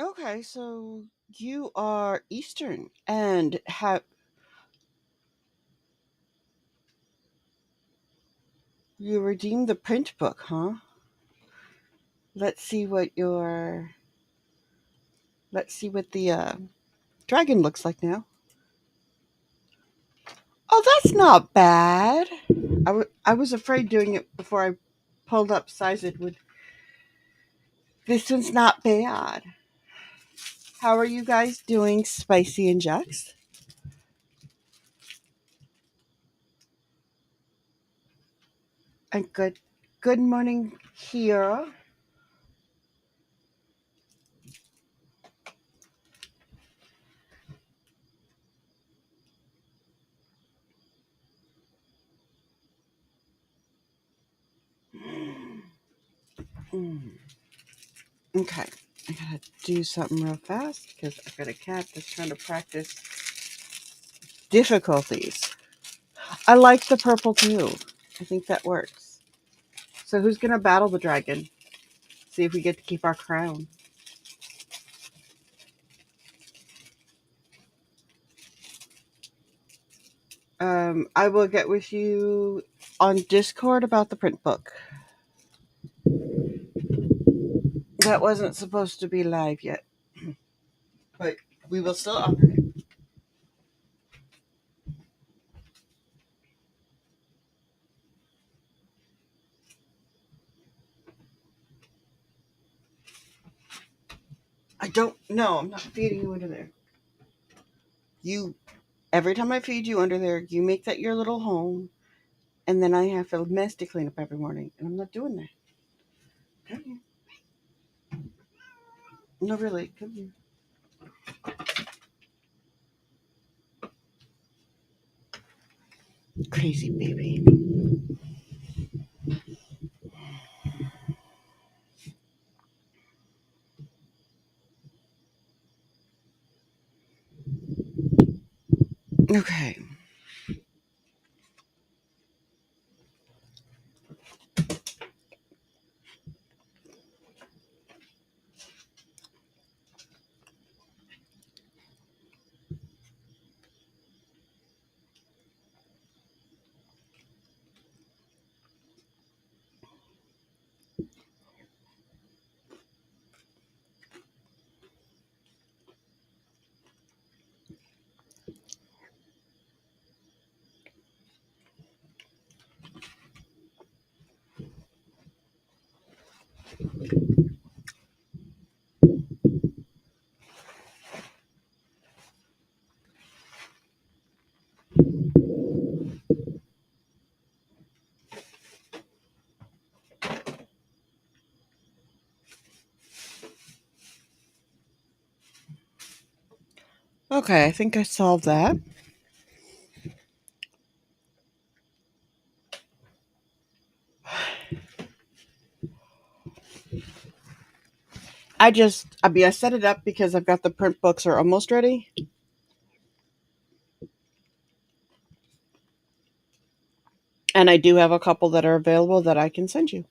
Okay, so you are Eastern and have you redeemed the print book, huh? Let's see what your let's see what the dragon looks like now. Oh, that's not bad. I was afraid doing it before I pulled up size it would. This one's not bad. How are you guys doing, Spicy and Jax? And good morning, Kira. Mm, okay, I gotta do something real fast because I've got a cat that's trying to practice difficulties. I like the purple too. I think that works. So who's gonna battle the dragon? See if we get to keep our crown. I will get with you on Discord about the print book. That wasn't supposed to be live yet, but we will still honor it. I don't know. I'm not feeding you under there. You every time I feed you under there, you make that your little home, and then I have a mess to clean up every morning, and I'm not doing that. Come here. No, really, come here. Crazy baby. Okay. Okay, I think I solved that. I set it up because I've got the print books are almost ready, and I do have a couple that are available that I can send you.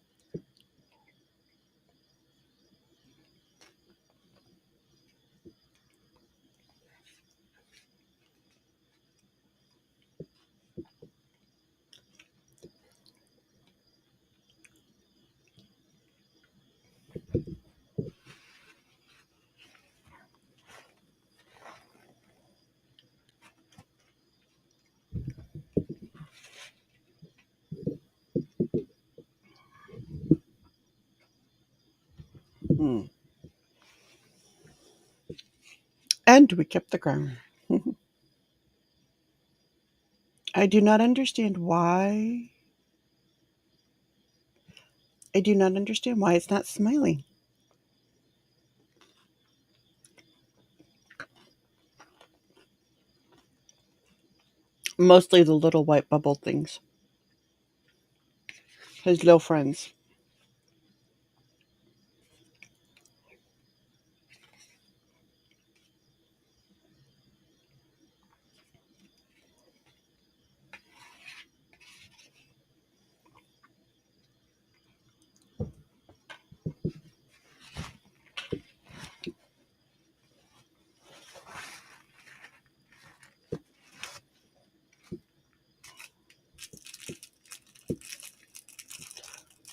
Hmm. And we kept the crown. I do not understand why. I do not understand why it's not smiling. Mostly the little white bubble things. His little friends.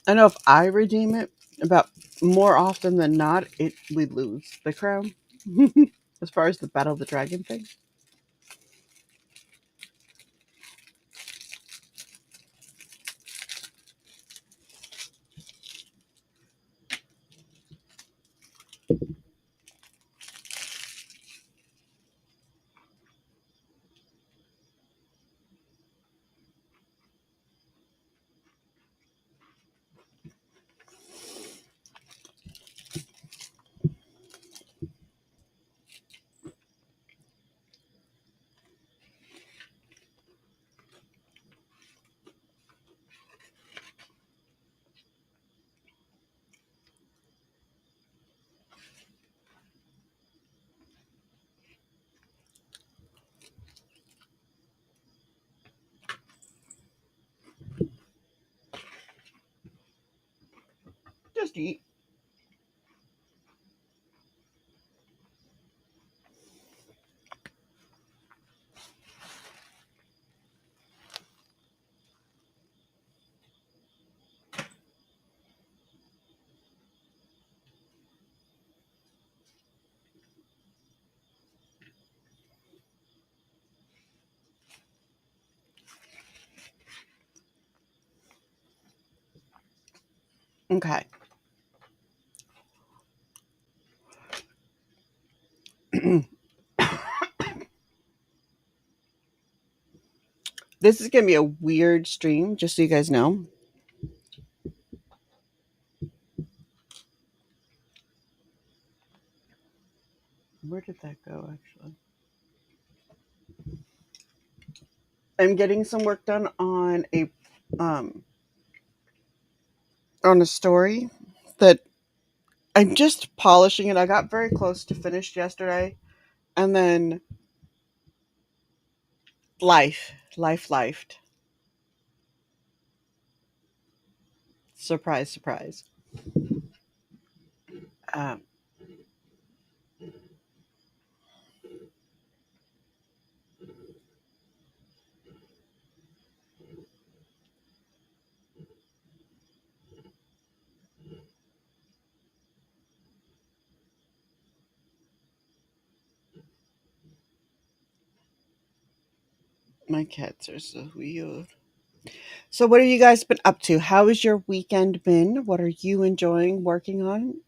I know if I redeem it, about more often than not, we lose the crown. As far as the Battle of the Dragon thing. Just eat. Okay. This is gonna be a weird stream, just so you guys know. Where did that go? Actually, I'm getting some work done um on a story that I'm just polishing it. I got very close to finished yesterday, and then lifed. Surprise, surprise. Um, my cats are so weird. So, what have you guys been up to? How has your weekend been? What are you enjoying working on?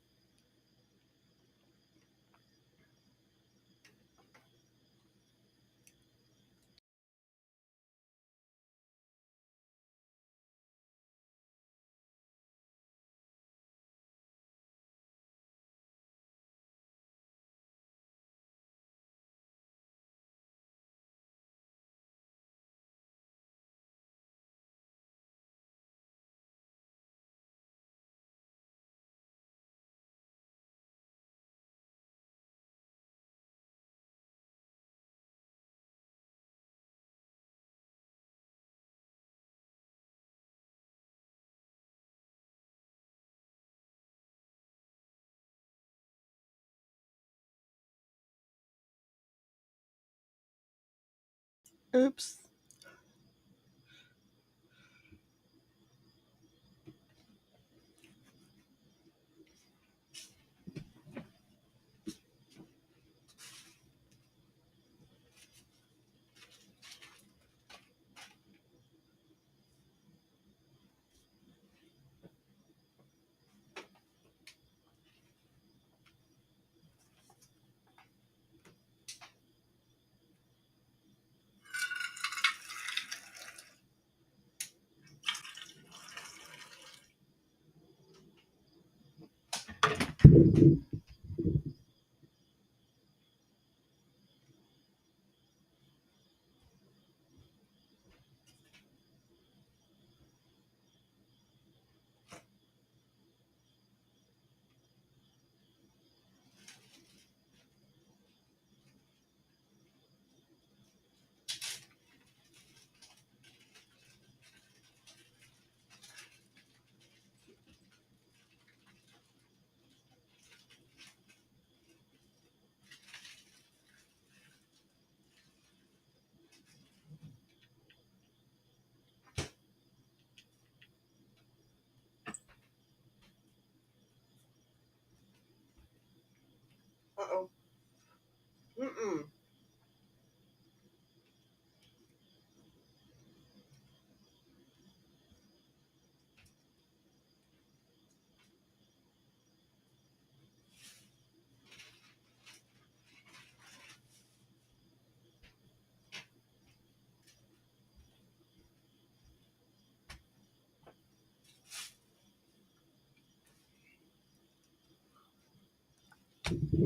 Oops.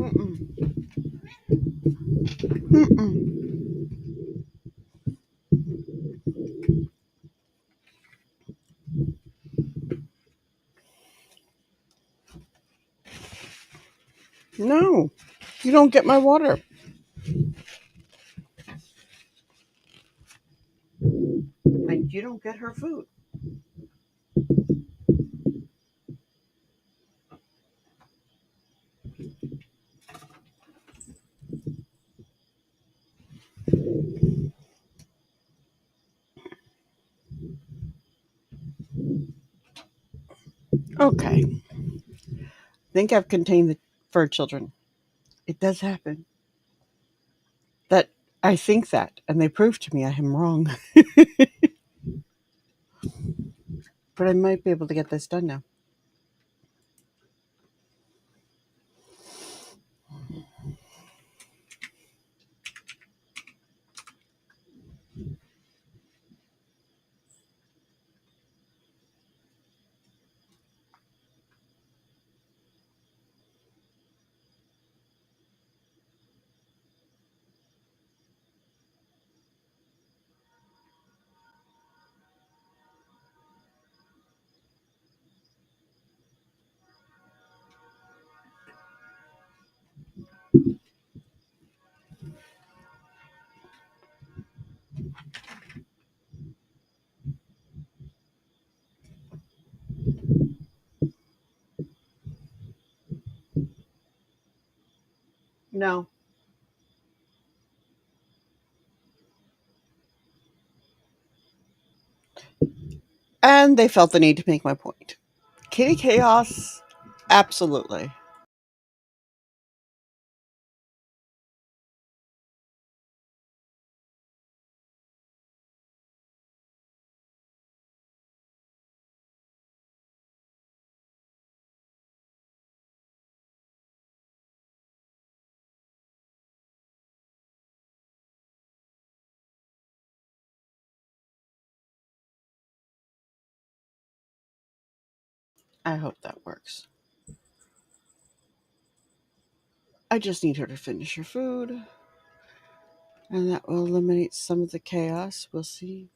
Mm-mm. Mm-mm. No, you don't get my water. And you don't get her food. Okay. I think I've contained the fur children. It does happen. That I think that, and they prove to me I am wrong. But I might be able to get this done now. No. And they felt the need to make my point. Kitty Chaos, absolutely. I hope that works. I just need her to finish her food, and that will eliminate some of the chaos. We'll see.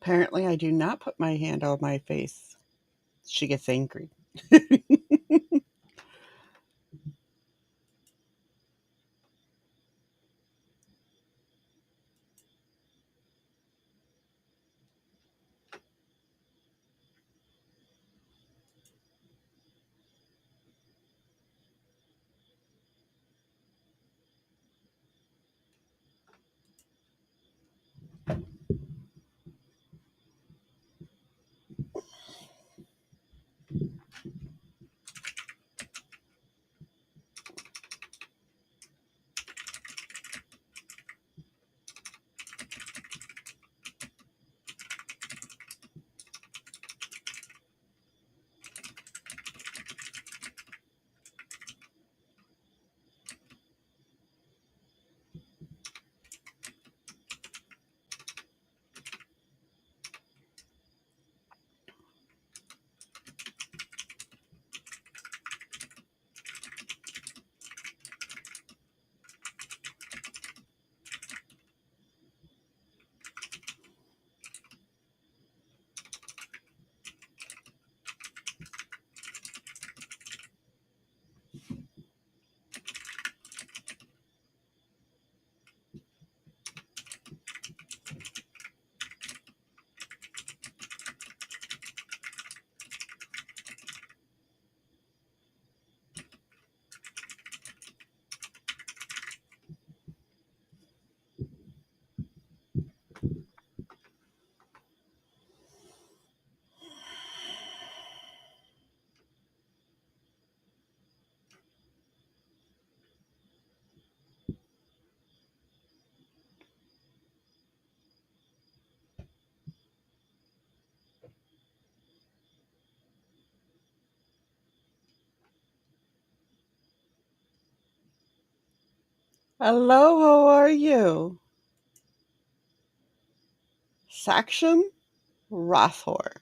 Apparently, I do not put my hand on my face. She gets angry. Hello, how are you? Saksham Rothor.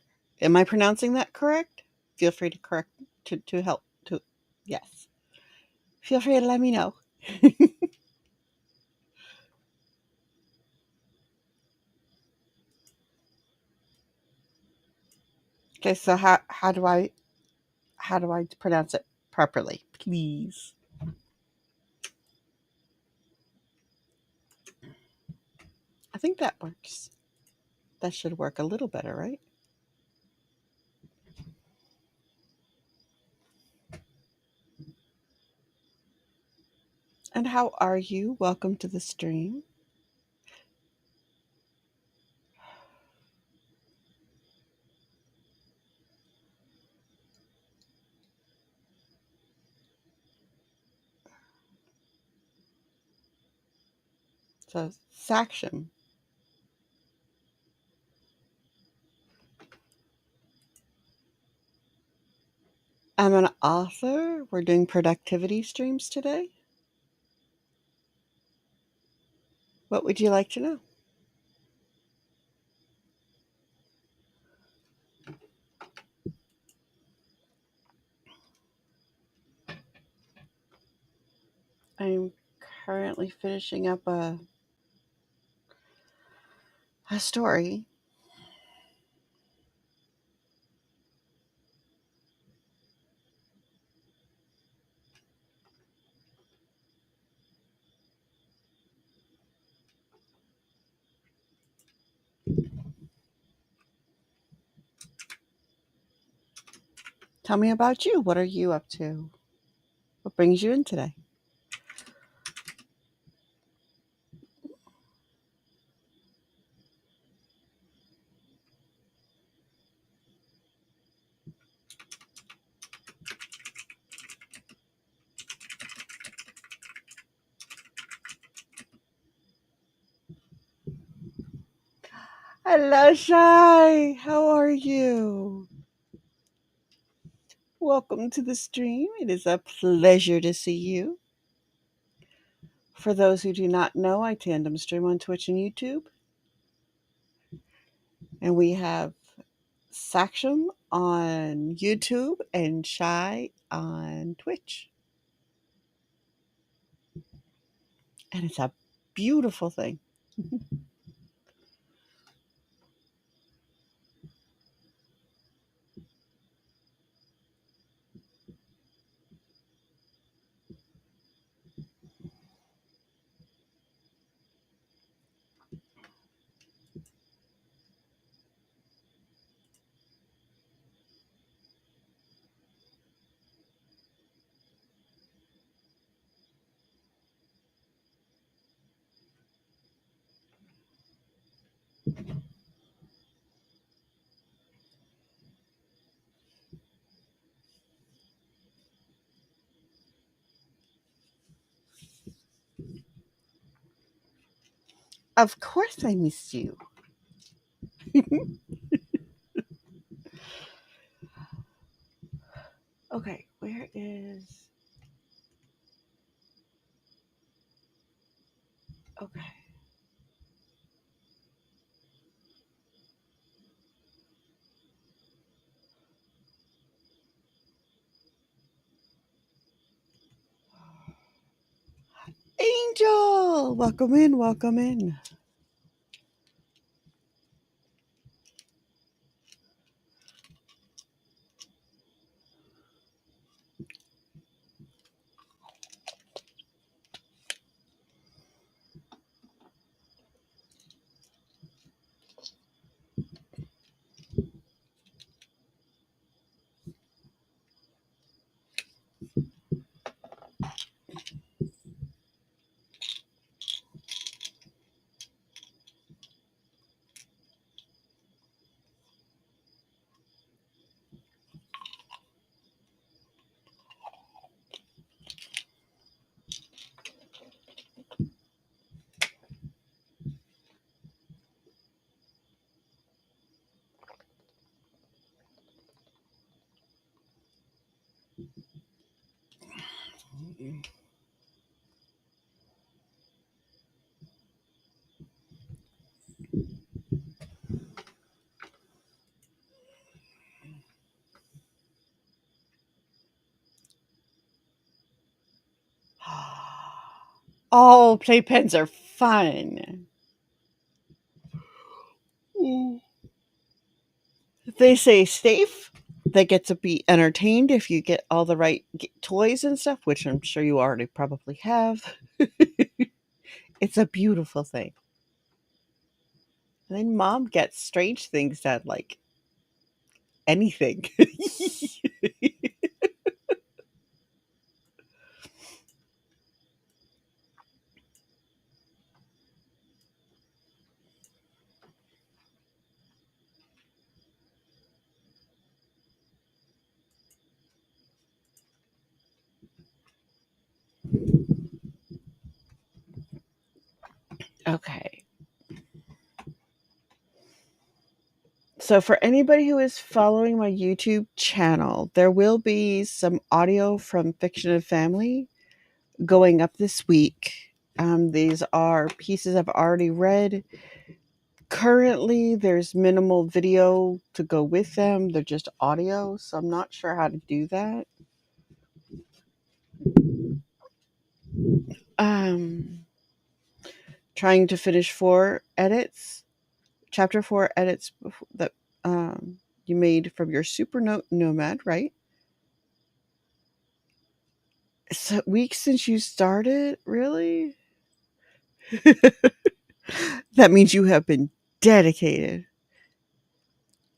Am I pronouncing that correct? Feel free to correct to help to yes. Feel free to let me know. Okay, so how do I pronounce it properly, please? I think that works. That should work a little better, right? And how are you? Welcome to the stream. So, Saksham. I'm an author. We're doing productivity streams today. What would you like to know? I'm currently finishing up a story. Tell me about you. What are you up to? What brings you in today? Hello, Shy. How are you? Welcome to the stream. It is a pleasure to see you. For those who do not know, I tandem stream on Twitch and YouTube. And we have Saksham on YouTube and Shy on Twitch. And it's a beautiful thing. Of course I missed you. Okay, where is. Okay. Angel! Welcome in, welcome in. Oh, playpens are fun. They say safe. They get to be entertained if you get all the right toys and stuff, which I'm sure you already probably have. It's a beautiful thing. And then mom gets strange things that like anything. Okay. So for anybody who is following my YouTube channel, there will be some audio from Fiction and Family going up this week. These are pieces I've already read. Currently, there's minimal video to go with them. They're just audio, so I'm not sure how to do that. Um, Trying to finish 4 edits, chapter 4 edits that you made from your Super Nomad, right? It's a week since you started, really? That means you have been dedicated.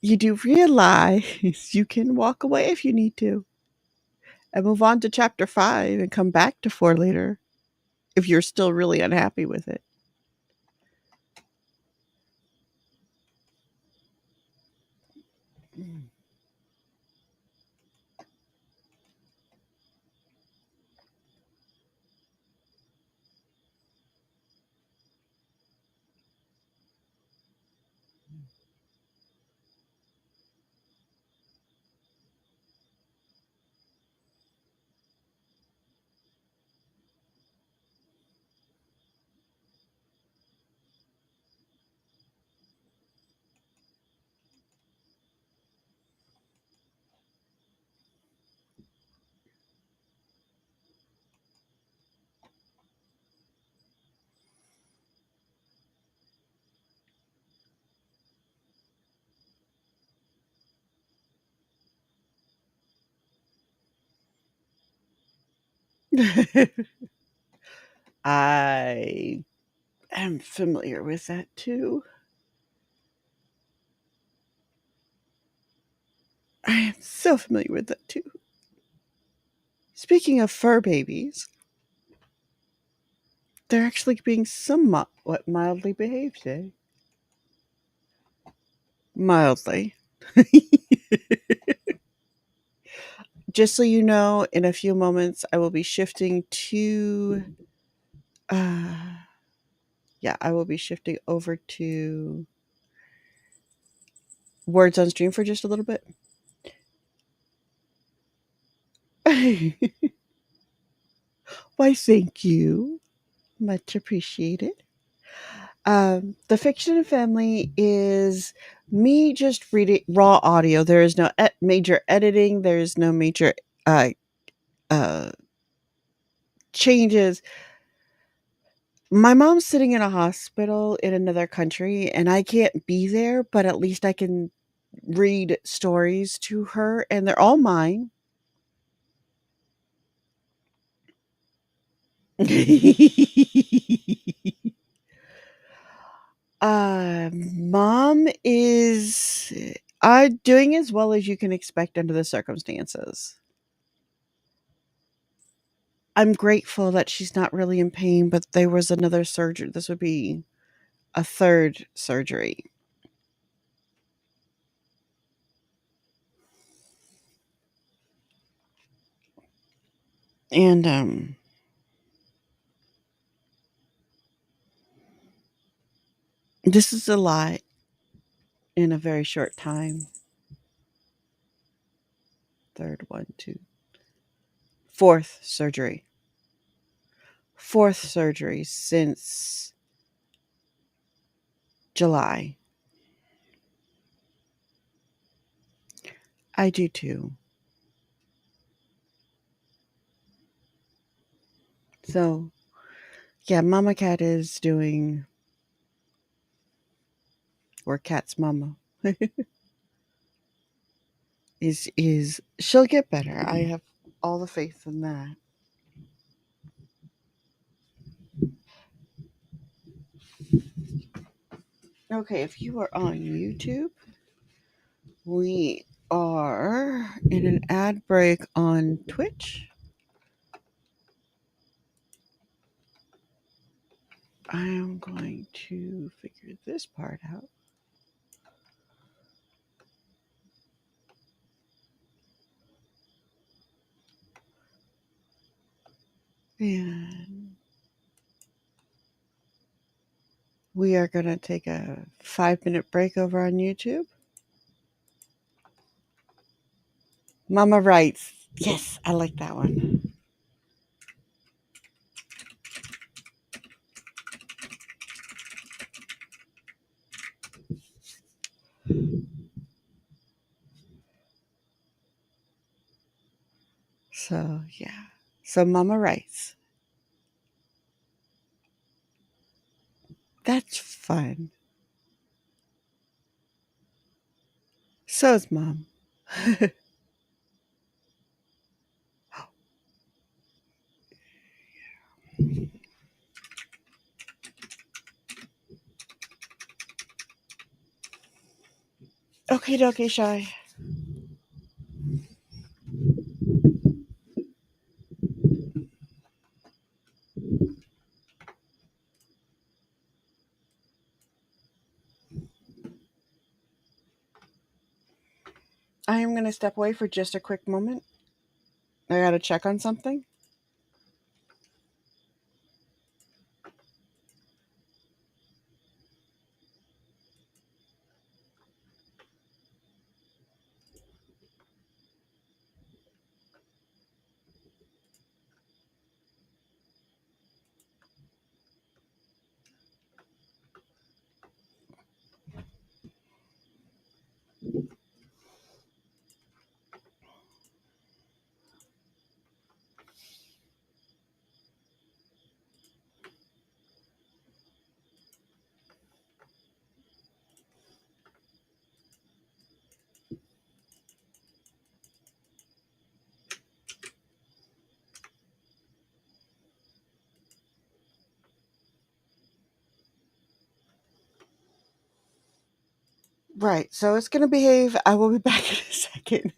You do realize you can walk away if you need to and move on to chapter 5 and come back to 4 later if you're still really unhappy with it. I am familiar with that too. I am so familiar with that too. Speaking of fur babies, they're actually being somewhat mildly behaved today. Mildly. Just so you know, in a few moments, I will be shifting to. Uh, yeah, I will be shifting over to Words on Stream for just a little bit. Why, thank you. Much appreciated. The Fiction and Family is me just reading raw audio. There is no major editing. There is no major uh, uh, changes. My mom's sitting in a hospital in another country, and I can't be there, but at least I can read stories to her, and they're all mine. Mom is doing as well as you can expect under the circumstances. I'm grateful that she's not really in pain, but there was another surgery. This would be a third surgery. And this is a lot in a very short time. Third one, two, fourth surgery. Fourth surgery since July. I do too. So, yeah, Mama Cat is doing, or Cat's mama is she'll get better. I have all the faith in that. Okay, if you are on YouTube, we are in an ad break on Twitch. I am going to figure this part out. And we are going to take a 5-minute break over on YouTube. Mama writes. Yes, I like that one. So, yeah. So, Mama writes. That's fun. So is Mom. Okay, dokie, Shy. I am going to step away for just a quick moment. I got to check on something. Right, so it's going to behave. I will be back in a second.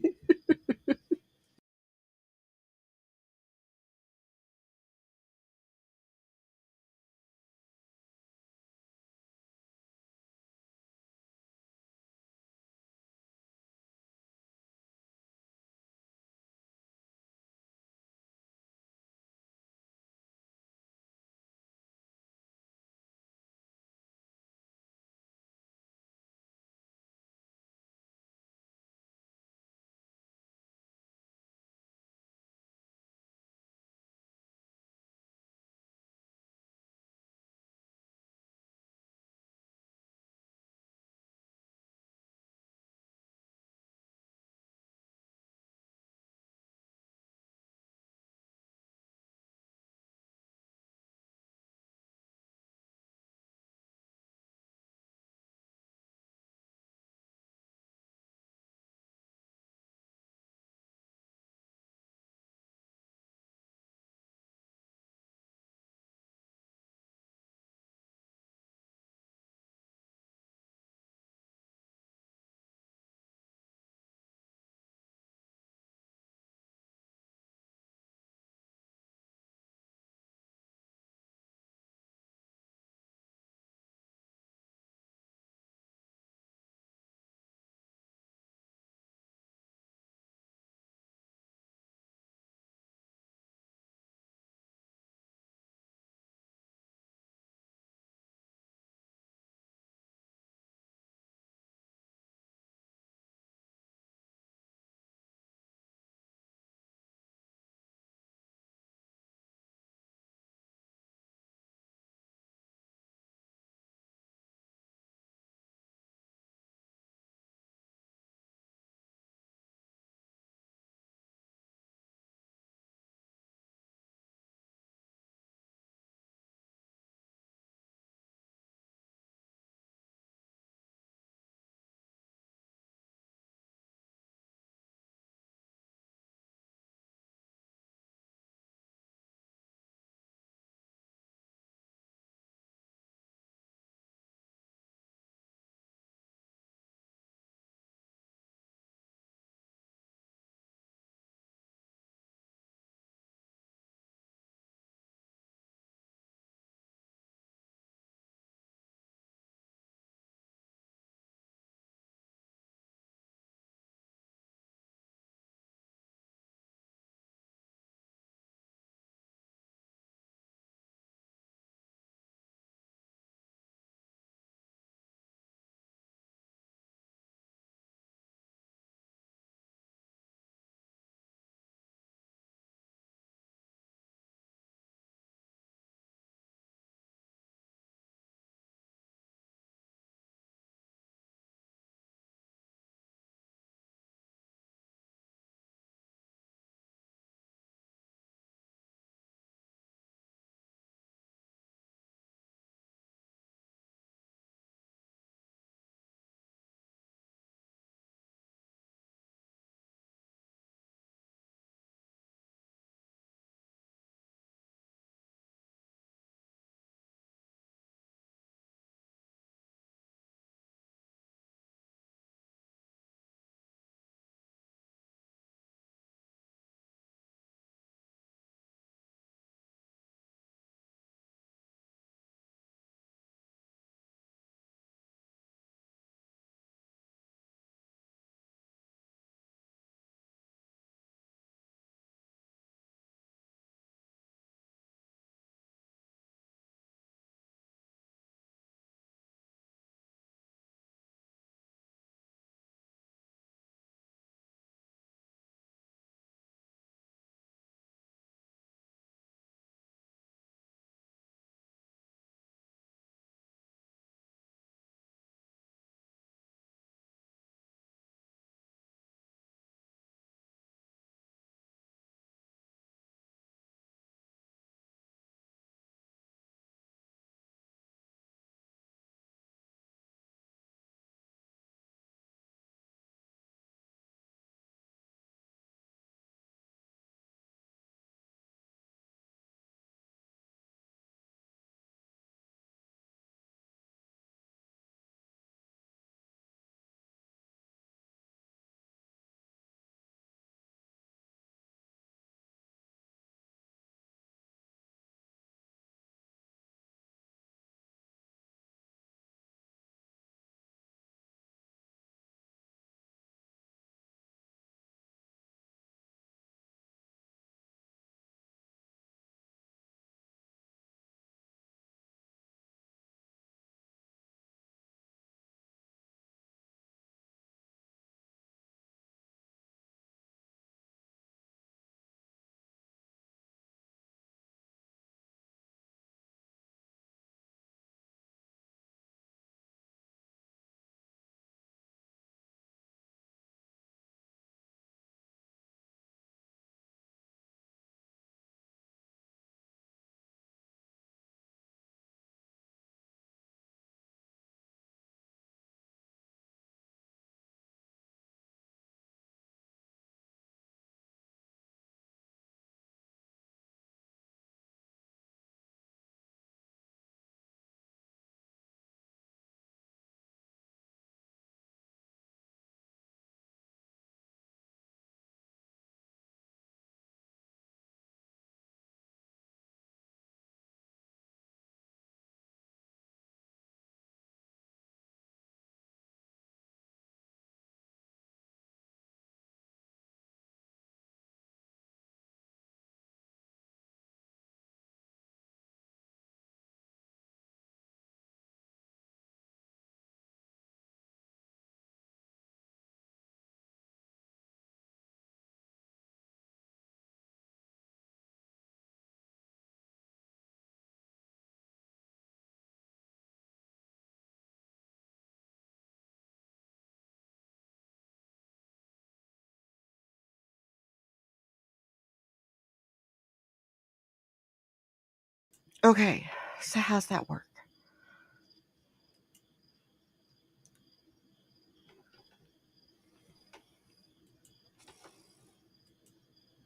Okay, so how's that work?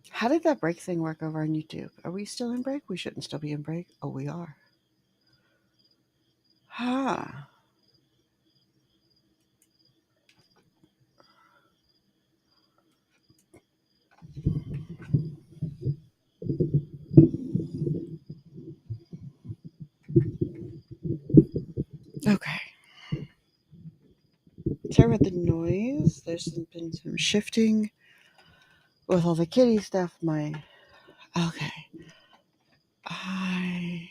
How did that break thing work over on YouTube? Are we still in break? We shouldn't still be in break. Oh, we are. Huh. Okay. Sorry about the noise. There's been some shifting with all the kitty stuff. Okay. I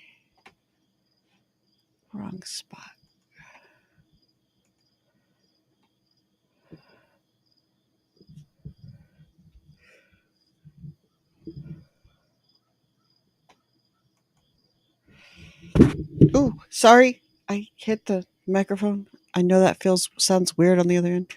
wrong spot. Ooh, sorry. I hit the microphone. I know that sounds weird on the other end.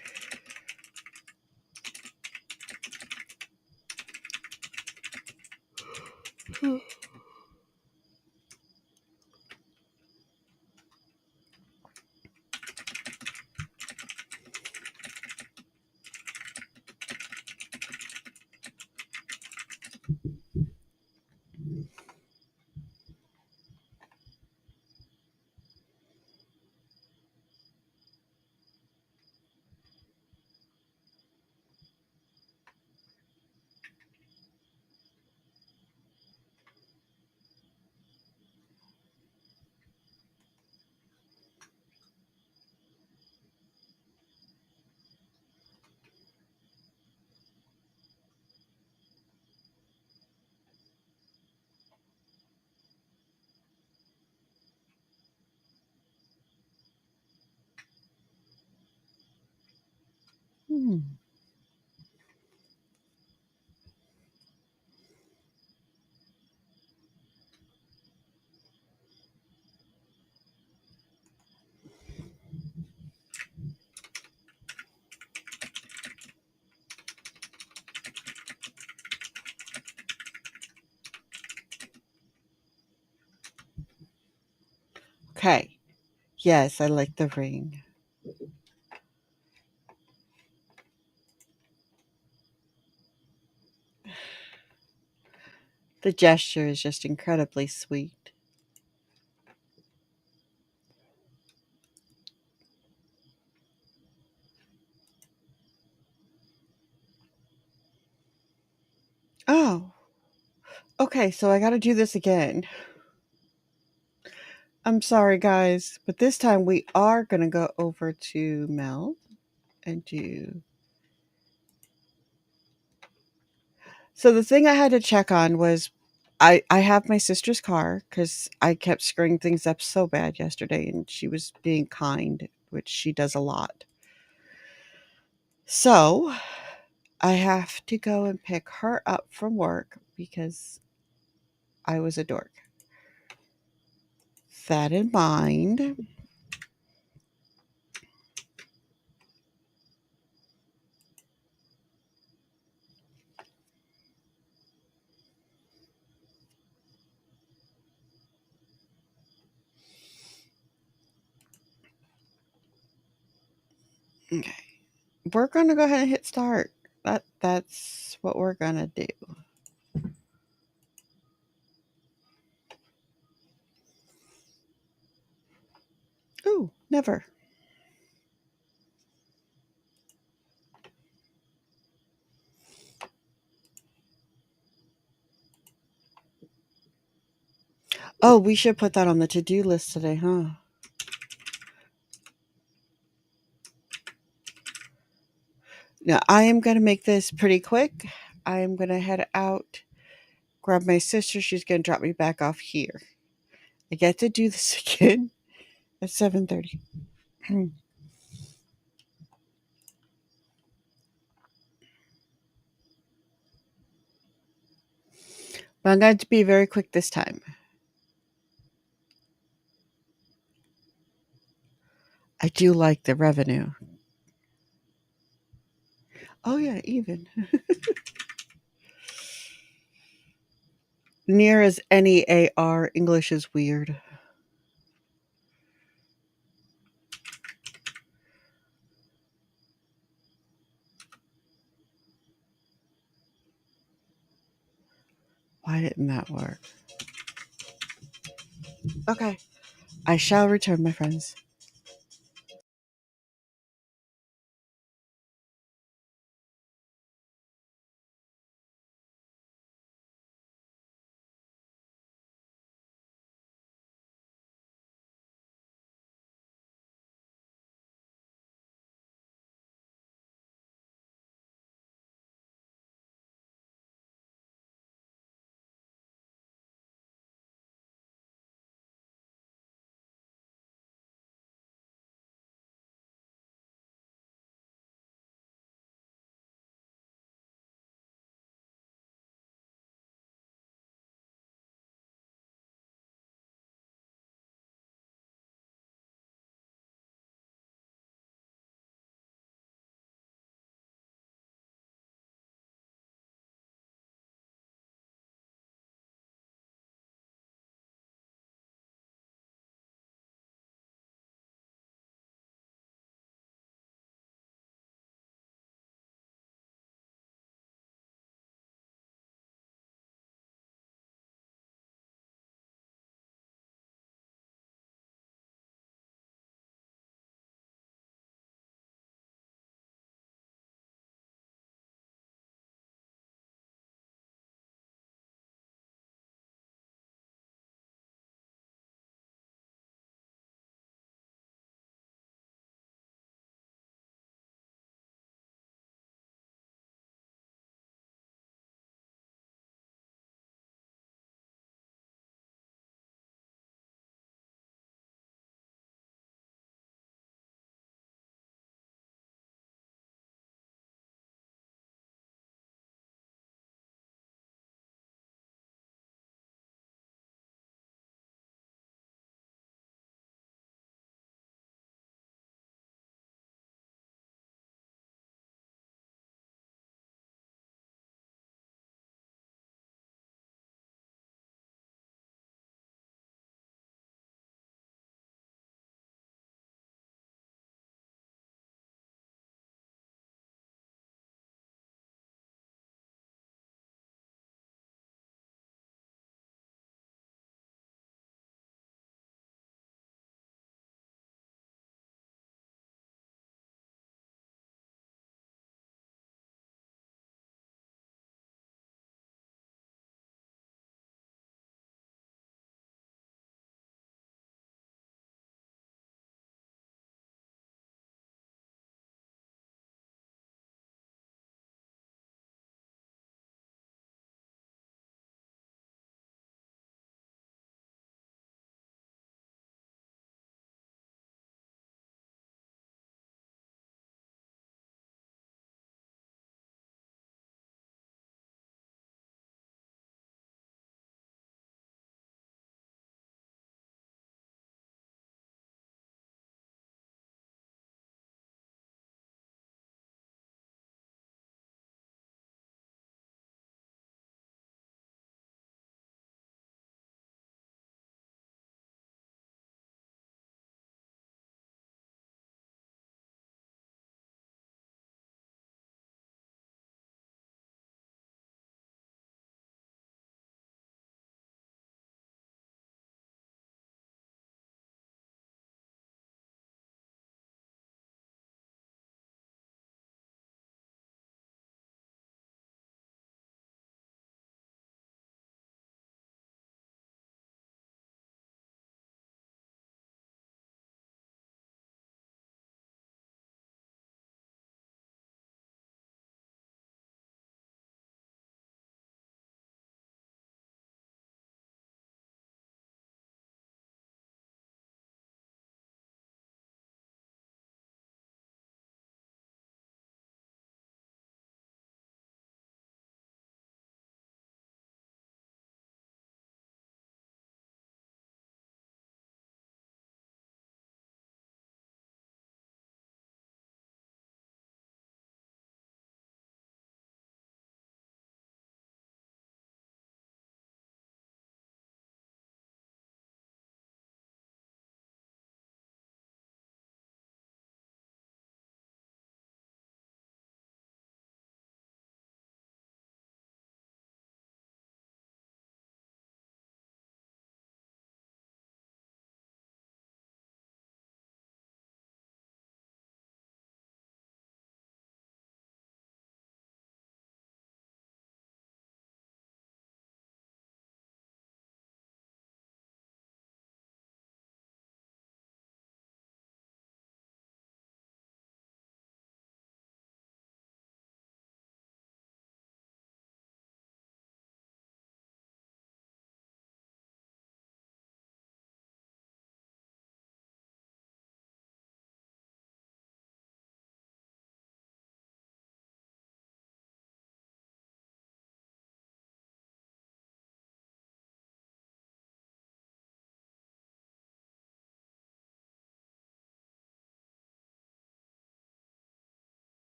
Hmm. Okay. Yes, I like the ring. The gesture is just incredibly sweet. Oh, okay. So I got to do this again. I'm sorry, guys, but this time we are going to go over to Mel and do. So the thing I had to check on was I have my sister's car because I kept screwing things up so bad yesterday, and she was being kind, which she does a lot. So I have to go and pick her up from work because I was a dork. That in mind, okay, we're gonna go ahead and hit start. That's what we're gonna do. Ooh, never. Oh, we should put that on the to-do list today, huh? Now, I am going to make this pretty quick. I am going to head out, grab my sister. She's going to drop me back off here. I get to do this again at 7:30. But I'm going to be very quick this time. I do like the revenue. Oh, yeah, even. Near as any AR, English is weird. Why didn't that work? Okay. I shall return, my friends.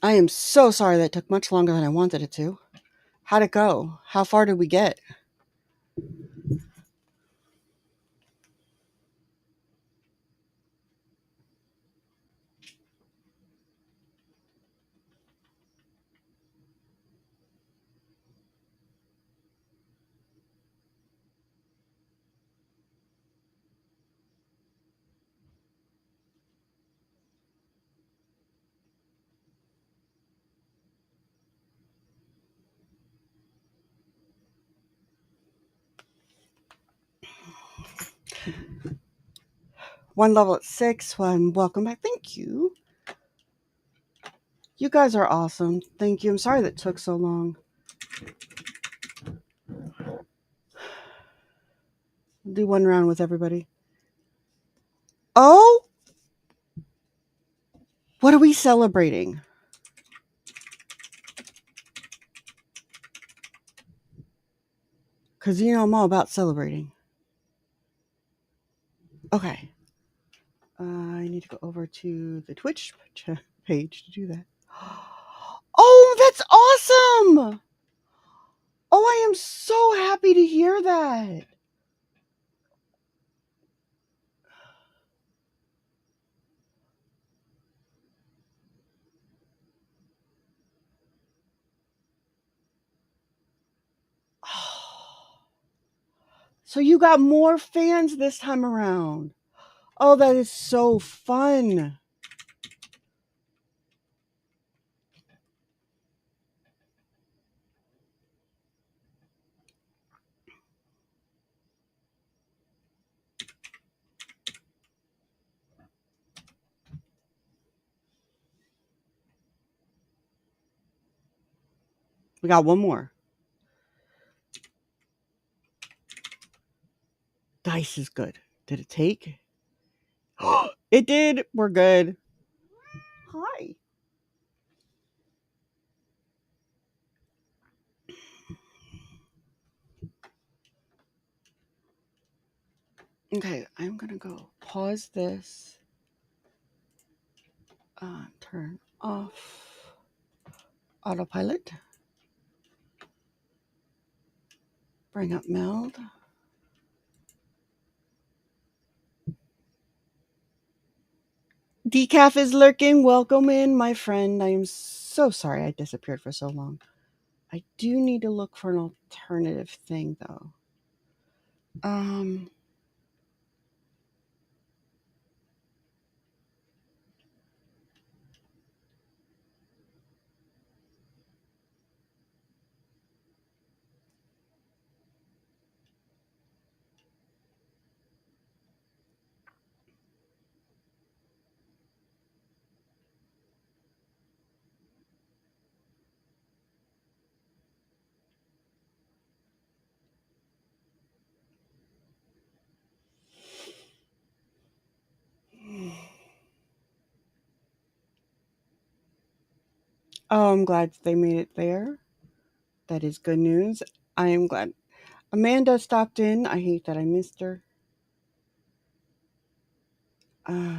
I am so sorry that took much longer than I wanted it to. How'd it go? How far did we get? One level at 6. One, welcome back. Thank you. You guys are awesome. Thank you. I'm sorry that took so long. I'll do one round with everybody. Oh, what are we celebrating? Because you know I'm all about celebrating. Okay. I need to go over to the Twitch page to do that. Oh, that's awesome! Oh, I am so happy to hear that. So you got more fans this time around. Oh, that is so fun. We got one more. Dice is good. Did it take? It did. We're good. Hi. Okay, I'm gonna go pause this. Turn off autopilot. Bring up Meld. Decaf is lurking. Welcome in, my friend. I am so sorry I disappeared for so long. I do need to look for an alternative thing, though. Um, oh, I'm glad they made it there. That is good news. I am glad. Amanda stopped in. I hate that I missed her. Uh,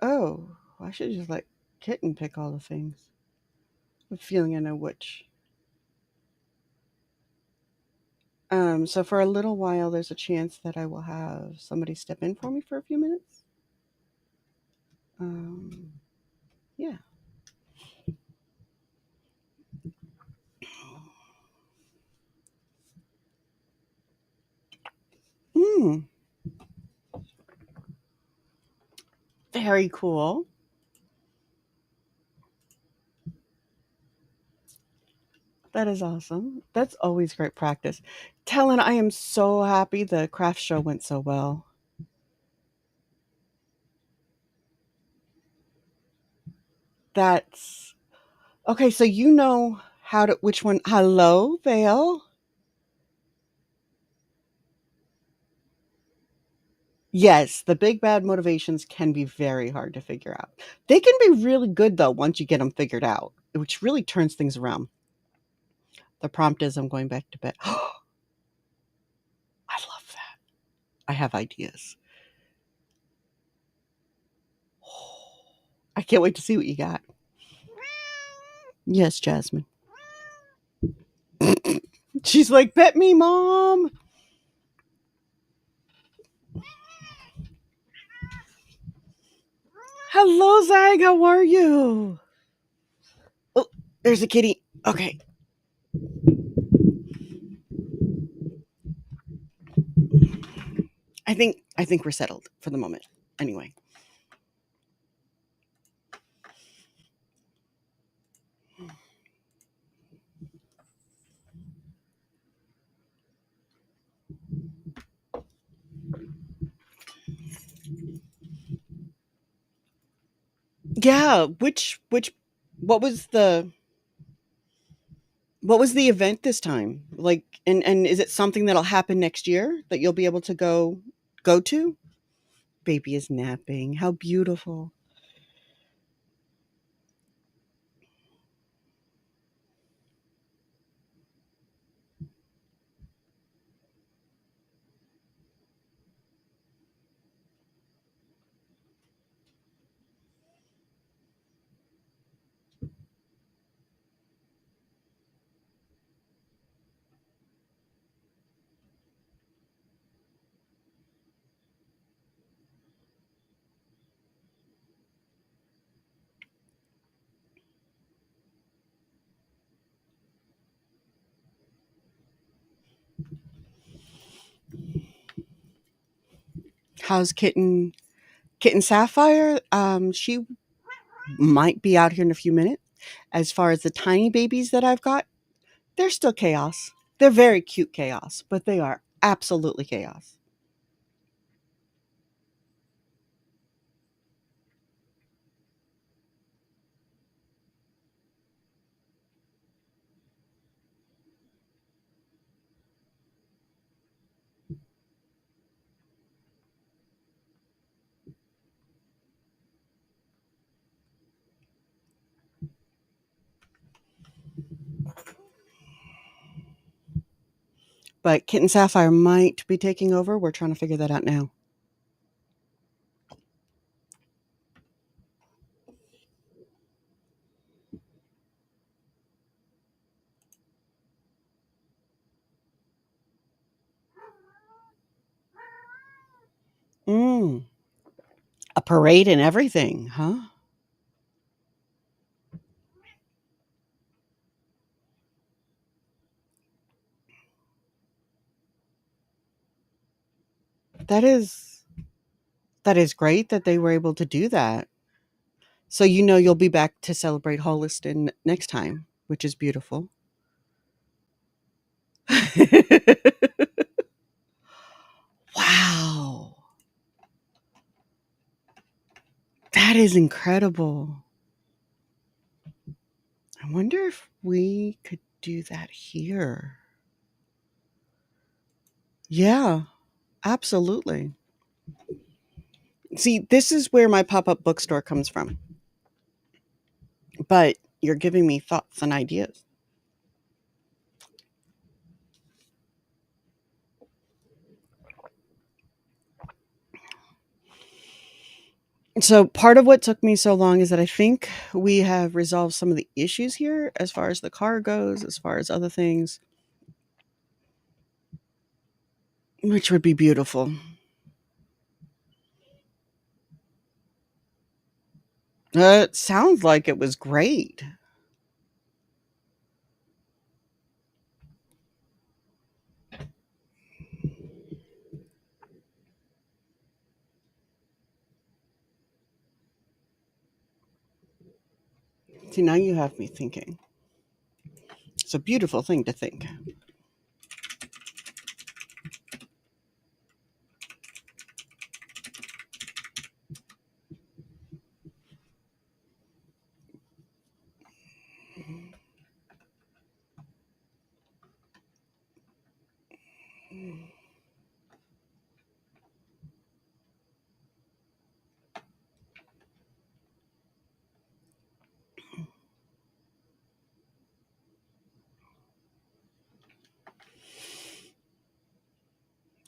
oh, I should just let Kitten pick all the things. I'm feeling I know which. So for a little while, there's a chance that I will have somebody step in for me for a few minutes. Yeah. Hmm. Very cool. That is awesome. That's always great practice. Talon, I am so happy the craft show went so well. That's okay. So you know how to which one? Hello, Vale. Yes, the big bad motivations can be very hard to figure out. They can be really good though once you get them figured out, which really turns things around. The prompt is I'm going back to bed. I love that. I have ideas. I can't wait to see what you got. Yes, Jasmine. She's like, pet me, Mom. Hello, Zag. How are you? Oh, there's a kitty. Okay. I think we're settled for the moment. Anyway. Yeah, which what was the what was the event this time? Like, and is it something that'll happen next year that you'll be able to go to? Baby is napping. How beautiful. How's kitten Sapphire? She might be out here in a few minutes. As far as the tiny babies that I've got, they're still chaos. They're very cute chaos, but they are absolutely chaos. But Kitten Sapphire might be taking over. We're trying to figure that out now. Mm, a parade and everything, huh? That is that is great that they were able to do that. So you know you'll be back to celebrate Holliston next time, which is beautiful. Wow. That is incredible. I wonder if we could do that here. Yeah, absolutely. See, this is where my pop-up bookstore comes from. But you're giving me thoughts and ideas. So part of what took me so long is that I think we have resolved some of the issues here as far as the car goes, as far as other things, which would be beautiful. It sounds like it was great. See, now you have me thinking. It's a beautiful thing to think.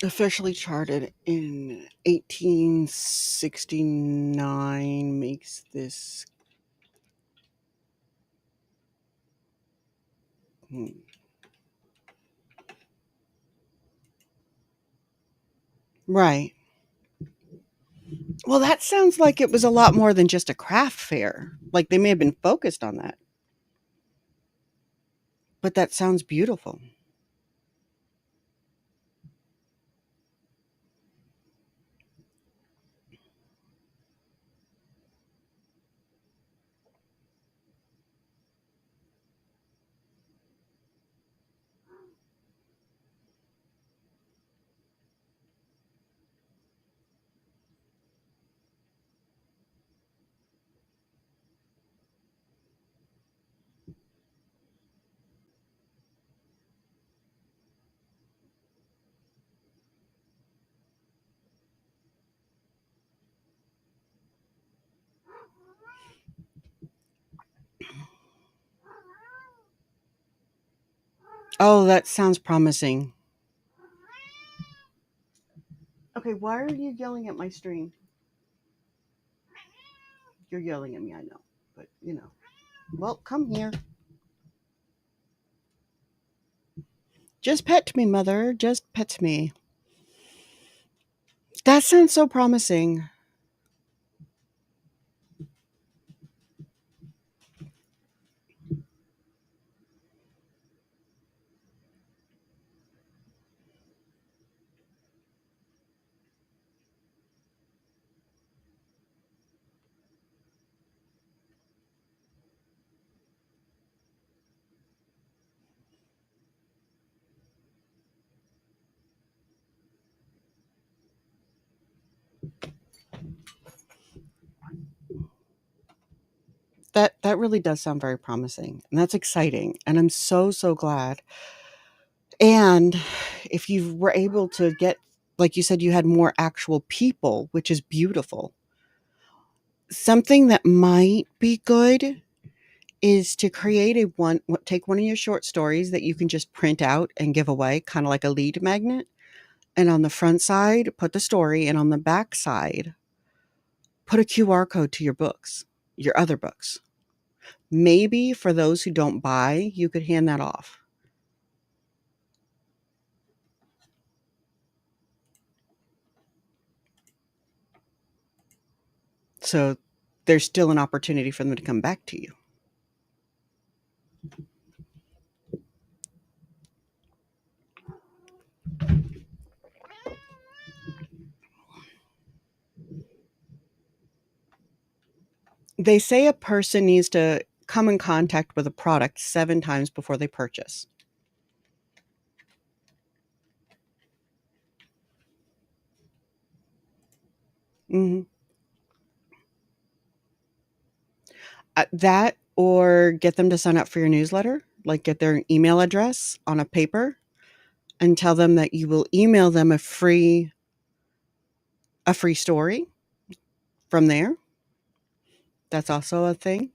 Officially charted in 1869 makes this. Hmm, right. Well, that sounds like it was a lot more than just a craft fair. Like they may have been focused on that, but that sounds beautiful. Oh, that sounds promising. Okay, why are you yelling at my stream? You're yelling at me, I know. But, Well, come here. Just pet me, mother. Just pet me. That sounds so promising. That really does sound very promising. And that's exciting. And I'm so, so glad. And if you were able to get, like you said, you had more actual people, which is beautiful. Something that might be good is to create take one of your short stories that you can just print out and give away, kind of like a lead magnet. And on the front side, put the story, and on the back side, put a QR code to your books, your other books. Maybe for those who don't buy, you could hand that off. So there's still an opportunity for them to come back to you. They say a person needs to come in contact with a product 7 times before they purchase. Mhm. That or get them to sign up for your newsletter, like get their email address on a paper and tell them that you will email them a free story from there. That's also a thing.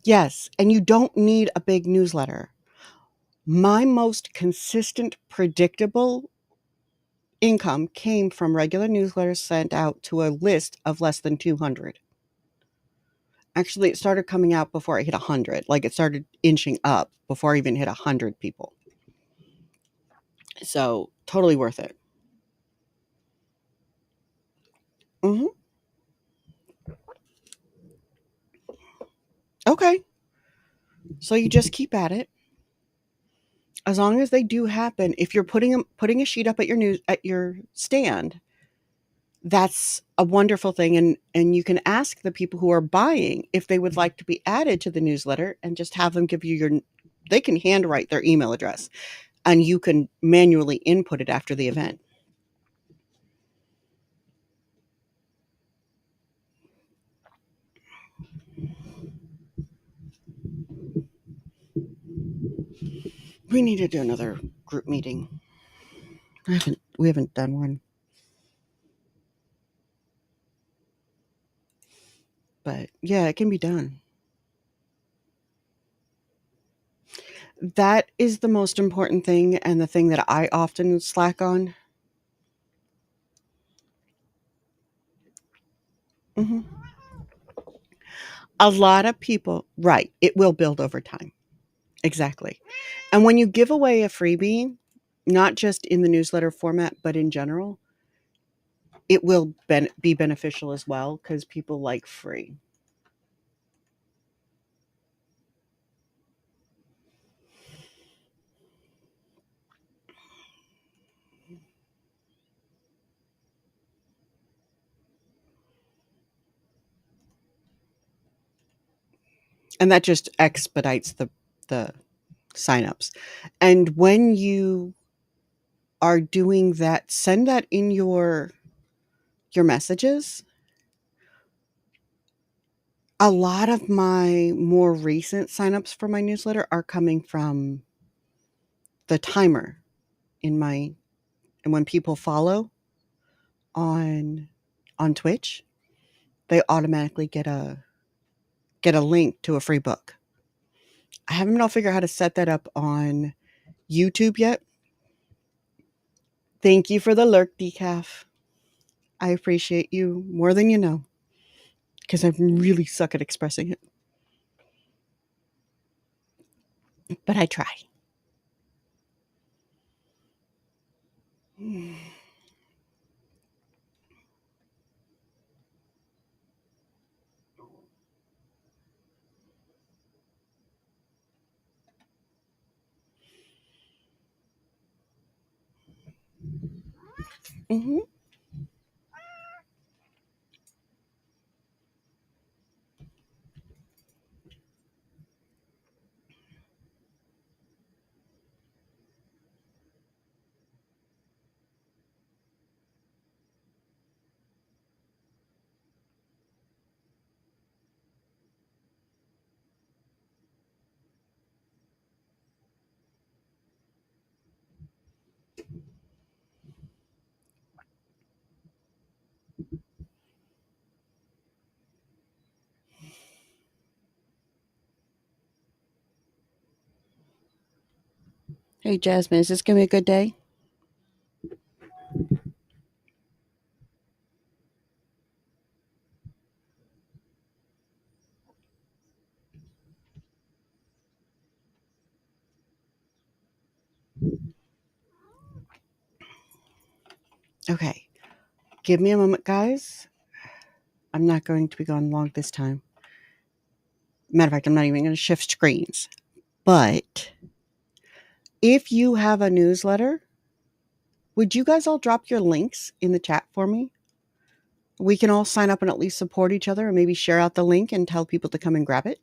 Yes, and you don't need a big newsletter. My most consistent, predictable income came from regular newsletters sent out to a list of less than 200. Actually, it started coming out before I hit 100. Like it started inching up before I even hit 100 people. So totally worth it. Hmm. Okay. So you just keep at it. As long as they do happen, if you're putting a sheet up at your stand, that's a wonderful thing, and you can ask the people who are buying if they would like to be added to the newsletter and just have them give you they can handwrite their email address and you can manually input it after the event. We need to do another group meeting. We haven't done one. But yeah, it can be done. That is the most important thing and the thing that I often slack on. Mhm. A lot of people, right, it will build over time. Exactly. And when you give away a freebie, not just in the newsletter format, but in general, it will be beneficial as well because people like free. And that just expedites the signups. And when you are doing that, send that in your messages. A lot of my more recent signups for my newsletter are coming from the timer in my and when people follow on Twitch, they automatically get a link to a free book. I haven't all figured out how to set that up on YouTube yet. Thank you for the lurk, decaf. I appreciate you more than you know because I really suck at expressing it, but I try. Hmm. Hey, Jasmine, is this going to be a good day? Okay. Give me a moment, guys. I'm not going to be gone long this time. Matter of fact, I'm not even going to shift screens. But if you have a newsletter, would you guys all drop your links in the chat for me? We can all sign up and at least support each other and maybe share out the link and tell people to come and grab it.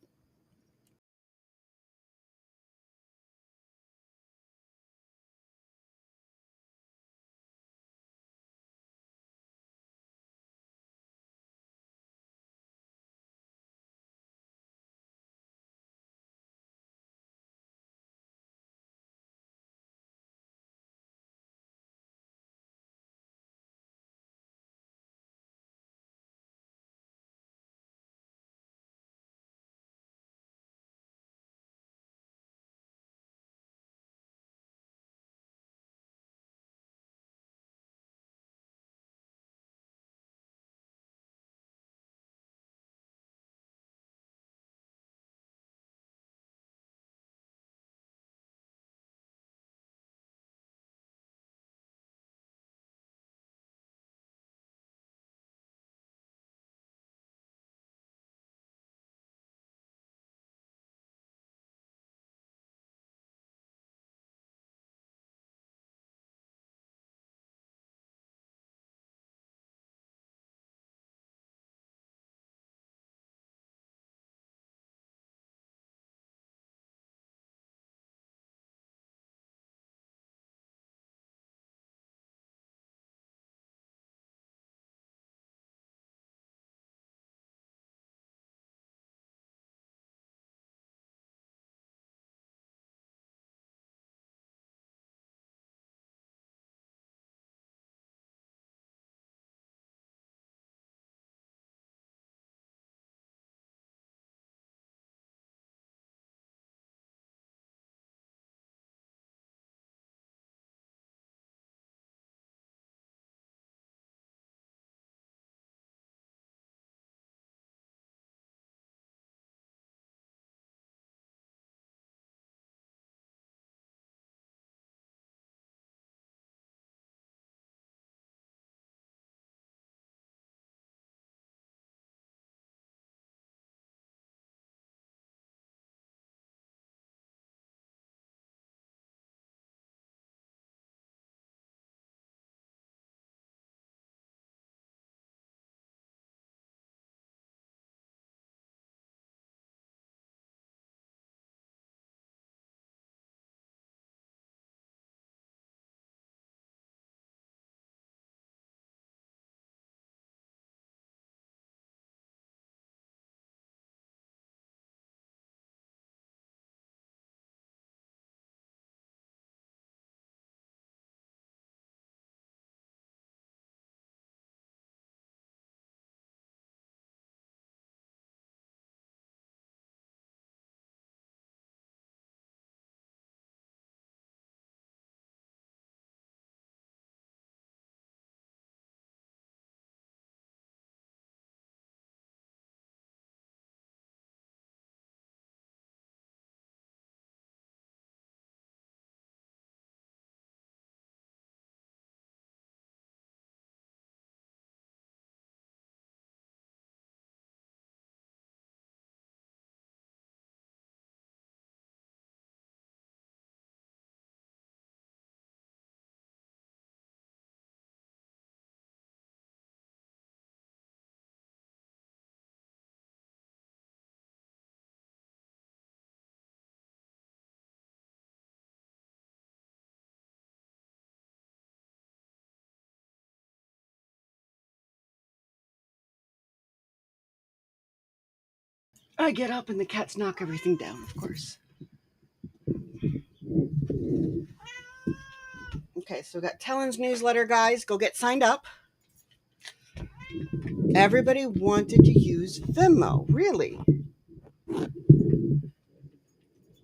I get up and the cats knock everything down, of course. Okay, so we got Talon's newsletter, guys. Go get signed up. Everybody wanted to use Venmo. Really?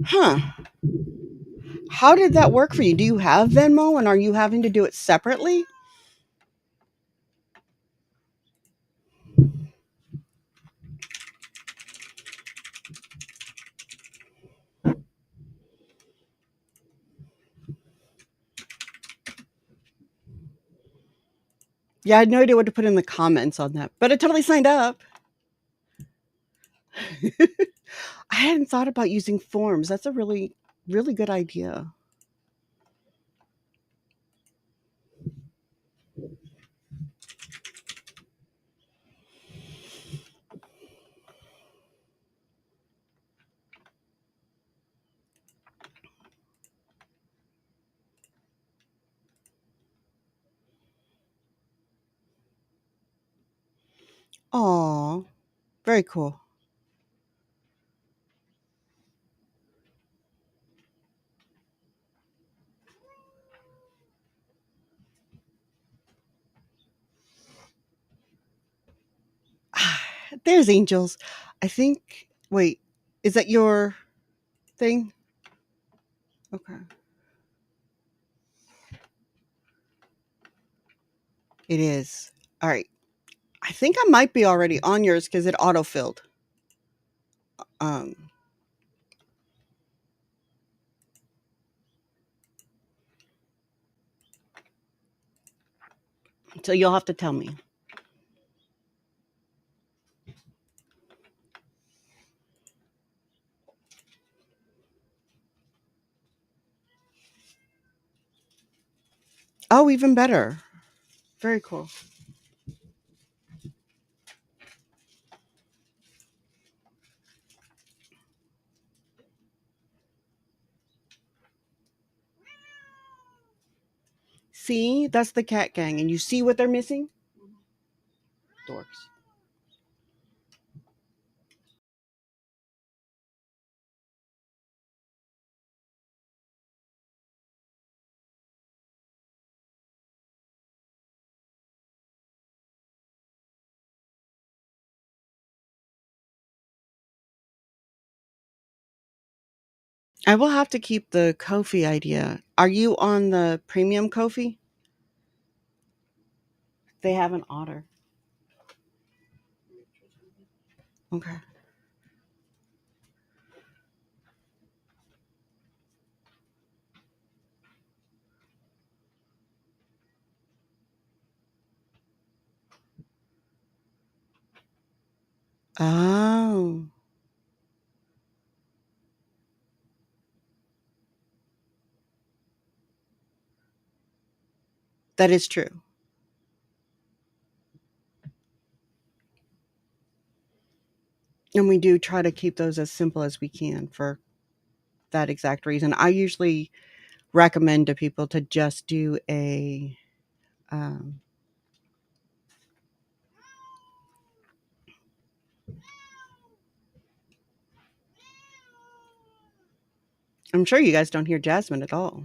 Huh. How did that work for you? Do you have Venmo and are you having to do it separately? Yeah, I had no idea what to put in the comments on that, but I totally signed up. I hadn't thought about using forms. That's a really, really good idea. Aw, very cool. There's angels. I think, wait, is that your thing? Okay. It is. All right. I think I might be already on yours because it autofilled. Um, so you'll have to tell me. Oh, even better. Very cool. See, that's the cat gang, and you see what they're missing? Dorks. I will have to keep the Kofi idea. Are you on the premium Kofi? They have an otter. Okay. Oh, that is true. And we do try to keep those as simple as we can for that exact reason. I usually recommend to people to just do a um, I'm sure you guys don't hear Jasmine at all.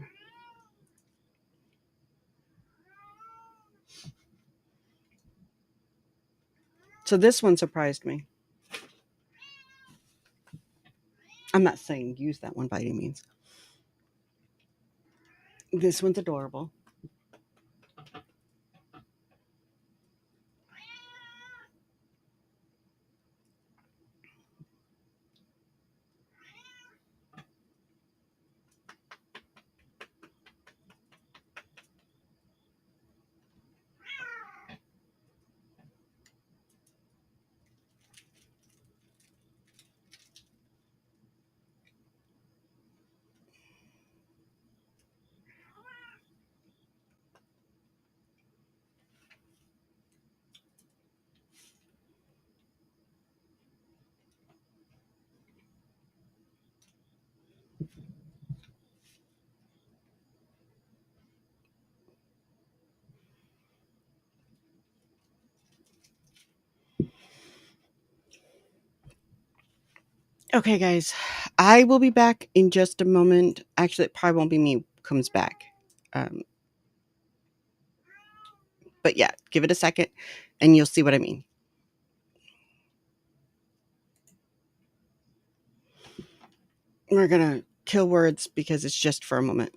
So this one surprised me. I'm not saying use that one by any means. This one's adorable. Okay, guys, I will be back in just a moment. Actually, it probably won't be me who comes back. Um, but yeah, give it a second and you'll see what I mean. We're going to kill words because it's just for a moment.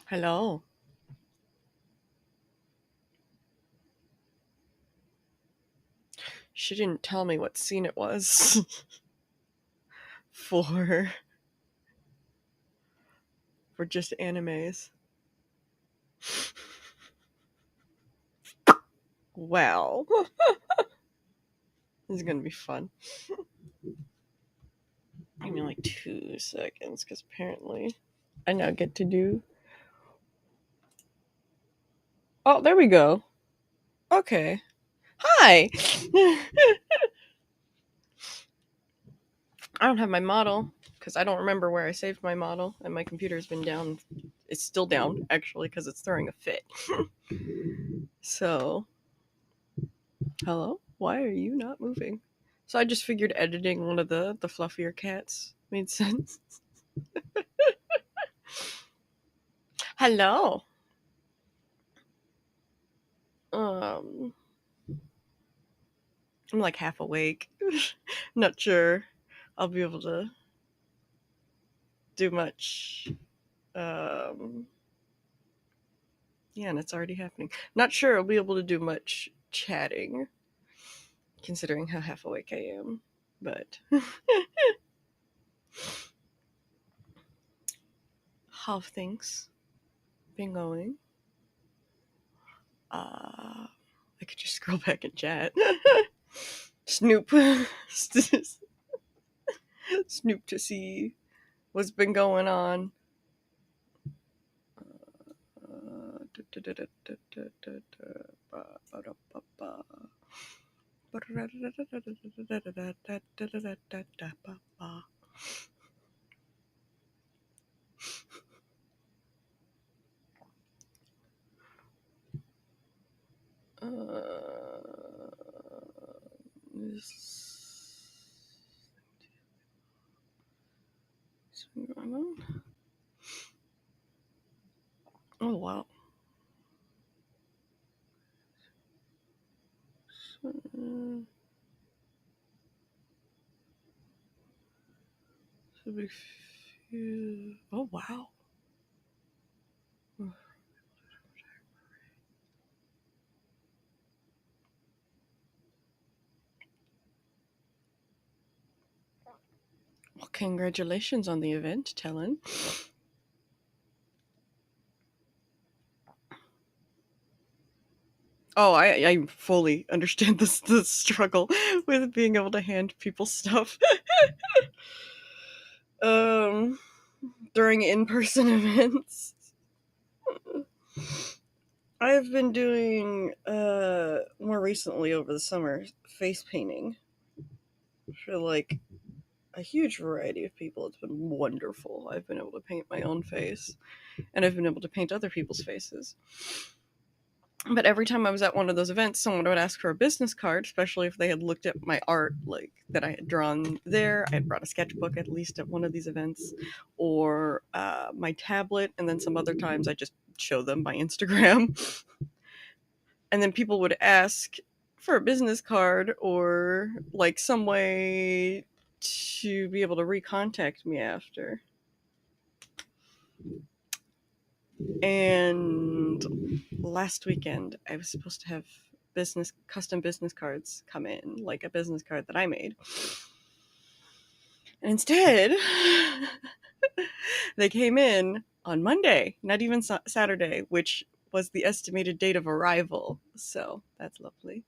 Hello. She didn't tell me what scene it was for just animes. Wow. This is gonna be fun. Give me like 2 seconds, because apparently I now get to do. Oh, there we go. Okay. Hi! I don't have my model because I don't remember where I saved my model, and my computer's been down. It's still down, actually, because it's throwing a fit. So, hello? Why are you not moving? So I just figured editing one of the fluffier cats made sense. Hello. Um, I'm like half awake. Not sure I'll be able to do much. Um, yeah, and it's already happening. Not sure I'll be able to do much chatting, considering how half awake I am. But how have things been going? I could just scroll back and chat. Snoop. Snoop to see what's been going on. Oh wow. Oh wow. Well, congratulations on the event, Tellen. Oh, I fully understand the struggle with being able to hand people stuff um during in-person events. I've been doing more recently over the summer face painting for like a huge variety of people. It's been wonderful. I've been able to paint my own face, and I've been able to paint other people's faces. But every time I was at one of those events, someone would ask for a business card, especially if they had looked at my art, like that I had drawn there. I had brought a sketchbook at least at one of these events, or my tablet, and then some other times I just show them my Instagram. And then people would ask for a business card or like some way to be able to recontact me after. And last weekend, I was supposed to have custom business cards come in, like a business card that I made. And instead, they came in on Monday, not even Saturday, which was the estimated date of arrival. So that's lovely.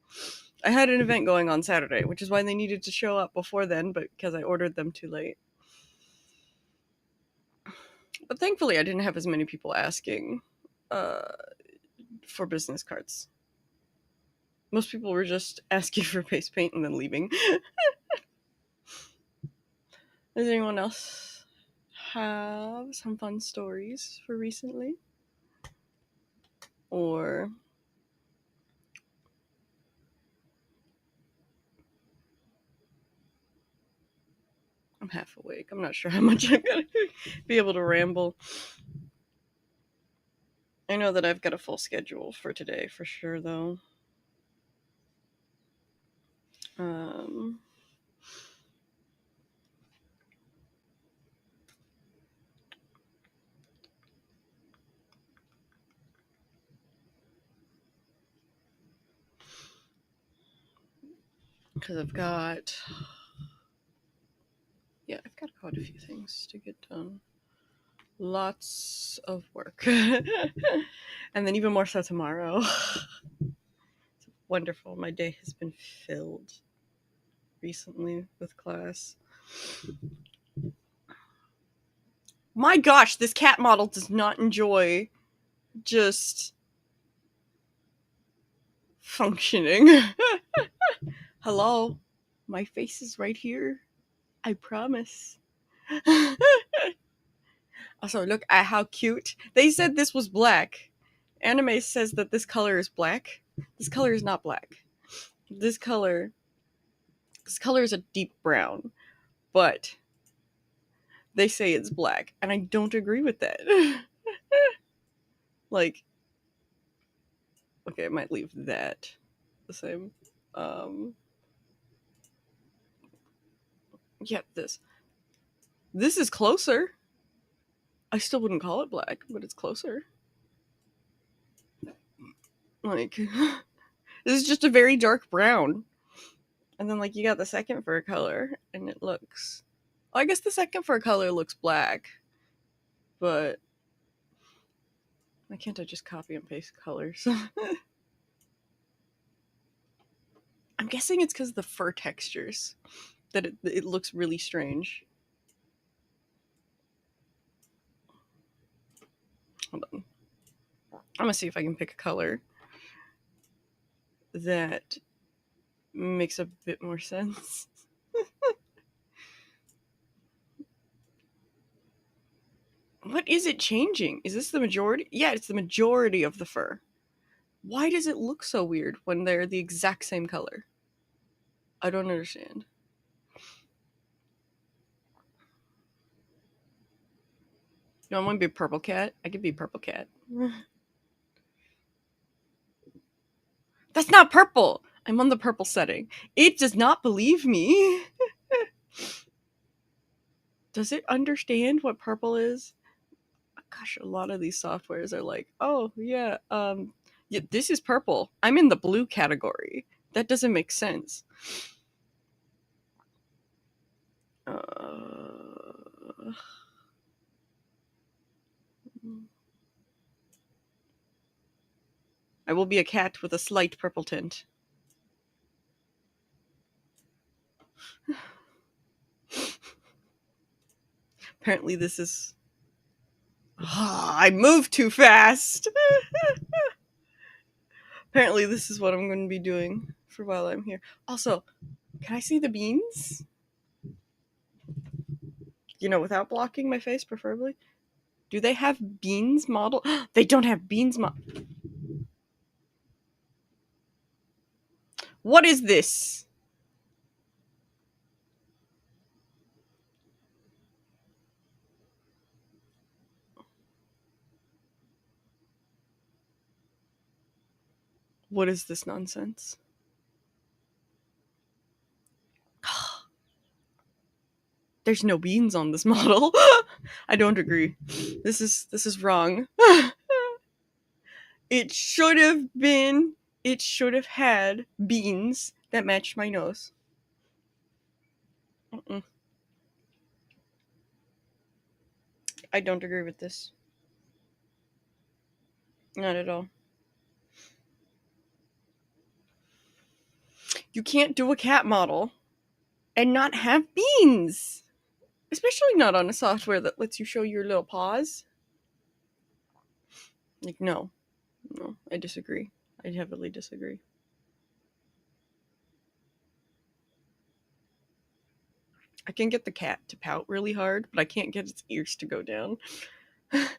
I had an event going on Saturday, which is why they needed to show up before then, but because I ordered them too late. But thankfully, I didn't have as many people asking uh, for business cards. Most people were just asking for face paint and then leaving. Does anyone else have some fun stories for recently? Or I'm half awake. I'm not sure how much I'm going to be able to ramble. I know that I've got a full schedule for today for sure, though. Um, Because I've got quite a few things to get done. Lots of work. And then even more so tomorrow. It's wonderful. My day has been filled recently with class. My gosh, this cat model does not enjoy just functioning. Hello, my face is right here. I promise. Also, look at how cute. They said this was black. Anime says that this color is black. This color is not black. This color is a deep brown, but they say it's black, and I don't agree with that. Like, okay, I might leave that the same. Yeah, this is closer. I still wouldn't call it black, but it's closer. Like, this is just a very dark brown. And then, like, you got the second fur color, and it looks... I guess the second fur color looks black, but... Why can't I just copy and paste colors? I'm guessing it's because of the fur textures that it looks really strange. Hold on. I'm gonna see if I can pick a color that makes a bit more sense. What is it changing? Is this the majority? Yeah, it's the majority of the fur. Why does it look so weird when they're the exact same color? I don't understand. No, I want to be a purple cat. I could be a purple cat. That's not purple! I'm on the purple setting. It does not believe me. Does it understand what purple is? Gosh, a lot of these softwares are like, oh, yeah, this is purple. I'm in the blue category. That doesn't make sense. I will be a cat with a slight purple tint. Apparently this is... I moved too fast! Apparently this is what I'm going to be doing for while I'm here. Also, can I see the beans? You know, without blocking my face, preferably. Do they have beans model? They don't have beans model. What is this? What is this nonsense? There's no beans on this model. I don't agree. This is wrong. It should have had beans that matched my nose. I don't agree with this. Not at all. You can't do a cat model and not have beans. Especially not on a software that lets you show your little paws. Like, no, I disagree. I heavily disagree. I can get the cat to pout really hard, but I can't get its ears to go down. Can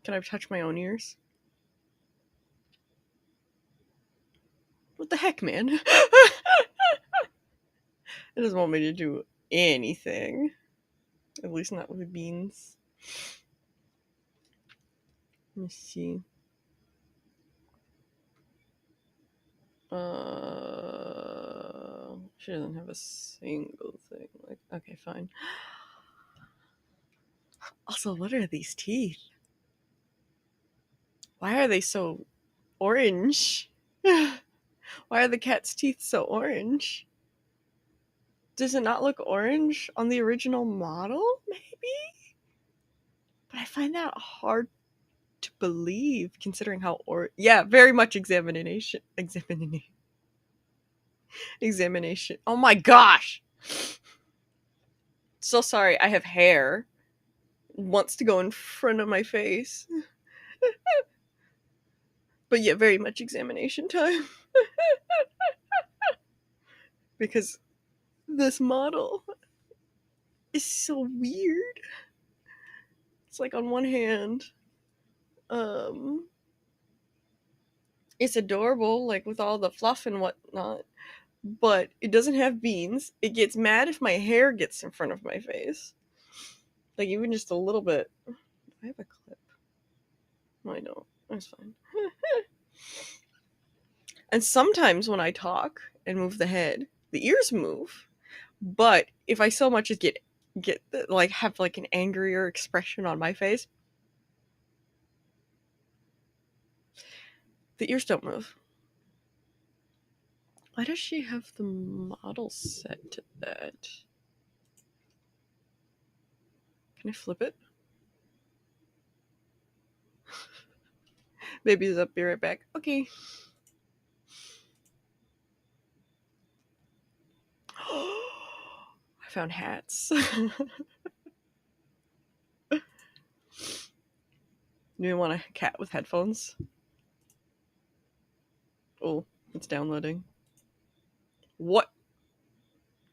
I touch my own ears? What the heck, man? It doesn't want me to do anything. At least not with beans. Let me see. She doesn't have a single thing. Like, okay, fine. Also, what are these teeth? Why are they so orange? Why are the cat's teeth so orange? Does it not look orange on the original model? Maybe? But I find that hard to believe considering how yeah, very much examination. Oh my gosh. So sorry, I have hair. Wants to go in front of my face. But yeah, very much examination time. Because this model is so weird. It's like on one hand, it's adorable, like with all the fluff and whatnot, but it doesn't have beans. It gets mad if my hair gets in front of my face. Like even just a little bit. I have a clip. No, I don't. That's fine. And sometimes when I talk and move the head, the ears move. But if I so much as get like have like an angrier expression on my face, the ears don't move. Why does she have the model set to that? Can I flip it? Baby's up, be right back. Okay. I found hats. Do you want a cat with headphones? Oh, it's downloading. What?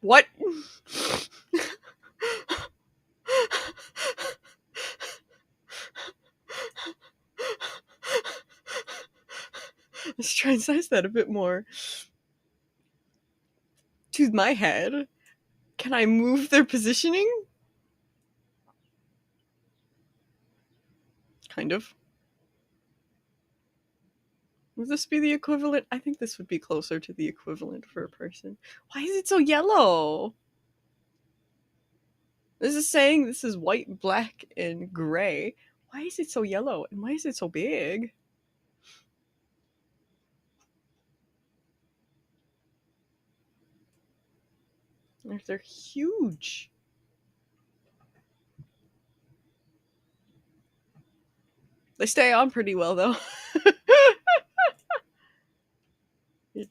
What? Let's try and size that a bit more. To my head. Can I move their positioning? Kind of. Would this be the equivalent? I think this would be closer to the equivalent for a person. Why is it so yellow? This is saying this is white, black, and gray. Why is it so yellow? And why is it so big? They're huge. They stay on pretty well though.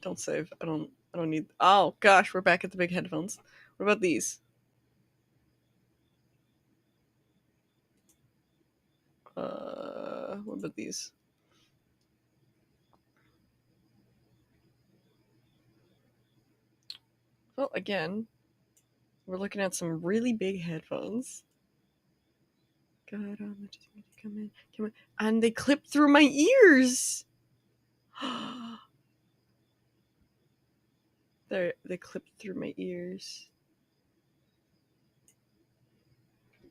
Don't save. I don't need. Oh gosh, we're back at the big headphones. What about these? What about these? Well, again, we're looking at some really big headphones. God, come in. And they clip through my ears. They clip through my ears.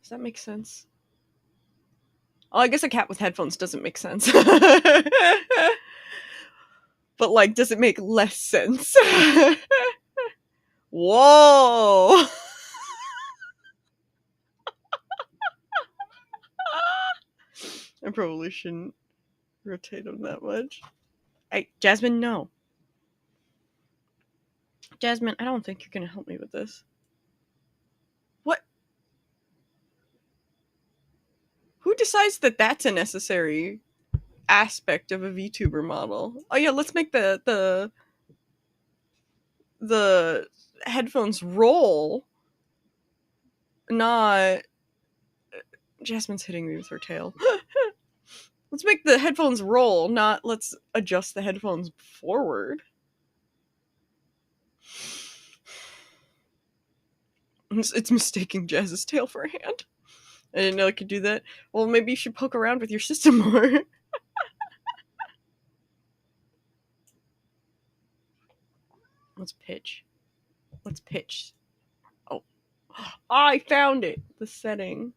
Does that make sense? Oh, I guess a cat with headphones doesn't make sense. But, like, does it make less sense? Whoa! I probably shouldn't rotate them that much. Hey, Jasmine, no. Jasmine, I don't think you're gonna help me with this. What? Who decides that that's a necessary aspect of a VTuber model? Oh yeah, let's make the headphones roll, not... Jasmine's hitting me with her tail. Let's make the headphones roll, not let's adjust the headphones forward. It's mistaking Jazz's tail for a hand. I didn't know I could do that. Well, maybe you should poke around with your system more. Let's pitch. Let's pitch. Oh, I found it! The setting.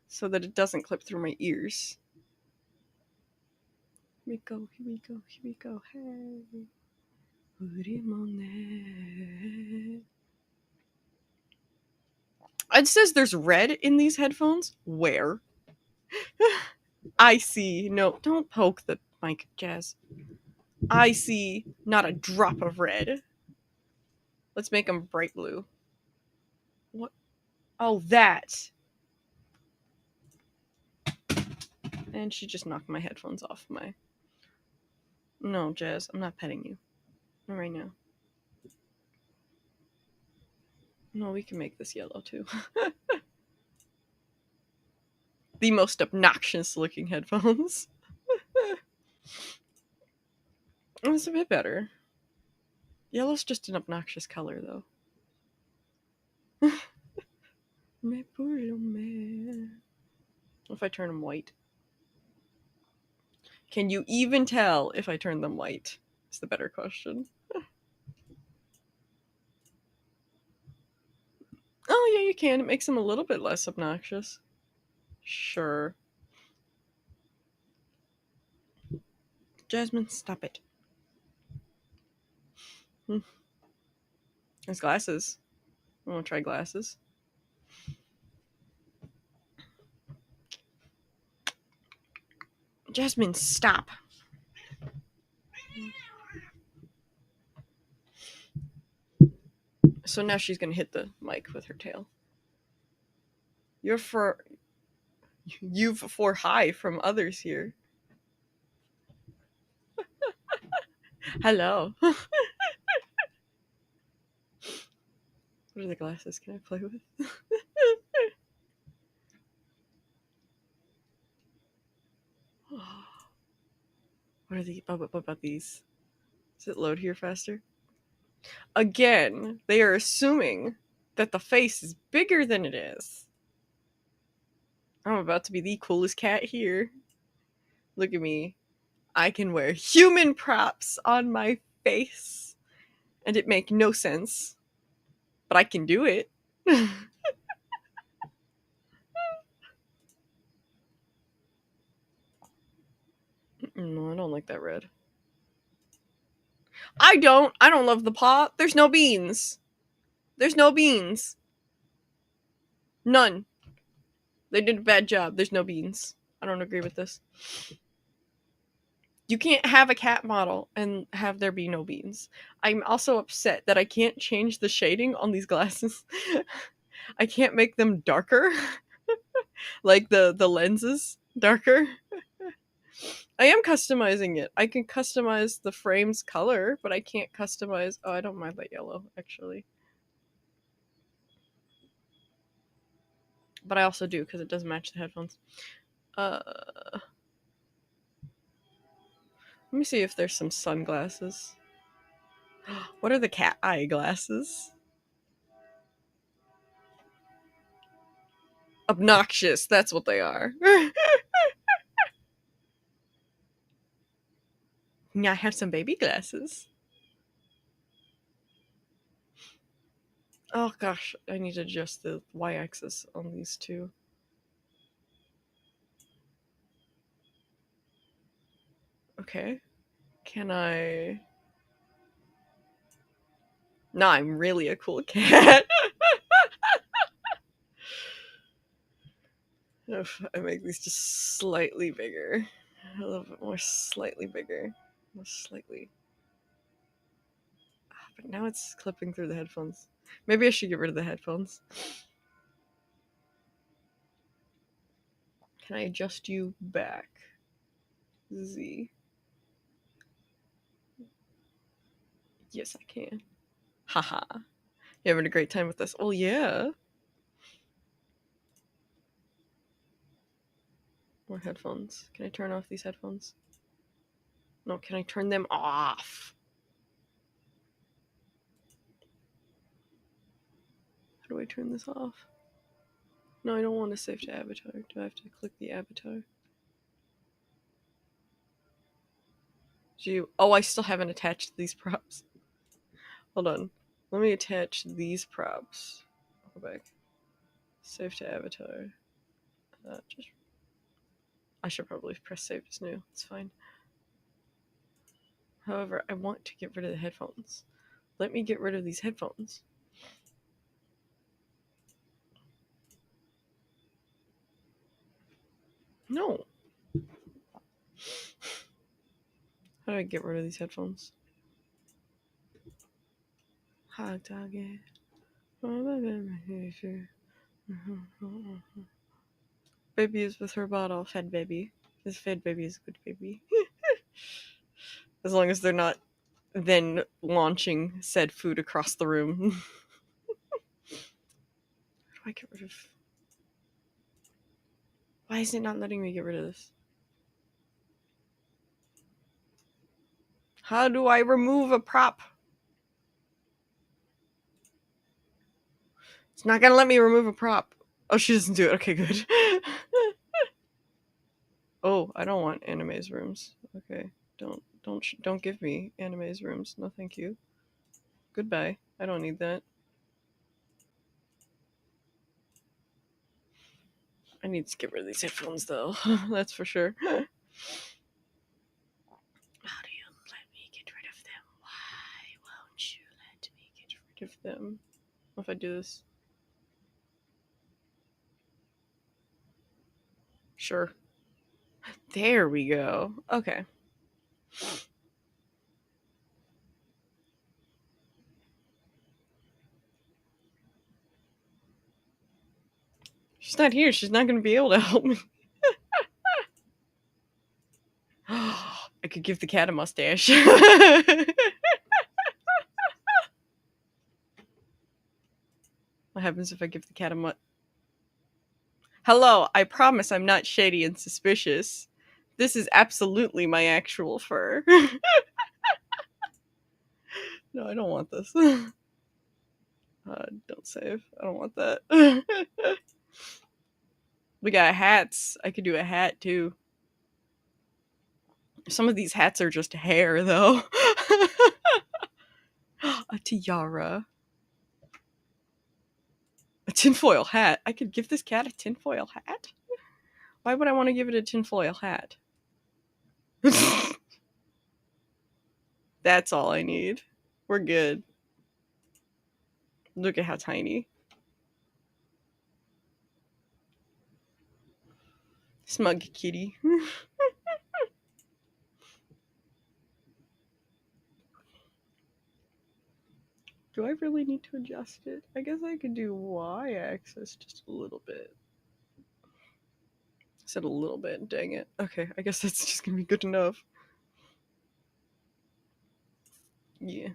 So that it doesn't clip through my ears. Here we go, here we go, here we go. Hey. It says there's red in these headphones. Where? I see. No, don't poke the mic, Jazz. I see not a drop of red. Let's make them bright blue. What? Oh, that. And she just knocked my headphones off my... No, Jazz, I'm not petting you. Not right now. No, we can make this yellow too. The most obnoxious looking headphones. It's a bit better. Yellow's just an obnoxious color, though. My poor little man. What if I turn them white? Can you even tell if I turn them white? It's the better question. Oh, yeah, you can. It makes them a little bit less obnoxious. Sure. Jasmine, stop it. There's glasses. I want to try glasses. Jasmine, stop. So now she's going to hit the mic with her tail. You've for high from others here. Hello. What are the glasses? Can I play with? What are the? What about these? Does it load here faster? Again, they are assuming that the face is bigger than it is. I'm about to be the coolest cat here. Look at me. I can wear human props on my face. And it make no sense. But I can do it. No, I don't like that red. I don't love the pot. There's no beans. There's no beans. None. They did a bad job. There's no beans. I don't agree with this. You can't have a cat model and have there be no beans. I'm also upset that I can't change the shading on these glasses. I can't make them darker. Like the lenses darker. I am customizing it. I can customize the frame's color, but I can't customize... Oh, I don't mind that yellow, actually. But I also do, because it does match the headphones. Let me see if there's some sunglasses. What are the cat eye glasses? Obnoxious, that's what they are. Now I have some baby glasses. Oh gosh, I need to adjust the y-axis on these two. Okay. Can I... Now I'm really a cool cat. If I make these just slightly bigger. A little bit more slightly bigger. More slightly. But now it's clipping through the headphones. Maybe I should get rid of the headphones. Can I adjust you back? Z. Yes, I can. Haha. You having a great time with this? Oh, yeah. More headphones. Can I turn off these headphones? No, can I turn them off? How do I turn this off? No, I don't want to save to avatar. Do I have to click the avatar? Oh, I still haven't attached these props. Hold on. Let me attach these props. I'll go back. Save to avatar. I should probably press save as new. It's fine. However, I want to get rid of the headphones. Let me get rid of these headphones. No. How do I get rid of these headphones? Hot dog it. Baby is with her bottle. Fed baby. This fed baby is a good baby. As long as they're not then launching said food across the room. How do I get rid of... Why is it not letting me get rid of this? How do I remove a prop? It's not gonna let me remove a prop. Oh, she doesn't do it. Okay, good. Oh, I don't want anime's rooms. Okay, don't give me anime's rooms. No, thank you. Goodbye. I don't need that. I need to get rid of these headphones, though. That's for sure. How do you let me get rid of them? Why won't you let me get rid of them? What if I do this? Sure. There we go. Okay. She's not here. She's not going to be able to help me. I could give the cat a mustache. What happens if I give the cat a mutt? Hello, I promise I'm not shady and suspicious. This is absolutely my actual fur. No, I don't want this. Don't save. I don't want that. We got hats. I could do a hat too. Some of these hats are just hair, though. A tiara. A tinfoil hat. I could give this cat a tinfoil hat? Why would I want to give it a tinfoil hat? That's all I need. We're good. Look at how tiny. Smug kitty. Do I really need to adjust it? I guess I could do y-axis just a little bit. I said a little bit, dang it. Okay, I guess that's just gonna be good enough. Yeah.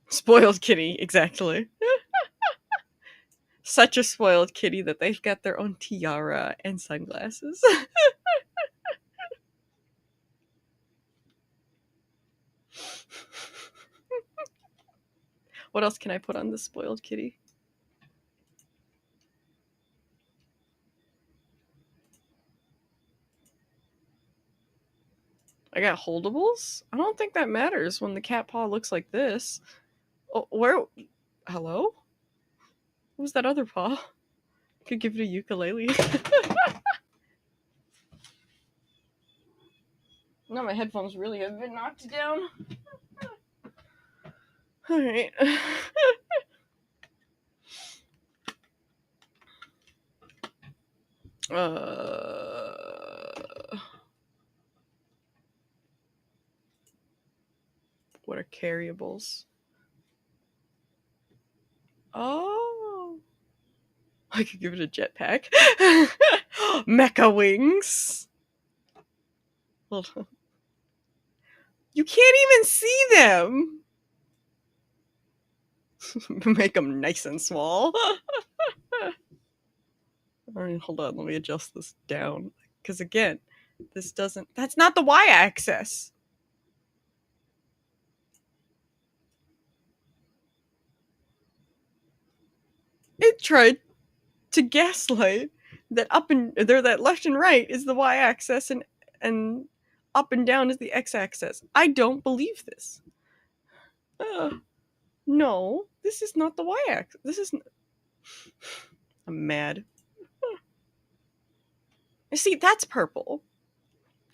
Spoiled kitty, exactly. Such a spoiled kitty that they've got their own tiara and sunglasses. What else can I put on this spoiled kitty? I got holdables? I don't think that matters when the cat paw looks like this. Oh, where? Hello? What was that other paw? I could give it a ukulele. Now my headphones really have been knocked down. Alright. What are carryables? Oh. I could give it a jetpack. Mecha wings. Hold on. You can't even see them. Make them nice and small. Alright, hold on. Let me adjust this down. Because again, this doesn't... That's not the y-axis. It tried to gaslight that that left and right is the y-axis and up and down is the x-axis. I don't believe this. No, this is not the y-axis. This is... I'm mad. See, that's purple.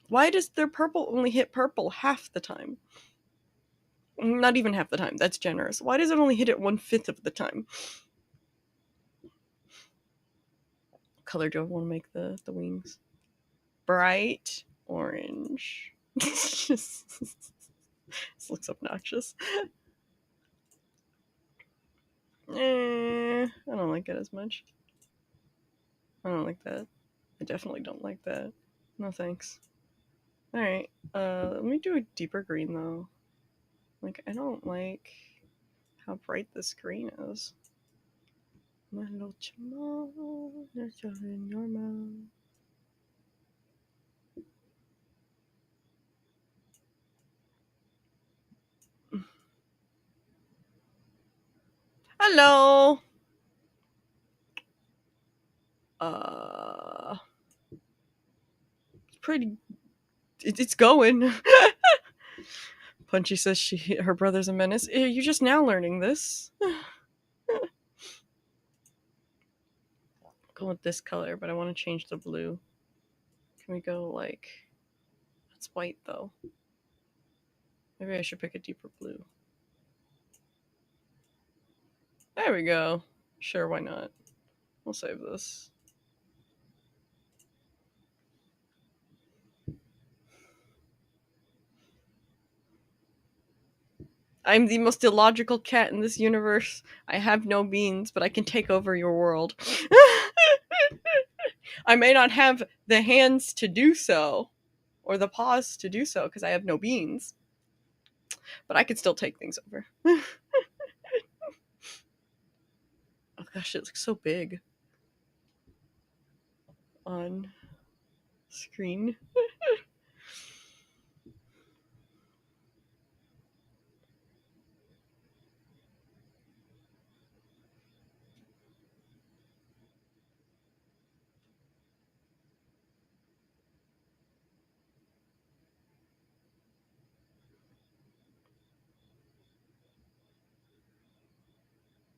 Why does their purple only hit purple half the time? Not even half the time. That's generous. Why does it only hit it 1/5 of the time? color do I want to make the wings? Bright orange. This looks obnoxious. I don't like it as much. I don't like that. I definitely don't like that. No thanks. Alright, let me do a deeper green though. Like, I don't like how bright this green is. My little chihuahua, there's something in your mouth. Hello! It's pretty... It's going. Punchy says her brother's a menace. You're just now learning this. Go with this color, but I want to change the blue. Can we go like... It's white though. Maybe I should pick a deeper blue. There we go. Sure, why not? We'll save this. I'm the most illogical cat in this universe. I have no beans, but I can take over your world. I may not have the hands to do so, or the paws to do so, because I have no beans. But I can still take things over. Oh gosh, it looks so big on screen.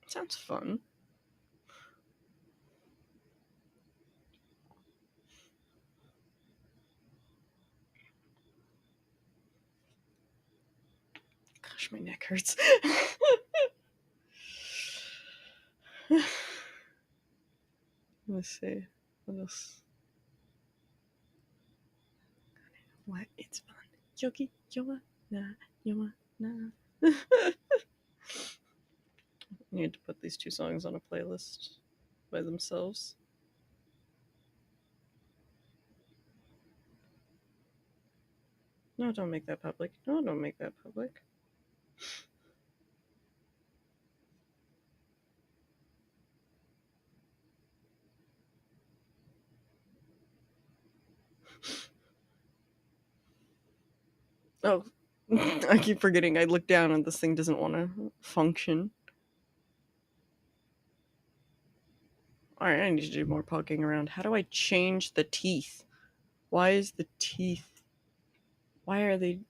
Sounds fun. Gosh, my neck hurts. Let's see. What else? What? It's fun. Yogi, Yoa, na, Yoa, na. I need to put these two songs on a playlist by themselves. No, don't make that public. No, don't make that public. Oh, I keep forgetting. I look down and this thing doesn't want to function. Alright, I need to do more poking around. How do I change the teeth? Why is the teeth... Why are they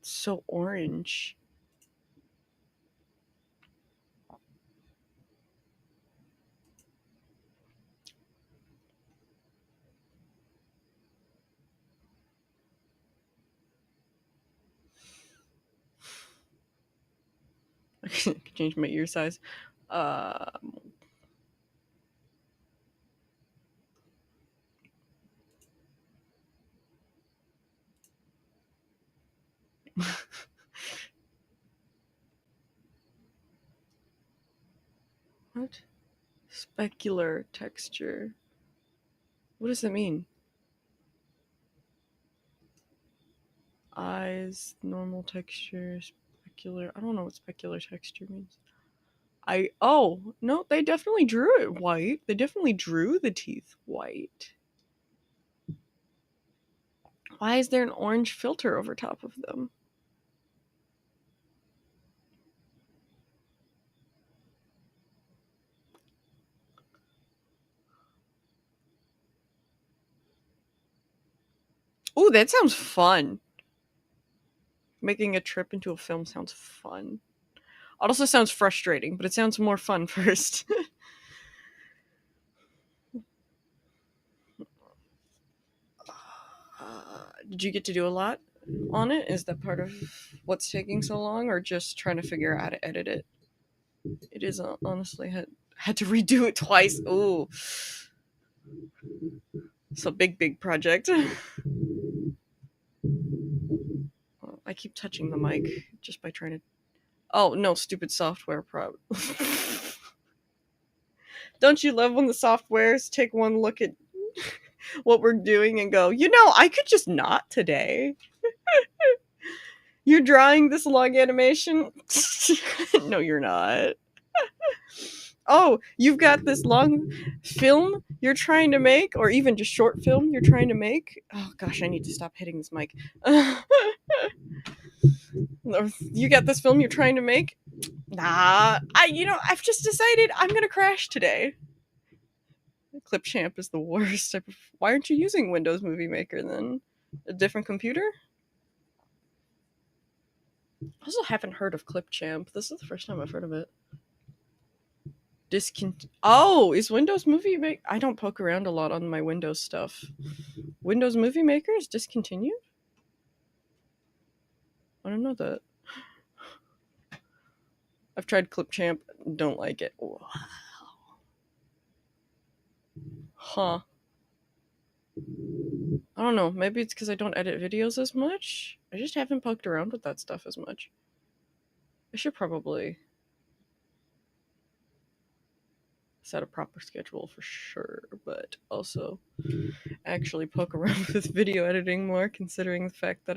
so orange? I can change my ear size. What? Specular texture. What does that mean? Eyes, normal texture, specular. I don't know what specular texture means. Oh, no, they definitely drew it white. They definitely drew the teeth white. Why is there an orange filter over top of them? Ooh, that sounds fun. Making a trip into a film sounds fun. It also sounds frustrating, but it sounds more fun first. Did you get to do a lot on it? Is that part of what's taking so long, or just trying to figure out how to edit it? It is honestly had to redo it twice. Ooh. So big project. I keep touching the mic just by trying to. Oh no, stupid software prob. Don't you love when the softwares take one look at what we're doing and go, I could just not today. You're drawing this long animation? No, you're not. Oh, you've got this long film you're trying to make, or even just short film you're trying to make. Oh gosh, I need to stop hitting this mic. You got this film you're trying to make? Nah, I've just decided I'm gonna crash today. Clipchamp is the worst. Why aren't you using Windows Movie Maker then? A different computer? I also haven't heard of Clipchamp. This is the first time I've heard of it. Oh, is Windows Movie Maker? I don't poke around a lot on my Windows stuff. Windows Movie Maker is discontinued? I don't know that. I've tried Clipchamp, don't like it. Wow. Huh. I don't know. Maybe it's because I don't edit videos as much. I just haven't poked around with that stuff as much. I should probably set a proper schedule for sure, but also actually poke around with video editing more, considering the fact that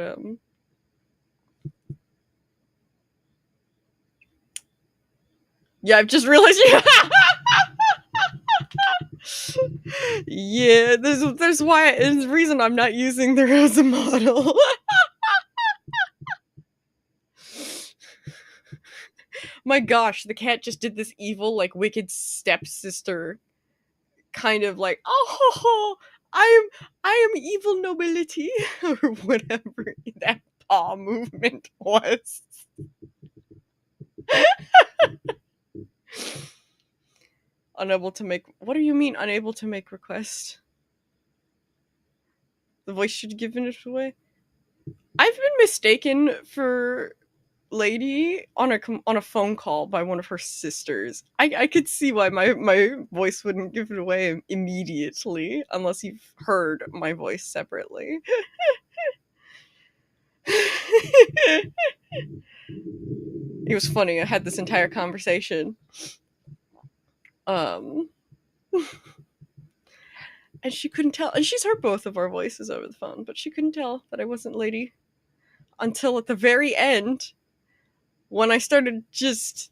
yeah, I've just realized yeah, there's why there's the reason I'm not using the Rosa model. My gosh, the cat just did this evil, like, wicked stepsister kind of like, oh, I am evil nobility, or whatever that paw movement was. Unable to make. What do you mean, unable to make request? The voice should have given it away. I've been mistaken for Lady on a phone call by one of her sisters. I could see why my voice wouldn't give it away immediately unless you've heard my voice separately. It was funny. I had this entire conversation. And she couldn't tell. And she's heard both of our voices over the phone, but she couldn't tell that I wasn't Lady until at the very end when I started just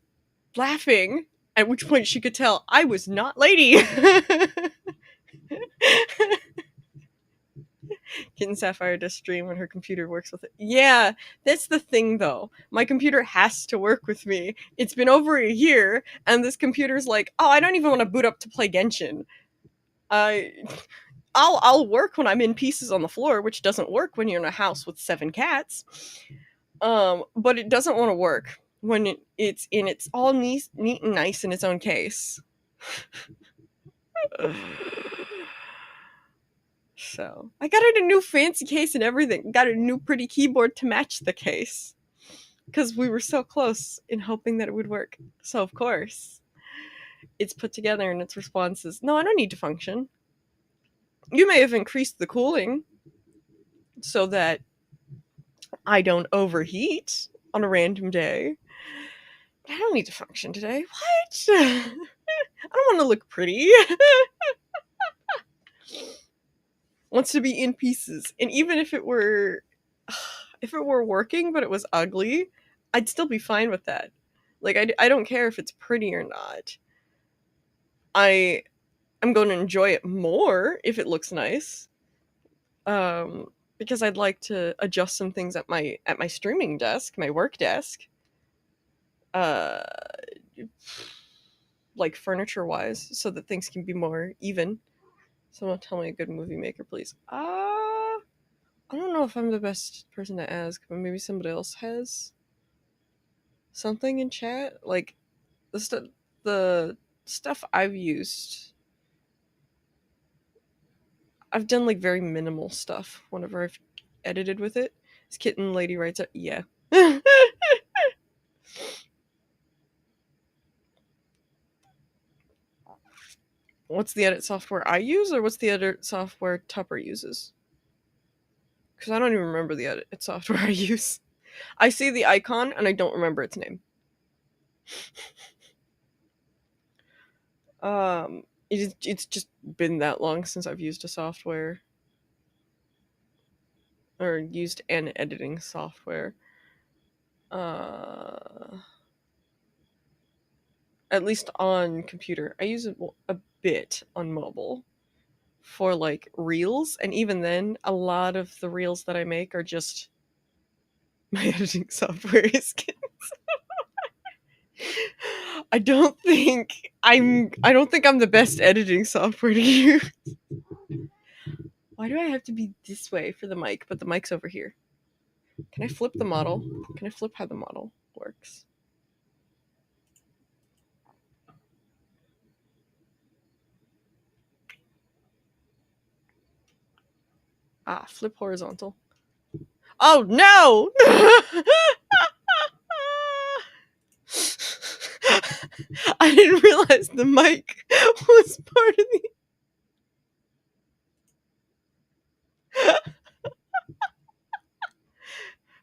laughing, at which point she could tell I was not Lady. Kitten Sapphire does stream when her computer works with it. Yeah, that's the thing though. My computer has to work with me. It's been over a year, and this computer's like, oh, I don't even want to boot up to play Genshin. I'll work when I'm in pieces on the floor, which doesn't work when you're in a house with 7 cats. But it doesn't want to work when it's all neat and nice in its own case. So I got it a new fancy case and everything. Got a new pretty keyboard to match the case. Because we were so close in hoping that it would work. So of course, it's put together and its response is, no, I don't need to function. You may have increased the cooling so that I don't overheat on a random day. But I don't need to function today. What? I don't want to look pretty. Wants to be in pieces. And even if it were working but it was ugly, I'd still be fine with that. Like, I don't care if it's pretty or not. I'm going to enjoy it more if it looks nice. Because I'd like to adjust some things at my streaming desk, my work desk. Like furniture wise, so that things can be more even. Someone tell me a good movie maker, please. I don't know if I'm the best person to ask, but maybe somebody else has something in chat. Like the stuff I've used, I've done like very minimal stuff whenever I've edited with it. This Kitten Lady writes out, yeah. What's the edit software I use, or what's the edit software Tupper uses? Because I don't even remember the edit software I use. I see the icon and I don't remember its name. It's just been that long since I've used a software or used an editing software. At least on computer. I use it a bit on mobile for like reels, and even then, a lot of the reels that I make are just my editing software is I don't think I'm the best editing software to use. Why do I have to be this way for the mic, but the mic's over here? Can I flip the model? Can I flip how the model works? Ah, flip horizontal. Oh no! I didn't realize the mic was part of the.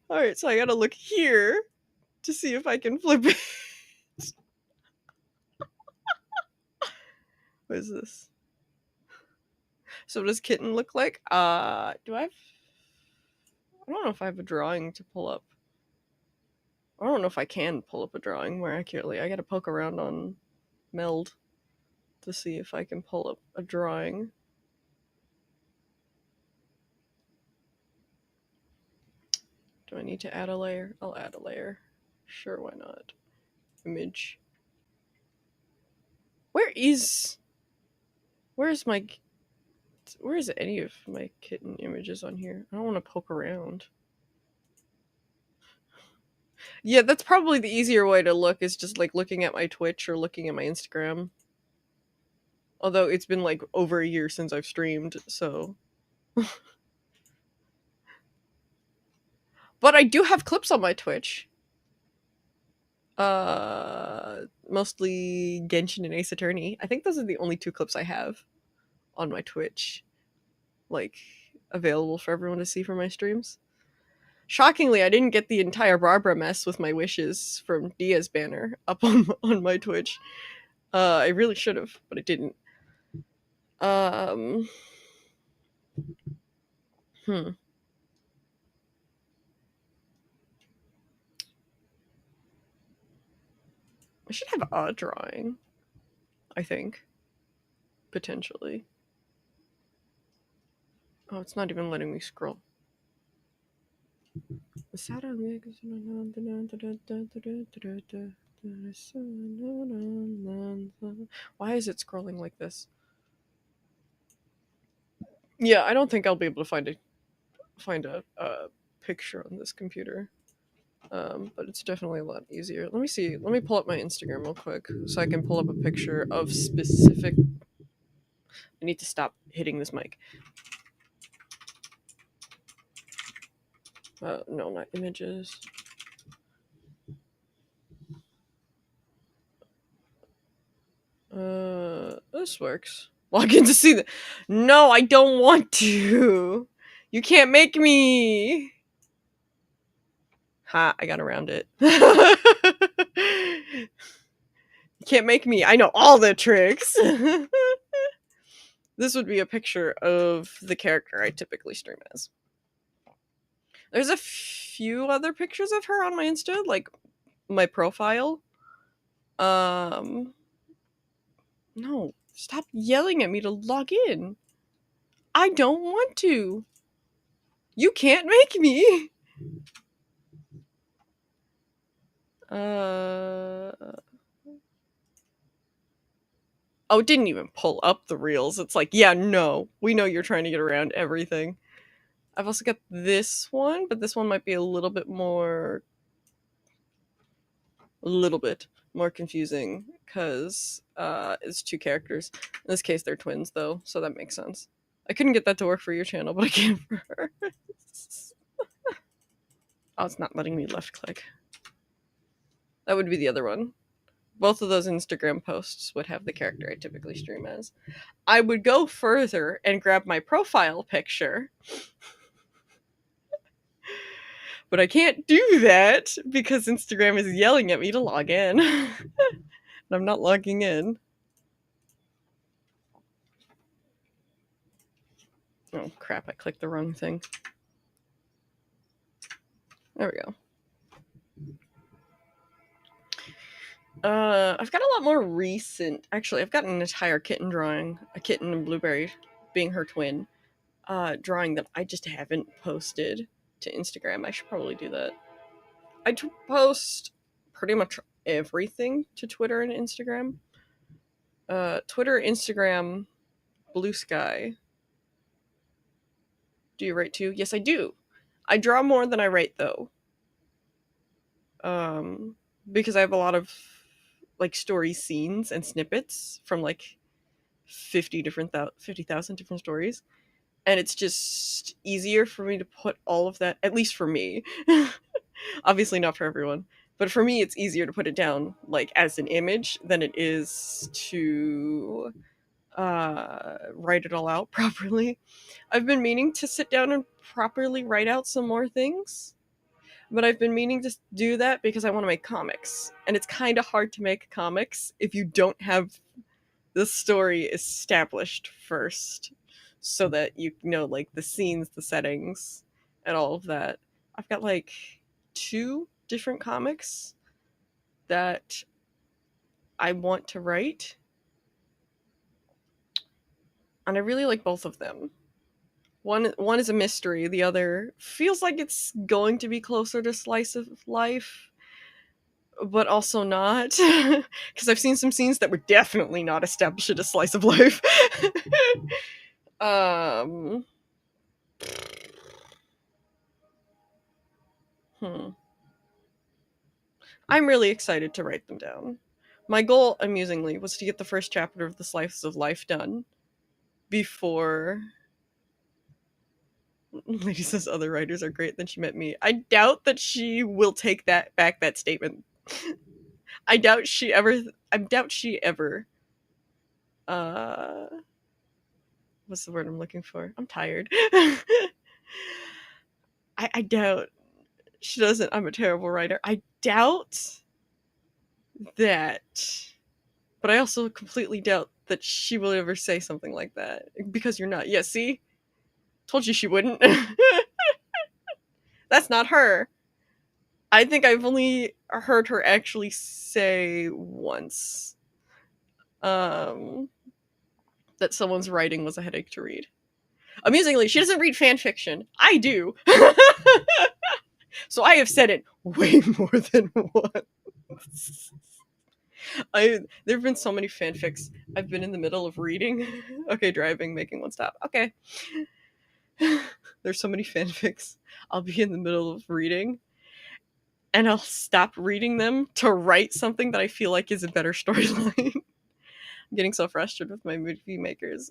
Alright, so I gotta look here to see if I can flip it. What is this? So what does kitten look like? Do I have... I don't know if I have a drawing to pull up. I don't know if I can pull up a drawing more accurately. I gotta poke around on Meld to see if I can pull up a drawing. Do I need to add a layer? I'll add a layer. Sure, why not? Image. Where's any of my kitten images on here? I don't want to poke around. Yeah, that's probably the easier way to look, is just like looking at my Twitch or looking at my Instagram. Although it's been like over a year since I've streamed, so. But I do have clips on my Twitch. Mostly Genshin and Ace Attorney. I think those are the only 2 clips I have on my Twitch, like, available for everyone to see from my streams. Shockingly, I didn't get the entire Barbara mess with my wishes from Dia's banner up on my Twitch. I really should have, but I didn't. I should have a drawing, I think. Potentially. Oh, it's not even letting me scroll. Why is it scrolling like this? Yeah, I don't think I'll be able to find a picture on this computer. But it's definitely a lot easier. Let me see. Let me pull up my Instagram real quick so I can pull up a picture of specific. I need to stop hitting this mic. No, not images. This works. Log in to see the. No, I don't want to. You can't make me. Ha! I got around it. You can't make me. I know all the tricks. This would be a picture of the character I typically stream as. There's a few other pictures of her on my Insta, like my profile. No, stop yelling at me to log in. I don't want to. You can't make me. Oh, it didn't even pull up the reels. It's like, yeah, no, we know you're trying to get around everything. I've also got this one, but this one might be a little bit more confusing because it's 2 characters. In this case, they're twins, though, so that makes sense. I couldn't get that to work for your channel, but I can for hers. Oh, it's not letting me left click. That would be the other one. Both of those Instagram posts would have the character I typically stream as. I would go further and grab my profile picture, but I can't do that because Instagram is yelling at me to log in. And I'm not logging in. Oh crap, I clicked the wrong thing. There we go. I've got a lot more recent. Actually, I've got an entire kitten drawing, a kitten and Blueberry being her twin, drawing that I just haven't posted to Instagram. I should probably do that. I post pretty much everything to Twitter and Instagram. Twitter, Instagram, Blue Sky. Do you write too? Yes, I do. I draw more than I write though. Because I have a lot of like story scenes and snippets from like 50,000 different stories, and it's just easier for me to put all of that, at least for me. Obviously not for everyone, but for me it's easier to put it down like as an image than it is to write it all out properly. I've been meaning to sit down and properly write out some more things, but I've been meaning to do that because I want to make comics, and it's kind of hard to make comics if you don't have the story established first, so that you know like the scenes, the settings, and all of that. I've got like 2 different comics that I want to write, and I really like both of them. One is a mystery, the other feels like it's going to be closer to slice of life, but also not, because I've seen some scenes that were definitely not established as a slice of life. um hmm. I'm really excited to write them down. My goal, amusingly, was to get the first chapter of the Slice of Life done before. Lady says other writers are great, then she met me. I doubt that she will take that statement. I doubt she ever uh what's the word I'm looking for? I'm tired. I doubt she doesn't. I'm a terrible writer. I doubt that, but I also completely doubt that she will ever say something like that, because you're not. Yeah, see? Told you she wouldn't. That's not her. I think I've only heard her actually say once that someone's writing was a headache to read. Amusingly, she doesn't read fan fiction. I do. So I have said it way more than once. There have been so many fanfics I've been in the middle of reading. Okay, driving, making one stop. Okay. There's so many fanfics I'll be in the middle of reading, and I'll stop reading them to write something that I feel like is a better storyline. I'm getting so frustrated with my movie makers.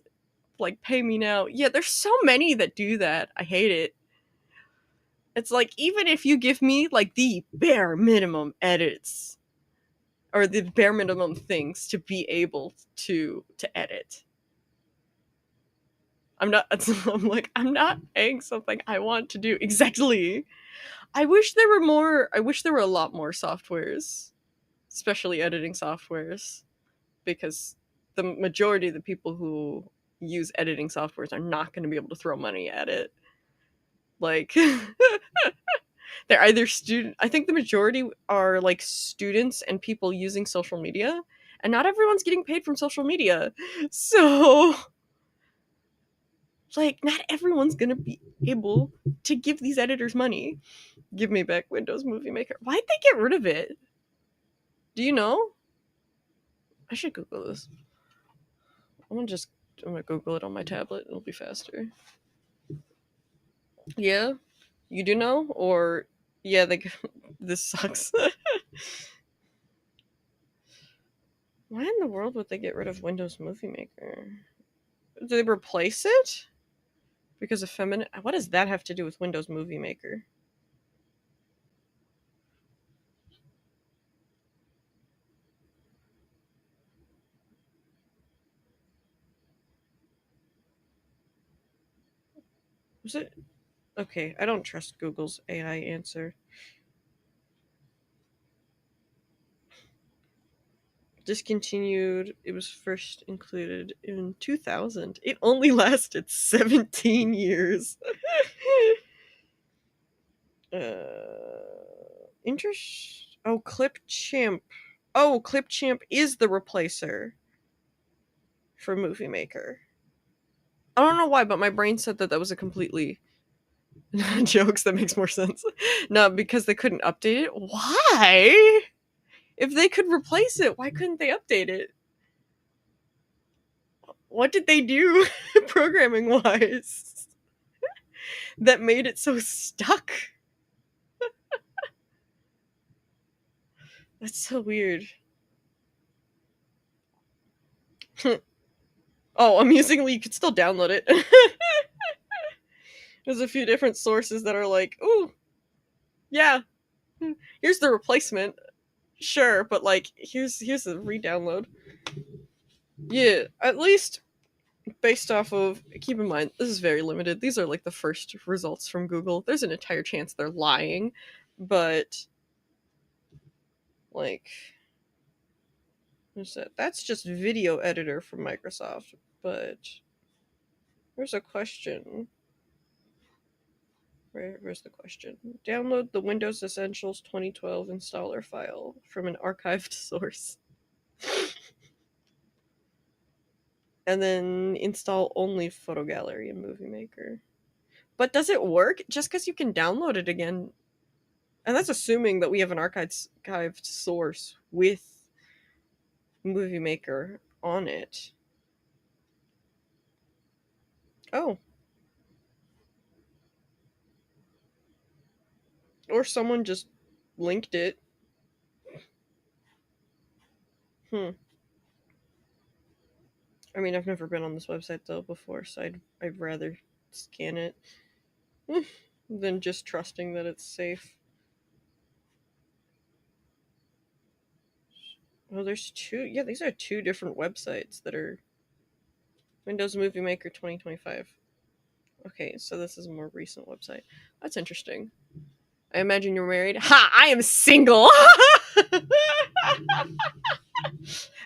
Like, pay me now. Yeah, there's so many that do that. I hate it. It's like, even if you give me like the bare minimum edits or the bare minimum things to be able to edit, I'm not paying something I want to do. Exactly. I wish there were a lot more softwares, especially editing softwares, because the majority of the people who use editing softwares are not going to be able to throw money at it. Like, they're either I think the majority are like students and people using social media, and not everyone's getting paid from social media. So, like, not everyone's going to be able to give these editors money. Give me back Windows Movie Maker. Why'd they get rid of it? Do you know? I should Google this. I'm gonna Google it on my tablet. It'll be faster. Yeah, you do know, or yeah, this sucks. Why in the world would they get rid of Windows Movie Maker? Did they replace it? Because of feminine. What does that have to do with Windows Movie Maker? Was it? Okay, I don't trust Google's AI answer. Discontinued. It was first included in 2000. It only lasted 17 years. Interest. Oh, Clipchamp. Oh, Clipchamp is the replacer for Movie Maker. I don't know why, but my brain said that was a completely jokes. That makes more sense. No, because they couldn't update it. Why? If they could replace it, why couldn't they update it? What did they do programming wise that made it so stuck? That's so weird. Oh, amusingly, you could still download it. There's a few different sources that are like, ooh, yeah, here's the replacement. Sure, but like, here's the re-download. Yeah, at least based off of, keep in mind, this is very limited. These are like the first results from Google. There's an entire chance they're lying, but like, what's that? That's just video editor from Microsoft, but there's a question. Where's the question? Download the Windows Essentials 2012 installer file from an archived source. And then install only Photo Gallery and Movie Maker. But does it work? Just because you can download it again. And that's assuming that we have an archived source with Movie Maker on it. Oh. Or someone just linked it. I mean, I've never been on this website though before, so I'd rather scan it than just trusting that it's safe. Oh, there's two. Yeah, these are two different websites that are Windows Movie Maker 2025. Okay, so this is a more recent website. That's interesting. I imagine you're married. Ha! I am single!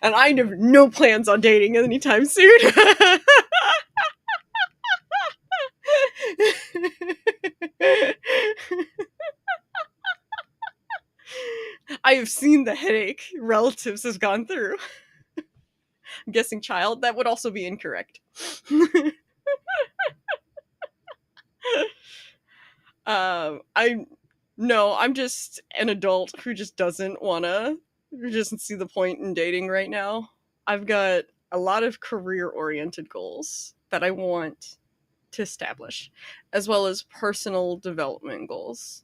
And I have no plans on dating anytime soon. I have seen the headache relatives has gone through. I'm guessing child. That would also be incorrect. I'm just an adult who just doesn't see the point in dating right now. I've got a lot of career-oriented goals that I want to establish, as well as personal development goals.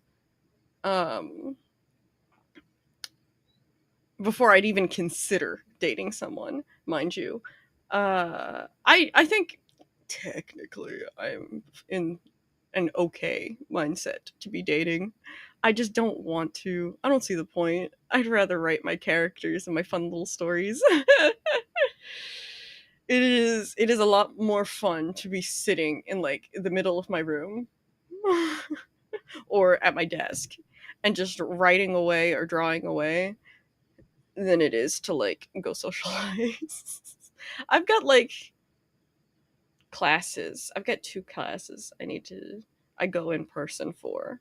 Before I'd even consider dating someone, mind you. I think technically I'm in an okay mindset to be dating. I just don't want to. I don't see the point. I'd rather write my characters and my fun little stories. It is a lot more fun to be sitting in like the middle of my room or at my desk and just writing away or drawing away than it is to like go socialize. I've got like classes. I've got 2 classes I go in person for.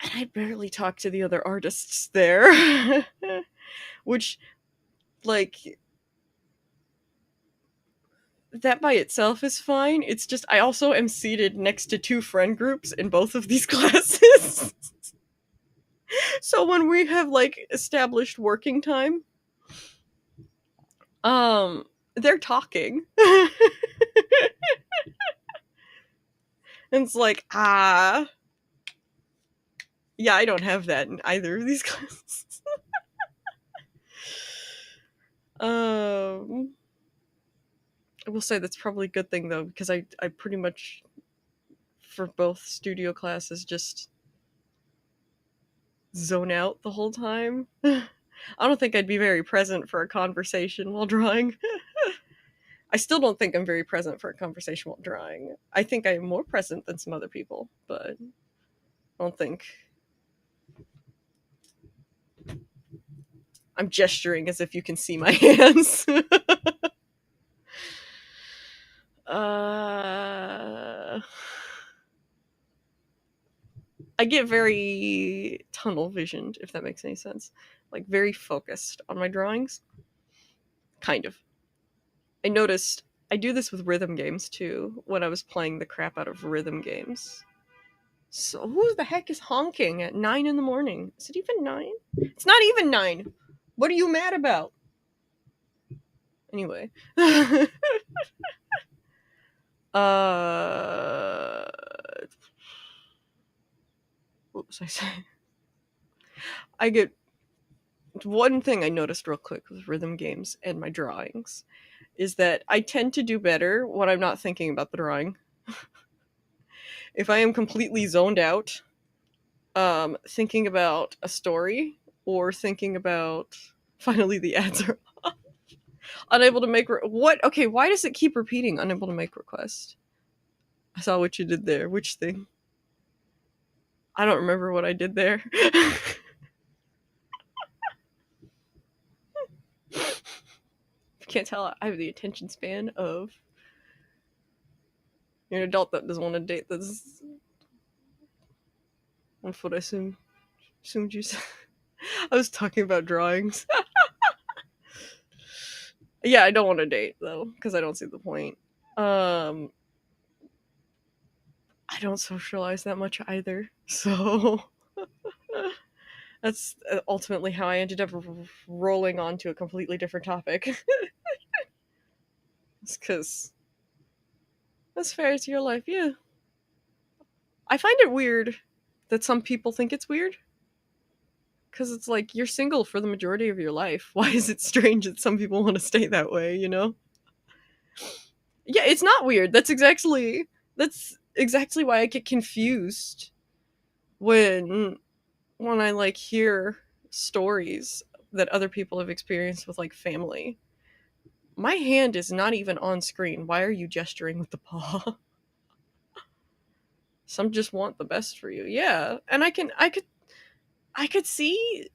And I barely talk to the other artists there. Which, like, that by itself is fine. It's just I also am seated next to 2 friend groups in both of these classes. So when we have like established working time, they're talking. And it's like, yeah, I don't have that in either of these classes. I will say that's probably a good thing though, because I pretty much for both studio classes just zone out the whole time. I don't think I'd be very present for a conversation while drawing. I still don't think I'm very present for a conversation while drawing. I think I'm more present than some other people, but I don't think I'm gesturing as if you can see my hands. I get very tunnel visioned, if that makes any sense. Like, very focused on my drawings. Kind of. I noticed I do this with rhythm games too, when I was playing the crap out of rhythm games. So who the heck is honking at 9 in the morning? Is it even 9? It's not even 9. What are you mad about? Anyway. What was I saying? I get one thing I noticed real quick with rhythm games and my drawings is that I tend to do better when I'm not thinking about the drawing. If I am completely zoned out, thinking about a story or thinking about finally the ads are unable to make what? Okay, why does it keep repeating unable to make request? I saw what you did there. Which thing? I don't remember what I did there. Can't tell. I have the attention span of an adult that doesn't want to date this. That's what I assumed you said. I was talking about drawings. Yeah, I don't want to date though, because I don't see the point. I don't socialize that much either, so that's ultimately how I ended up rolling onto a completely different topic. It's because that's fair to your life, yeah. I find it weird that some people think it's weird. Because it's like, you're single for the majority of your life. Why is it strange that some people want to stay that way, you know? Yeah, it's not weird. That's exactly why I get confused when I like hear stories that other people have experienced with like family. My hand is not even on screen. Why are you gesturing with the paw? Some just want the best for you. Yeah. And I could see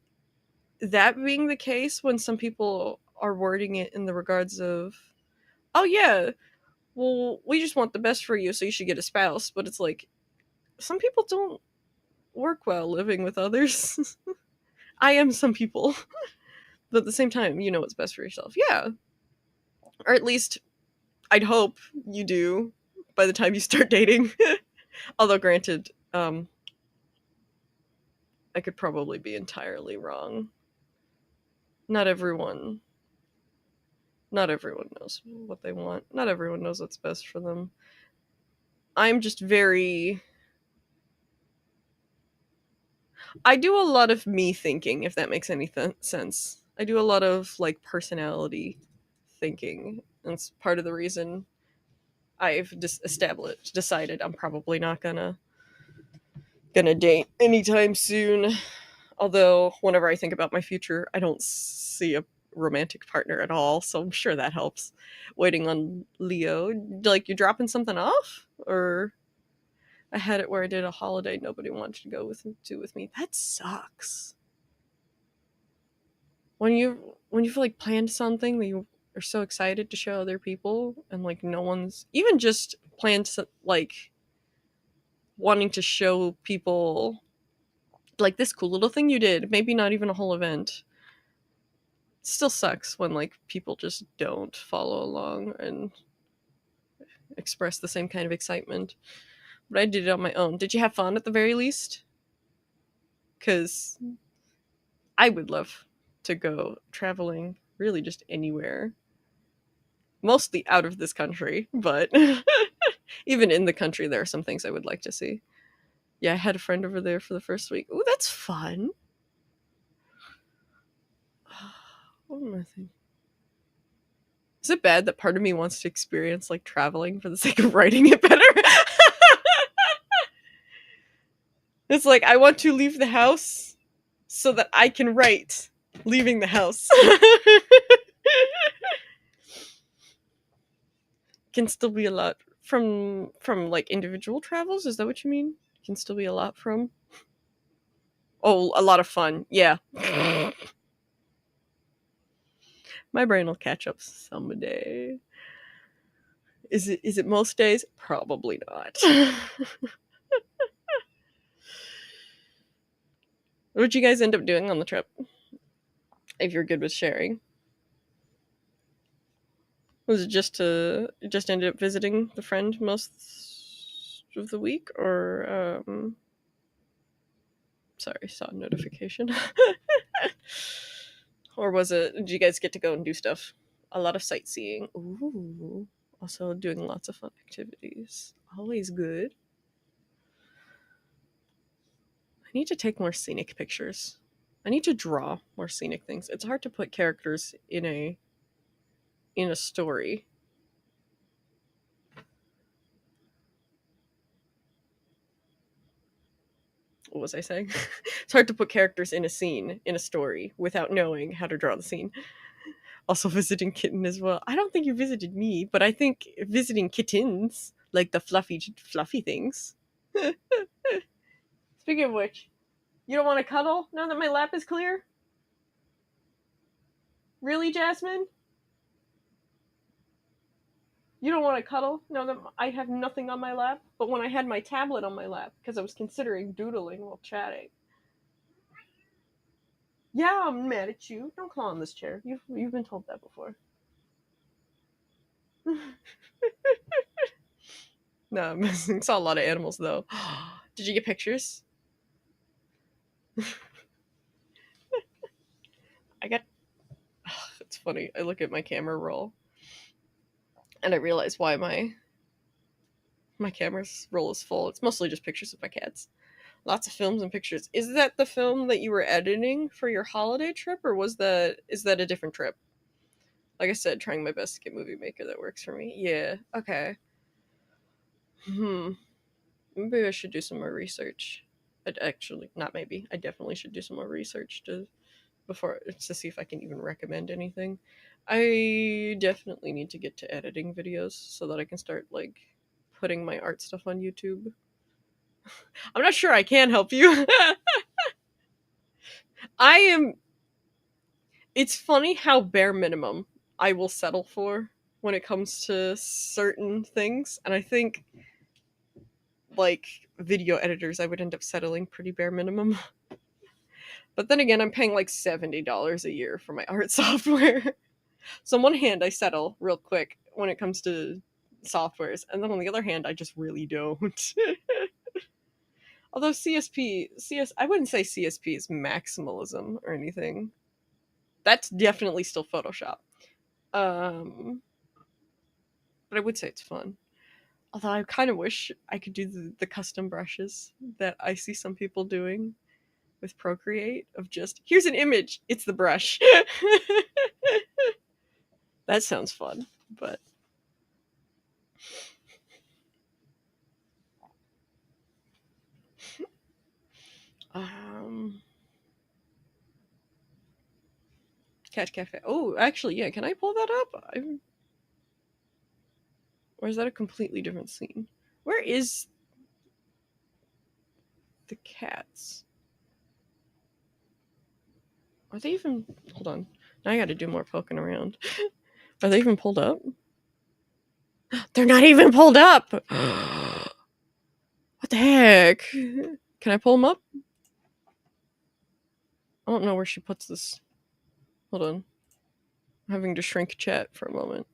that being the case when some people are wording it in the regards of, oh yeah, well, we just want the best for you, so you should get a spouse. But it's like, some people don't work well living with others. I am some people. But at the same time, you know what's best for yourself. Yeah. Or at least, I'd hope you do by the time you start dating. Although, granted, I could probably be entirely wrong. Not everyone knows what they want. Not everyone knows what's best for them. I'm just very... I do a lot of me thinking, if that makes any sense. I do a lot of, like, personality thinking. And it's part of the reason I've decided I'm probably not gonna date anytime soon. Although, whenever I think about my future, I don't see a romantic partner at all, so I'm sure that helps. Waiting on Leo. Like, you dropping something off? Or... I had it where I did a holiday nobody wanted to go with me. That sucks. When you've like planned something that you are so excited to show other people, and like no one's even just planned like wanting to show people like this cool little thing you did, maybe not even a whole event. It still sucks when like people just don't follow along and express the same kind of excitement. But I did it on my own. Did you have fun at the very least? Because I would love to go traveling, really just anywhere. Mostly out of this country, but even in the country, there are some things I would like to see. Yeah, I had a friend over there for the first week. Ooh, that's fun. What am I thinking? Is it bad that part of me wants to experience like traveling for the sake of writing it better? It's like, I want to leave the house so that I can write leaving the house. can still be a lot from like individual travels. Is that what you mean? Can still be a lot from. Oh, a lot of fun. Yeah. My brain will catch up someday. Is it most days? Probably not. What did you guys end up doing on the trip? If you're good with sharing. Was it just ended up visiting the friend most of the week, or sorry, saw a notification. Or was it? Did you guys get to go and do stuff? A lot of sightseeing. Ooh, also doing lots of fun activities. Always good. I need to take more scenic pictures. I need to draw more scenic things. It's hard to put characters in a story. What was I saying? It's hard to put characters in a scene, in a story, without knowing how to draw the scene. Also visiting kitten as well. I don't think you visited me, but I think visiting kittens, like the fluffy things. Speaking of which, you don't want to cuddle now that my lap is clear? Really, Jasmine? You don't want to cuddle now that I have nothing on my lap? But when I had my tablet on my lap, because I was considering doodling while chatting. Yeah, I'm mad at you. Don't claw on this chair. You've been told that before. No, I'm missing. Saw a lot of animals though. Did you get pictures? I got. It's funny. I look at my camera roll, and I realize why my camera's roll is full. It's mostly just pictures of my cats. Lots of films and pictures. Is that the film that you were editing for your holiday trip, or is that a different trip? Like I said, trying my best to get Movie Maker that works for me. Yeah. Okay. Maybe I should do some more research. I'd actually, not maybe. I definitely should do some more research to see if I can even recommend anything. I definitely need to get to editing videos so that I can start like putting my art stuff on YouTube. I'm not sure I can help you. I am. It's funny how bare minimum I will settle for when it comes to certain things, and I think like video editors I would end up settling pretty bare minimum. But then again, I'm paying like $70 a year for my art software. So on one hand, I settle real quick when it comes to softwares, and then on the other hand, I just really don't. Although I wouldn't say CSP is maximalism or anything. That's definitely still Photoshop. Um, but I would say it's fun. Although I kind of wish I could do the custom brushes that I see some people doing with Procreate of just, here's an image, it's the brush. That sounds fun, but um Cat Cafe. Oh, actually, yeah, can I pull that up? Or is that a completely different scene? Where is the cats? Are they even, hold on. Now I gotta do more poking around. Are they even pulled up? They're not even pulled up! What the heck? Can I pull them up? I don't know where she puts this. Hold on. I'm having to shrink chat for a moment.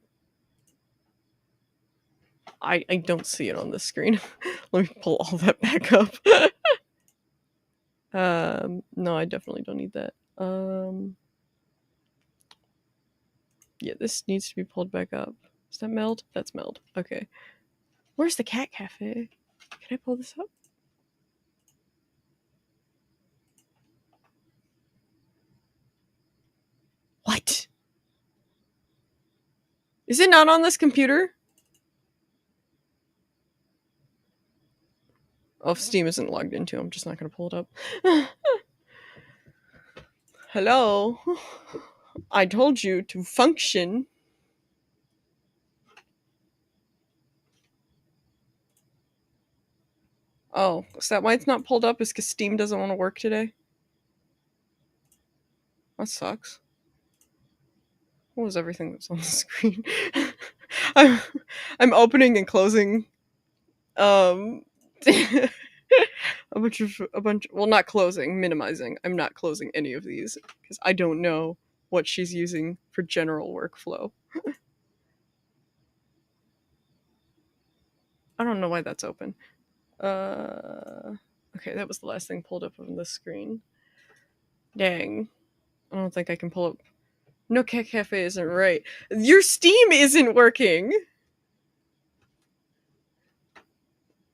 I don't see it on this screen. Let me pull all that back up. No, I definitely don't need that. Yeah, this needs to be pulled back up. Is that Meld? That's Meld. Okay. Where's the Cat Cafe? Can I pull this up? What? Is it not on this computer? Oh, if Steam isn't logged into, I'm just not going to pull it up. Hello? I told you to function. Oh, is that why it's not pulled up? Is because Steam doesn't want to work today? That sucks. What was everything that's on the screen? I'm, I'm opening and closing a bunch, well, not closing, minimizing. I'm not closing any of these because I don't know what she's using for general workflow. I don't know why that's open. Okay, that was the last thing pulled up on the screen. Dang. I don't think I can pull up. No, Cat Cafe isn't right. Your Steam isn't working!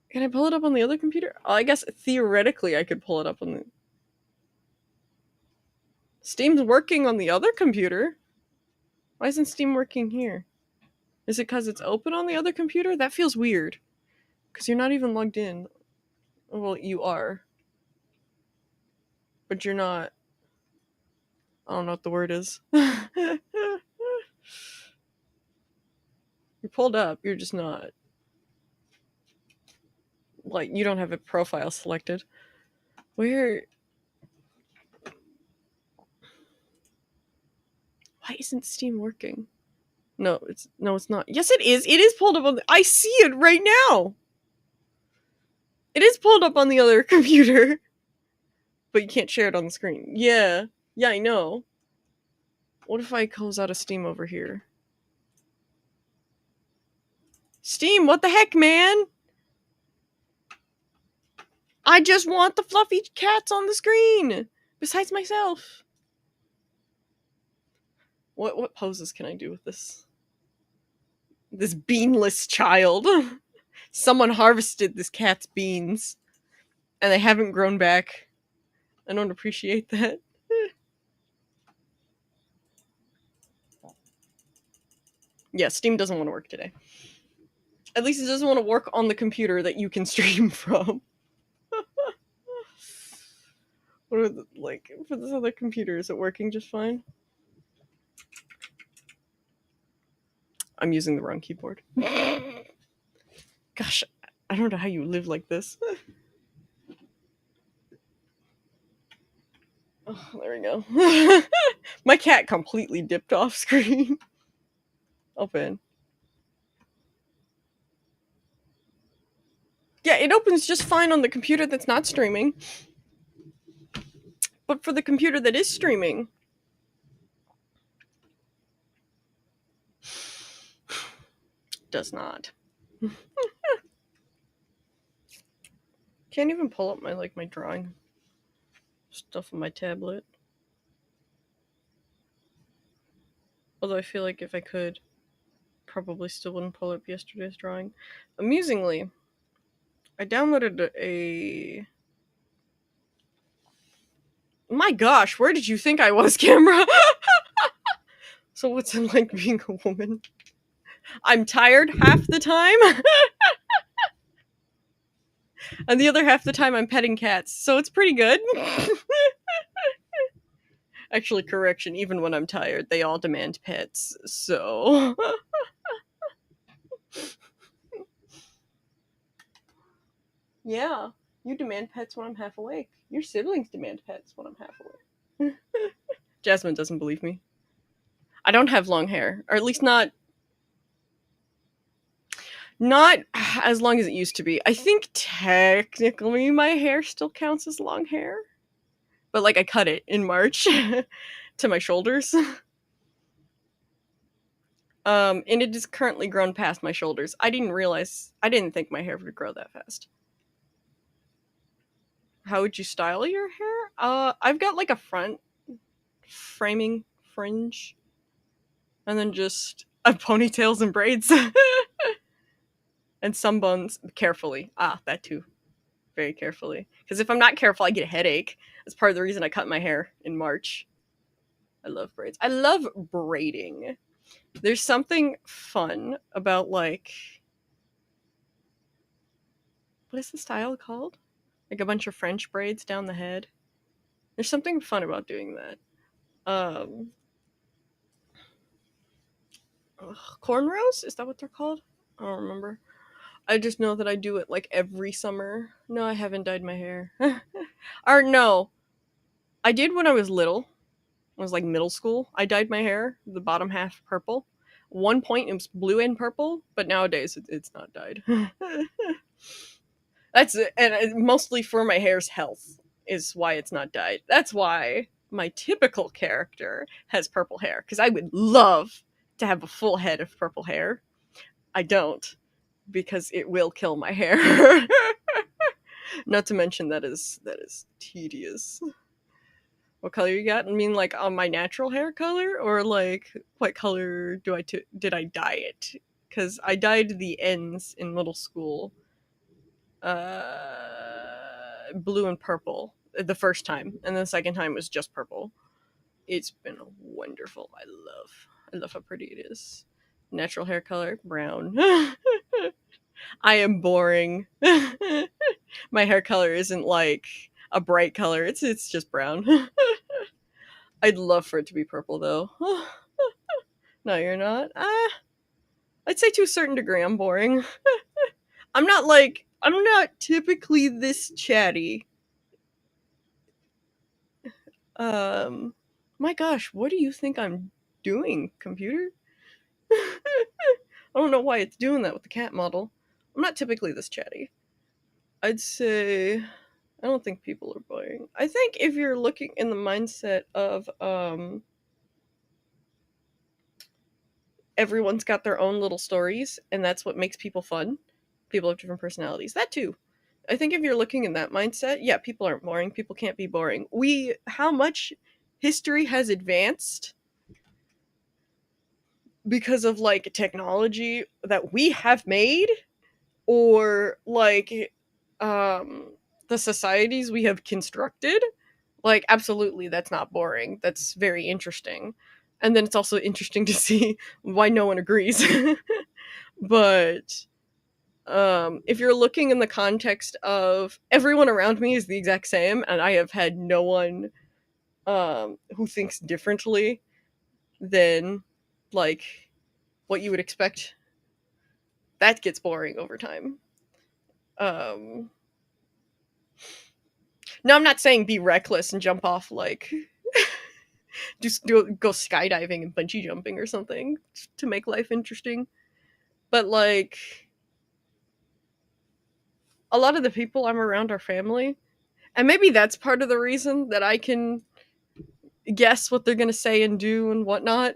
Can I pull it up on the other computer? Oh, I guess theoretically I could pull it up on the... Steam's working on the other computer. Why isn't Steam working here? Is it because it's open on the other computer? That feels weird. Because you're not even logged in. Well, you are. But you're not... I don't know what the word is. You're pulled up, you're just not. Like, you don't have a profile selected. Where... Why isn't Steam working? No, it's not. Yes, it is. It is pulled up on the... I see it right now. It is pulled up on the other computer. But you can't share it on the screen. Yeah. Yeah, I know. What if I close out of Steam over here? Steam, what the heck, man? I just want the fluffy cats on the screen. Besides myself. What poses can I do with this? This beanless child. Someone harvested this cat's beans. And they haven't grown back. I don't appreciate that. Yeah, Steam doesn't want to work today. At least it doesn't want to work on the computer that you can stream from. What are the, like, for this other computer, is it working just fine? I'm using the wrong keyboard. Gosh, I don't know how you live like this. Oh, there we go. My cat completely dipped off screen. Open. Yeah, it opens just fine on the computer that's not streaming. But for the computer that is streaming... does not. Can't even pull up my drawing stuff on my tablet. Although I feel like if I could, probably still wouldn't pull up yesterday's drawing. Amusingly, I downloaded a... My gosh, where did you think I was, camera? So what's it like being a woman? I'm tired half the time. And the other half the time I'm petting cats, so it's pretty good. Actually, correction, even when I'm tired, they all demand pets, so... Yeah, you demand pets when I'm half awake. Your siblings demand pets when I'm half awake. Jasmine doesn't believe me. I don't have long hair, or at least not as long as it used to be. I think technically my hair still counts as long hair. But like I cut it in March to my shoulders. And it is currently grown past my shoulders. I didn't think my hair would grow that fast. How would you style your hair? I've got like a front framing fringe. And then just ponytails and braids. And some buns carefully. That too. Very carefully. Because if I'm not careful, I get a headache. That's part of the reason I cut my hair in March. I love braids. I love braiding. There's something fun about, like... What is the style called? Like a bunch of French braids down the head. There's something fun about doing that. Cornrows? Is that what they're called? I don't remember. I just know that I do it like every summer. No, I haven't dyed my hair. Or no, I did when I was little. It was like middle school. I dyed my hair, the bottom half purple. One point it was blue and purple, but nowadays it's not dyed. That's it, and mostly for my hair's health is why it's not dyed. That's why my typical character has purple hair, because I would love to have a full head of purple hair. I don't, because it will kill my hair. Not to mention that is tedious. What color you got? I mean, like on my natural hair color, or like what color did I dye it? Because I dyed the ends in middle school, blue and purple the first time, and the second time was just purple. It's been wonderful. I love how pretty it is. Natural hair color, brown. I am boring. My hair color isn't like a bright color. It's just brown. I'd love for it to be purple though. No, you're not. I'd say to a certain degree I'm boring. I'm not typically this chatty. My gosh, what do you think I'm doing, computer? I don't know why it's doing that with the cat model. I'm not typically this chatty. I'd say I don't think people are boring. I think if you're looking in the mindset of everyone's got their own little stories and that's what makes people fun. People have different personalities. That too. I think if you're looking in that mindset, yeah, people aren't boring. People can't be boring. How much history has advanced because of like technology that we have made, or like the societies we have constructed. Like, absolutely, that's not boring. That's very interesting. And then it's also interesting to see why no one agrees. But if you're looking in the context of everyone around me is the exact same, and I have had no one who thinks differently than like what you would expect, that gets boring over time. Um, no, I'm not saying be reckless and jump off like just go skydiving and bungee jumping or something to make life interesting. But like a lot of the people I'm around are family, and maybe that's part of the reason that I can guess what they're gonna say and do and whatnot.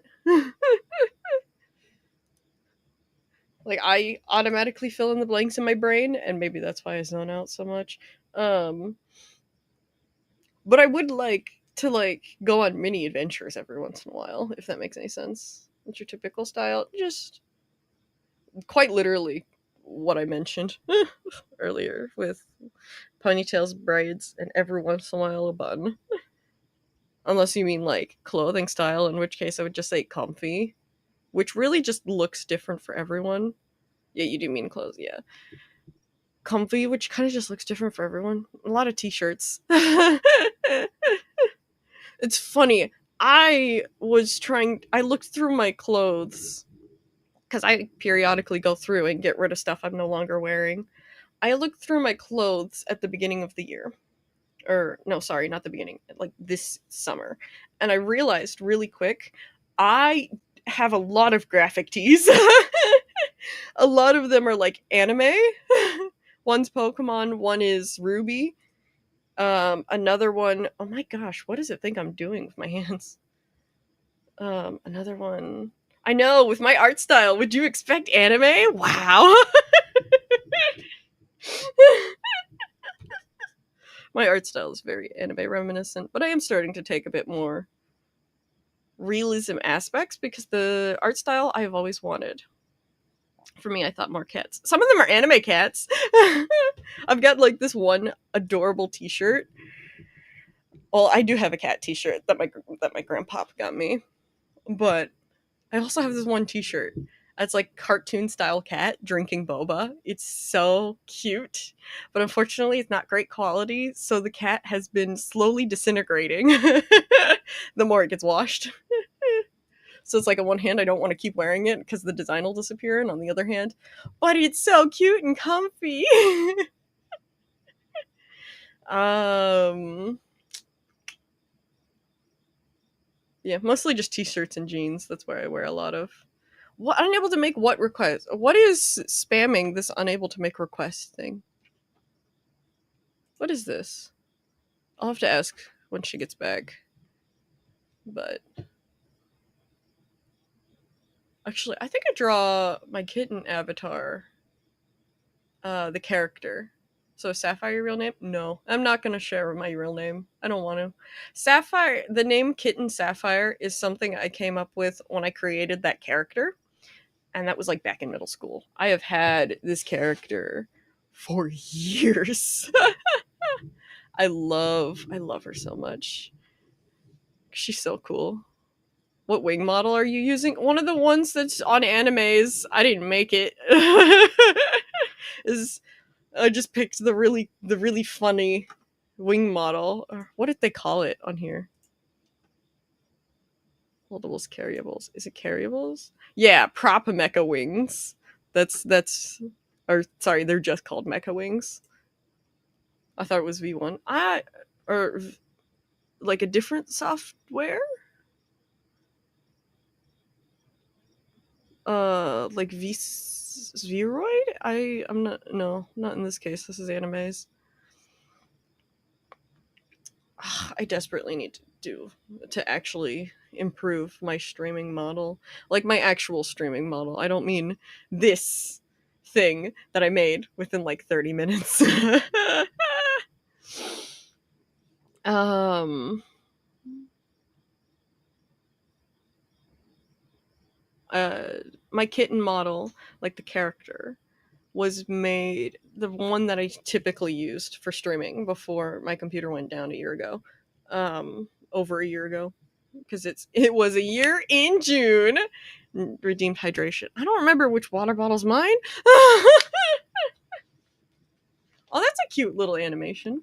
Like I automatically fill in the blanks in my brain, and maybe that's why I zone out so much. Um, but I would like to like go on mini adventures every once in a while, if that makes any sense. What's your typical style? Just quite literally what I mentioned earlier with ponytails, braids, and every once in a while a bun. Unless you mean like clothing style, in which case I would just say comfy, which really just looks different for everyone. Yeah, you do mean clothes, yeah. Comfy, which kind of just looks different for everyone. A lot of t-shirts. It's funny. I looked through my clothes because I periodically go through and get rid of stuff I'm no longer wearing. I looked through my clothes at the beginning of the year. Or, no, sorry, not the beginning, like this summer. And I realized really quick, I have a lot of graphic tees. A lot of them are like anime. One's Pokemon, one is Ruby. Another one, oh my gosh, what does it think I'm doing with my hands? Another one, I know, with my art style, would you expect anime? Wow. My art style is very anime reminiscent, but I am starting to take a bit more realism aspects because the art style I have always wanted. For me, I thought more cats. Some of them are anime cats. I've got like this one adorable t-shirt. Well, I do have a cat t-shirt that my grandpa got me, but I also have this one t-shirt. It's like cartoon style cat drinking boba. It's so cute, but unfortunately it's not great quality, so the cat has been slowly disintegrating the more it gets washed. So it's like on one hand, I don't want to keep wearing it because the design will disappear, and on the other hand, but it's so cute and comfy. um, yeah, mostly just t-shirts and jeans. That's where I wear a lot of. What, unable to make what request? What is spamming this unable to make request thing? What is this? I'll have to ask when she gets back. But actually, I think I draw my kitten avatar, the character. So is Sapphire your real name? No, I'm not gonna share my real name. I don't want to. Sapphire, the name Kitten Sapphire is something I came up with when I created that character, and that was like back in middle school. I have had this character for years. I love her so much. She's so cool. What wing model are you using? One of the ones that's on animes. I didn't make it. Is I just picked the really funny wing model. Or what did they call it on here? Holdables, carryables. Is it carryables? Yeah, prop mecha wings. That's or sorry, they're just called mecha wings. I thought it was V1. Or like a different software? Like Zeroid? I'm not, no, not in this case. This is animes. I desperately need to actually improve my streaming model. Like my actual streaming model. I don't mean this thing that I made within like 30 minutes. um my kitten model, like the character, was made, the one that I typically used for streaming before my computer went down a year ago. Over a year ago. Because it was a year in June. Redeemed hydration. I don't remember which water bottle's mine. Oh, that's a cute little animation.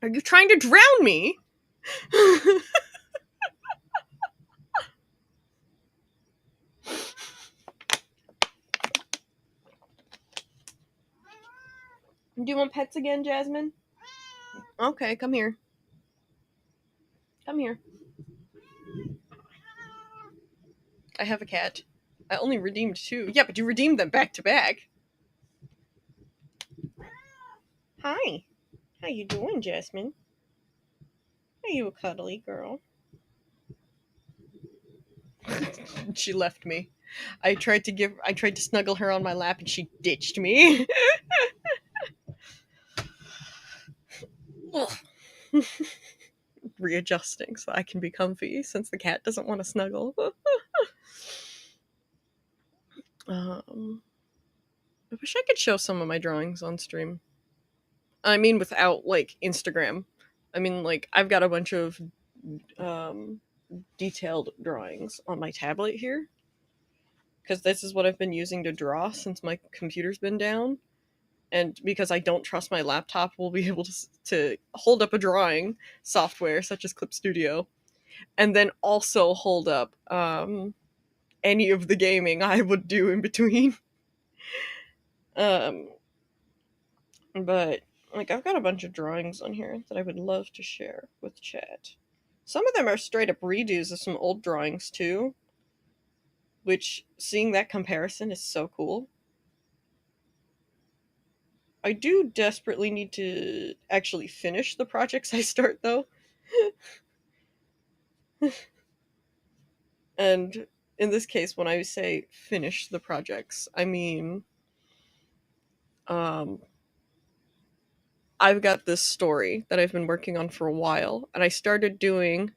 Are you trying to drown me? Do you want pets again, Jasmine? Okay, come here. Come here. I have a cat. I only redeemed 2. Yeah, but you redeemed them back to back. Hi. How you doing, Jasmine? Are you a cuddly girl? She left me. I tried to snuggle her on my lap and she ditched me. Readjusting so I can be comfy since the cat doesn't want to snuggle. I wish I could show some of my drawings on stream. I mean, without like Instagram. I mean, like I've got a bunch of detailed drawings on my tablet here because this is what I've been using to draw since my computer's been down. And because I don't trust my laptop will be able to hold up a drawing software such as Clip Studio, and then also hold up any of the gaming I would do in between. But like I've got a bunch of drawings on here that I would love to share with chat. Some of them are straight up redos of some old drawings too, which seeing that comparison is so cool. I do desperately need to actually finish the projects I start though. And in this case, when I say finish the projects, I mean I've got this story that I've been working on for a while, and I started doing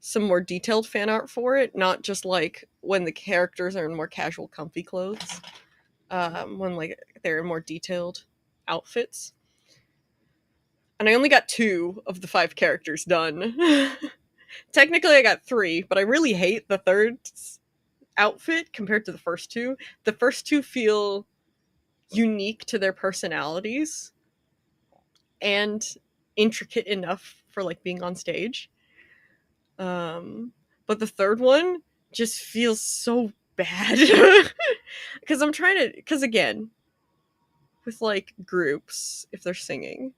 some more detailed fan art for it, not just like when the characters are in more casual, comfy clothes, when like they're in more detailed outfits. And I only got 2 of the 5 characters done. Technically, I got 3, but I really hate the third outfit compared to the first 2. The first 2 feel unique to their personalities and intricate enough for like being on stage. But the third one just feels so bad. Because I'm trying to, because again, with like groups, if they're singing,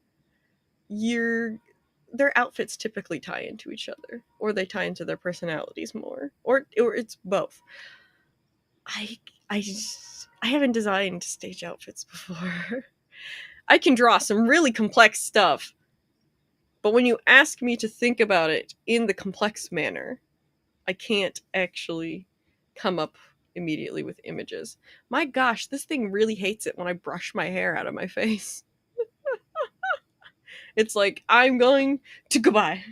their outfits typically tie into each other, or they tie into their personalities more, or it's both. I haven't designed stage outfits before. I can draw some really complex stuff, but when you ask me to think about it in the complex manner, I can't actually come up immediately with images. My gosh, this thing really hates it when I brush my hair out of my face. It's like, I'm going to goodbye.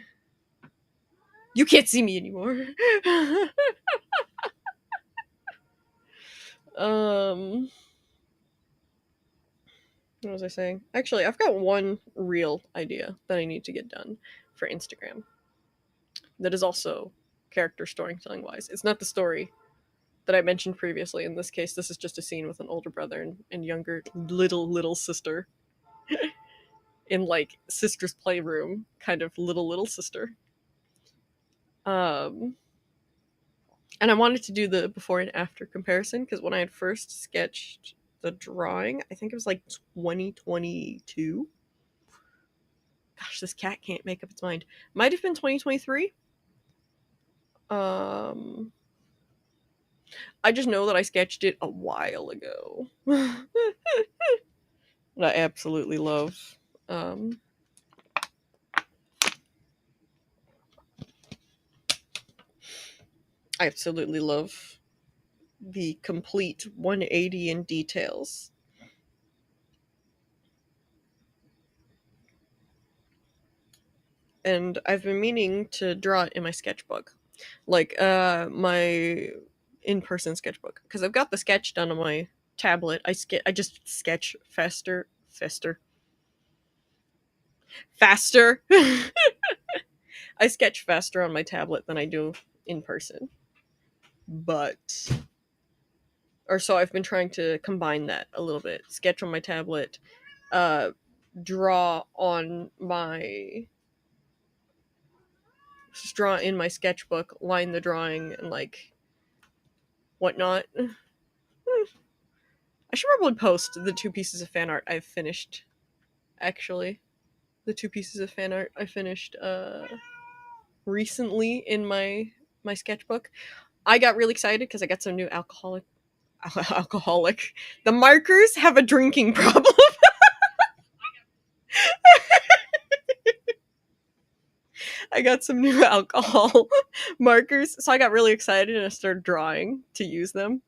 You can't see me anymore. What was I saying? Actually, I've got one real idea that I need to get done for Instagram. That is also character storytelling wise. It's not the story that I mentioned previously. In this case, this is just a scene with an older brother and younger little sister in like sister's playroom, kind of little sister. And I wanted to do the before and after comparison because when I had first sketched the drawing, I think it was like 2022. Gosh, this cat can't make up its mind. Might have been 2023. I just know that I sketched it a while ago. And I absolutely love. I absolutely love the complete 180 in details. And I've been meaning to draw it in my sketchbook, like my in-person sketchbook, because I've got the sketch done on my tablet. I just sketch faster. I sketch faster on my tablet than I do in person. But or so I've been trying to combine that a little bit. Sketch on my tablet, draw in my sketchbook, line the drawing and like whatnot. I should probably post the 2 pieces of fan art I've finished. Actually, the 2 pieces of fan art I finished recently in my sketchbook. I got really excited because I got some new alcoholic. The markers have a drinking problem. I got some new alcohol markers, so I got really excited and I started drawing to use them.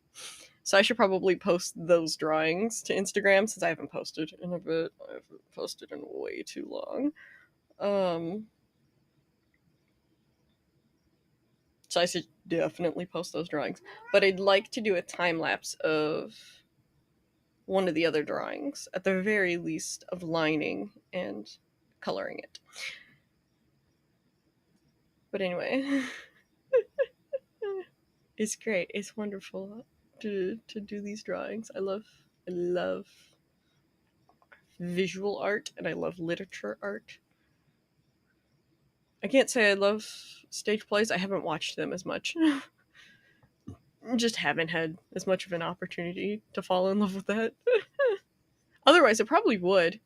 So I should probably post those drawings to Instagram since I haven't posted in a bit. I haven't posted in way too long. So I should definitely post those drawings. But I'd like to do a time lapse of one of the other drawings, at the very least, of lining and coloring it. But anyway, it's great. It's wonderful to do these drawings. I love visual art and I love literature art. I can't say I love stage plays. I haven't watched them as much. Just haven't had as much of an opportunity to fall in love with that. Otherwise, I probably would,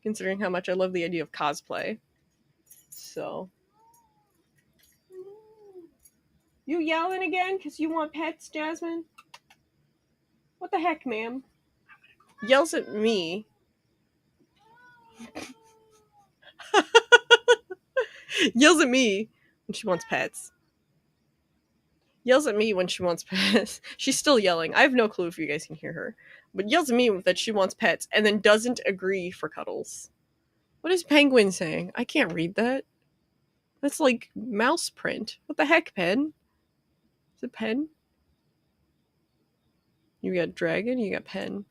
considering how much I love the idea of cosplay. So. You yelling again because you want pets, Jasmine? What the heck, ma'am? Yells at me. Yells at me when she wants pets. Yells at me when she wants pets. She's still yelling. I have no clue if you guys can hear her. But yells at me that she wants pets and then doesn't agree for cuddles. What is Penguin saying? I can't read that. That's like mouse print. What the heck, Pen? Is it Pen? You got Dragon, you got Pen.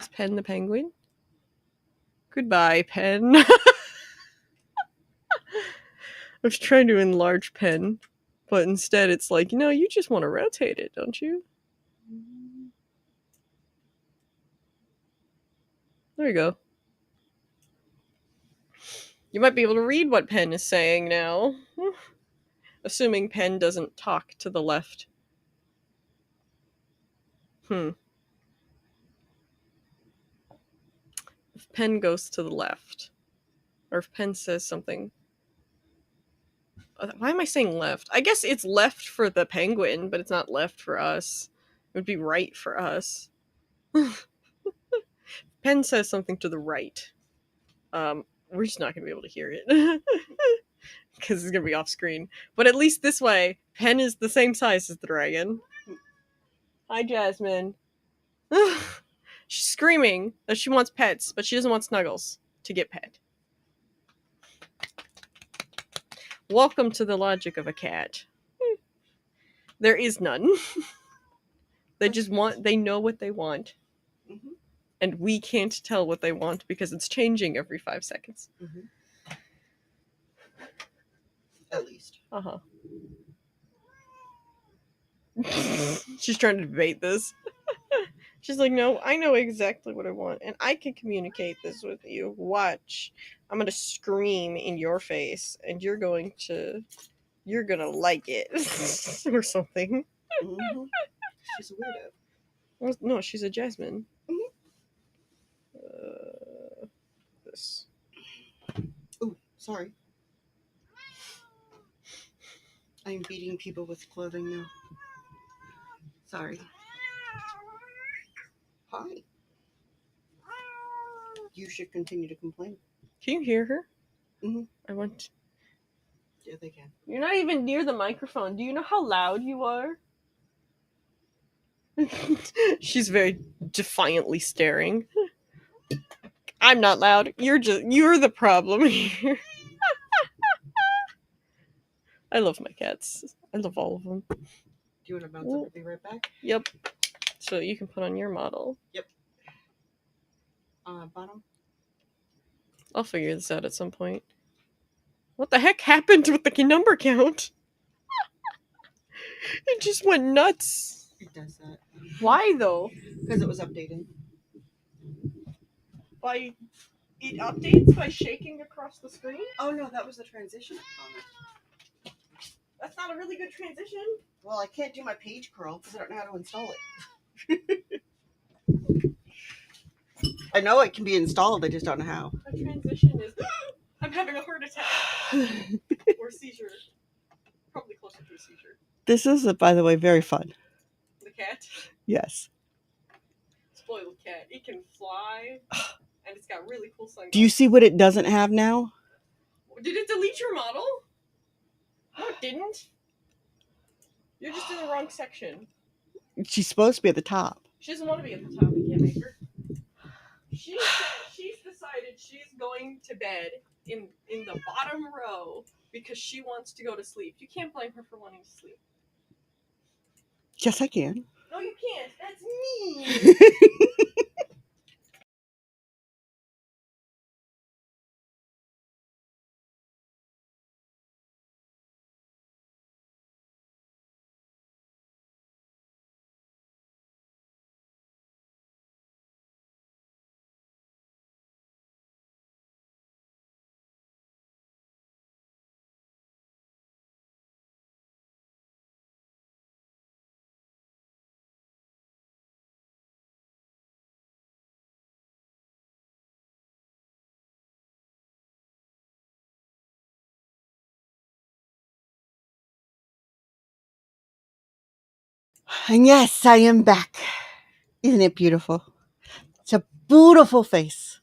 Is Pen the penguin? Goodbye, Pen. I was trying to enlarge Pen, but instead it's like, you just want to rotate it, don't you? There you go. You might be able to read what Pen is saying now. Assuming Pen doesn't talk to the left. If Pen goes to the left, or if Pen says something. Why am I saying left? I guess it's left for the penguin, but it's not left for us. It would be right for us. Pen says something to the right. We're just not going to be able to hear it. Because it's going to be off screen. But at least this way, Pen is the same size as the dragon. Hi, Jasmine. She's screaming that she wants pets, but she doesn't want Snuggles to get pet. Welcome to the logic of a cat. There is none. They know what they want. Mm-hmm. And we can't tell what they want because it's changing every 5 seconds. Mm-hmm. At least. Uh-huh. She's trying to debate this. She's like, no, I know exactly what I want, and I can communicate this with you. Watch. I'm gonna scream in your face, and you're gonna like it. Or something. Mm-hmm. She's a weirdo. Well, no, she's a Jasmine. Mm-hmm. This. Oh, sorry. I'm beating people with clothing now. Sorry. Hi. You should continue to complain. Can you hear her? Mm-hmm. I want. Yeah, they can. You're not even near the microphone. Do you know how loud you are? She's very defiantly staring. I'm not loud. You're the problem here. I love my cats. I love all of them. Do you want to bounce up and be right back? Yep. So you can put on your model. Yep. Bottom. I'll figure this out at some point. What the heck happened with the number count? It just went nuts. It does that. Why though? Because it was updating. It updates by shaking across the screen? Oh no, that was the transition comment. That's not a really good transition. Well, I can't do my page curl because I don't know how to install it. I know it can be installed, I just don't know how. A transition is... I'm having a heart attack. Or seizure. Probably closer to a seizure. This is, by the way, very fun. The cat? Yes. Spoiled cat. It can fly, and it's got really cool sunglasses. Do you see what it doesn't have now? Did it delete your model? No, it didn't. You're just in the wrong section. She's supposed to be at the top. She doesn't want to be at the top. You can't make her. She's decided she's going to bed in the bottom row because she wants to go to sleep. You can't blame her for wanting to sleep. Yes, I can. No, you can't. That's mean. And yes, I am back. Isn't it beautiful? It's a beautiful face.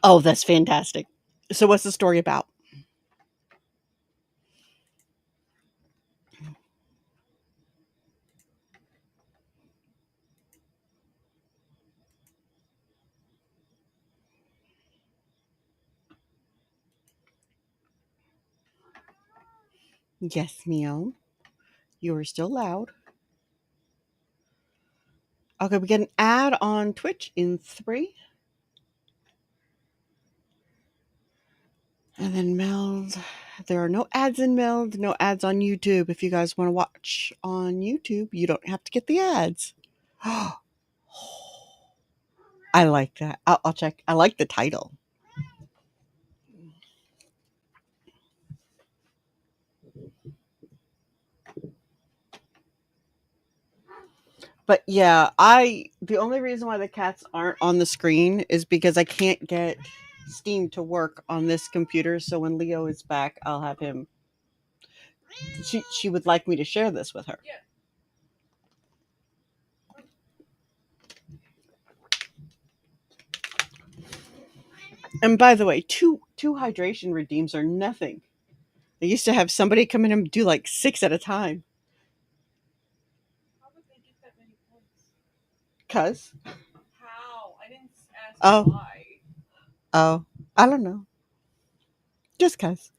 Oh, that's fantastic. So what's the story about? Yes, Meow. You are still loud. Okay, we get an ad on Twitch in 3. And then Meld. There are no ads in Meld, no ads on YouTube. If you guys want to watch on YouTube, you don't have to get the ads. I like that. I'll check. I like the title. But yeah, the only reason why the cats aren't on the screen is because I can't get Steam to work on this computer. So when Leo is back, I'll have him. She would like me to share this with her. Yeah. And by the way, two hydration redeems are nothing. I used to have somebody come in and do like 6 at a time. How would they get that many points? Cuz How? I didn't ask Oh. why. Oh, I don't know. Just cuz.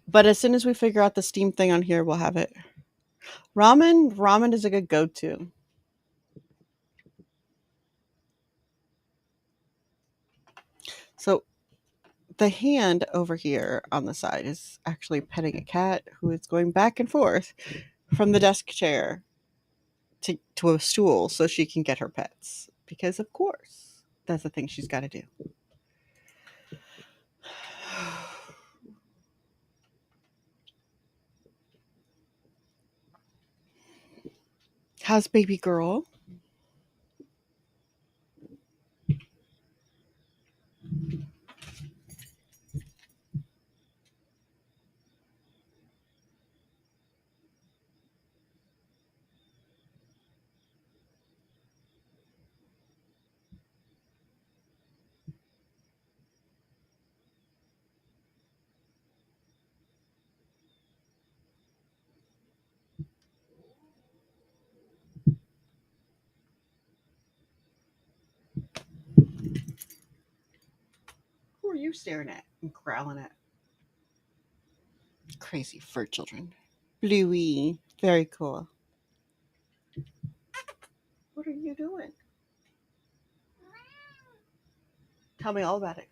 But as soon as we figure out the Steam thing on here, we'll have it. Ramen is a good go-to. So the hand over here on the side is actually petting a cat who is going back and forth from the desk chair to a stool so she can get her pets. Because of course, that's the thing she's got to do. How's baby girl? Who are you staring at and growling at? Crazy fur children. Bluey. Very cool. What are you doing? Tell me all about it.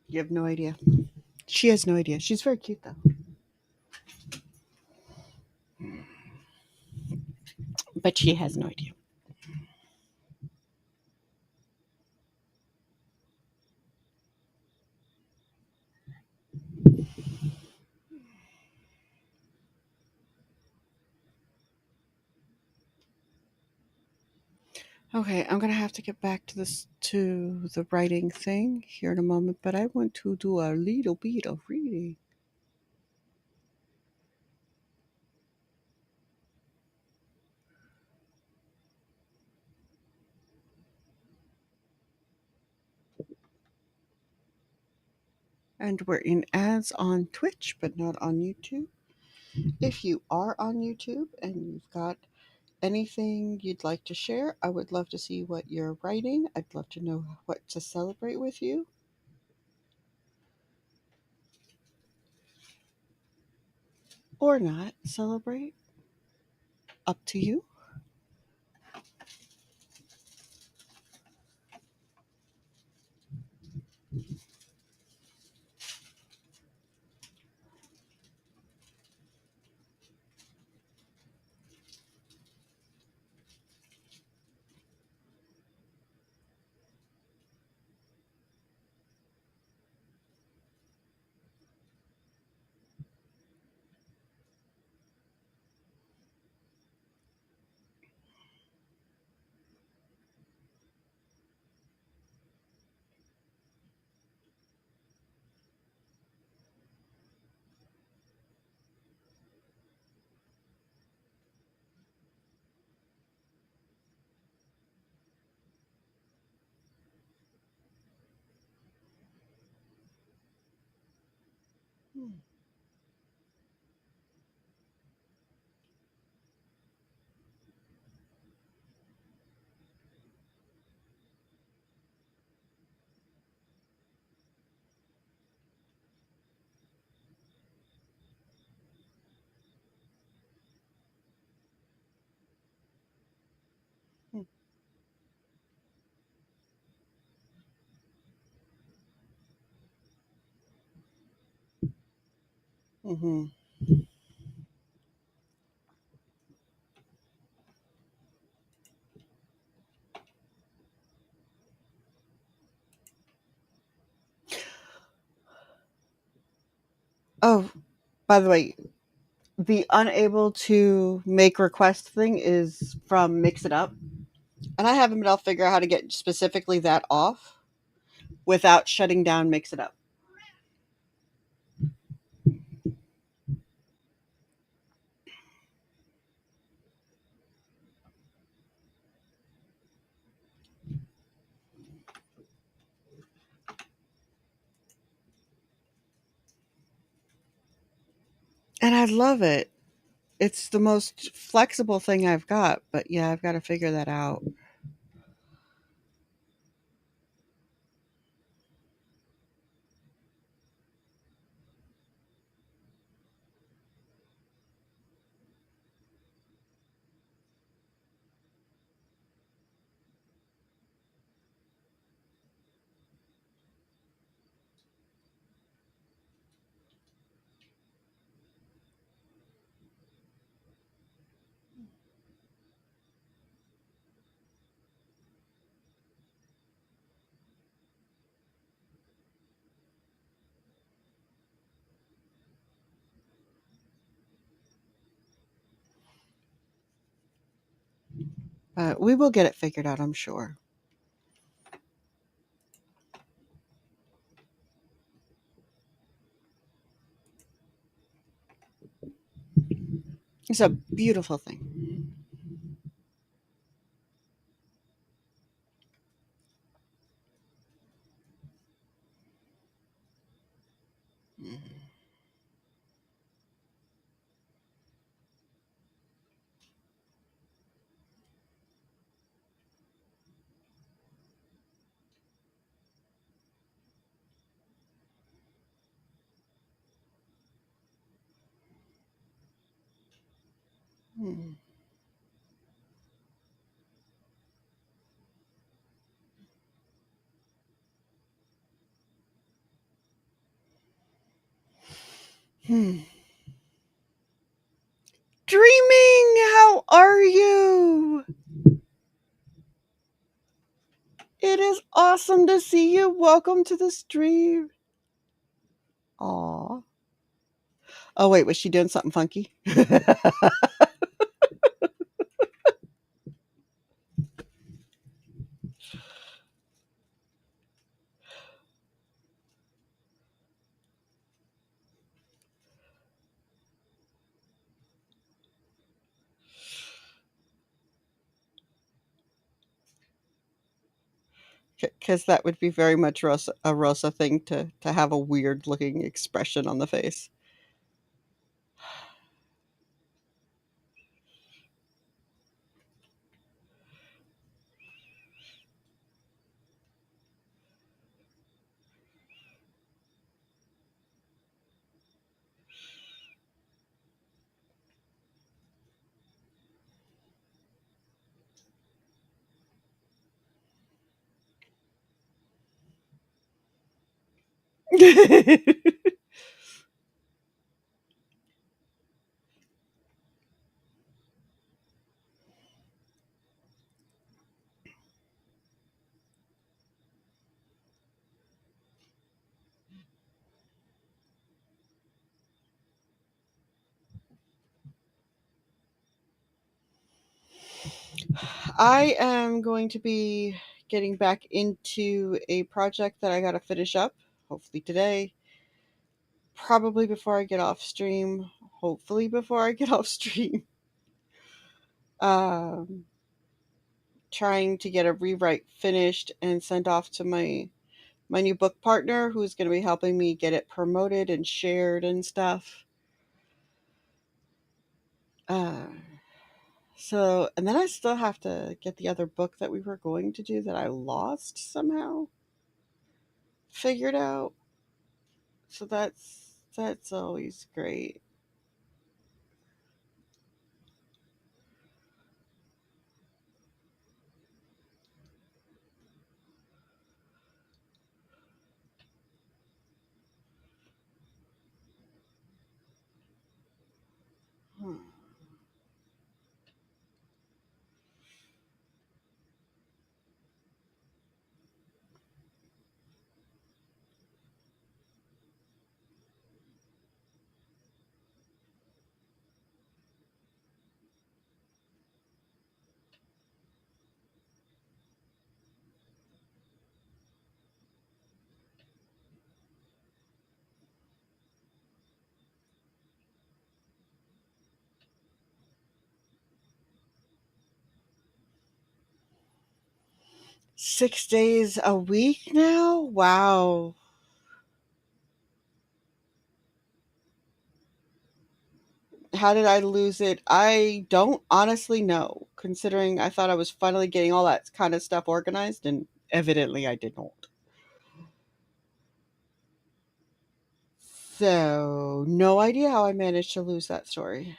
You have no idea. She has no idea. She's very cute, though. But she has no idea. Okay, I'm gonna have to get back to the writing thing here in a moment, but I want to do a little bit of reading. And we're in ads on Twitch, but not on YouTube. If you are on YouTube and you've got anything you'd like to share, I would love to see what you're writing. I'd love to know what to celebrate with you. Or not celebrate. Up to you. Mm-hmm. By the way, the unable to make request thing is from Mix It Up. And I haven't been able to figure out how to get specifically that off without shutting down Mix It Up. And I love it. It's the most flexible thing I've got, but yeah, I've got to figure that out. But we will get it figured out, I'm sure. It's a beautiful thing. Hmm. Hmm. Dreaming, how are you? It is awesome to see you. Welcome to the stream. Aw. Oh, wait, was she doing something funky? Because that would be very much a Rosa thing to have a weird looking expression on the face. I am going to be getting back into a project that I got to finish up, hopefully today, probably before I get off stream, hopefully before I get off stream. Um, Trying to get a rewrite finished and sent off to my new book partner who's going to be helping me get it promoted and shared and stuff. Uh, and then I still have to get the other book that we were going to do that I lost somehow figured out. So that's always great. Hmm. 6 days a week now? Wow. How did I lose it? I don't honestly know, considering I thought I was finally getting all that kind of stuff organized, and evidently I did not. So, no idea how I managed to lose that story.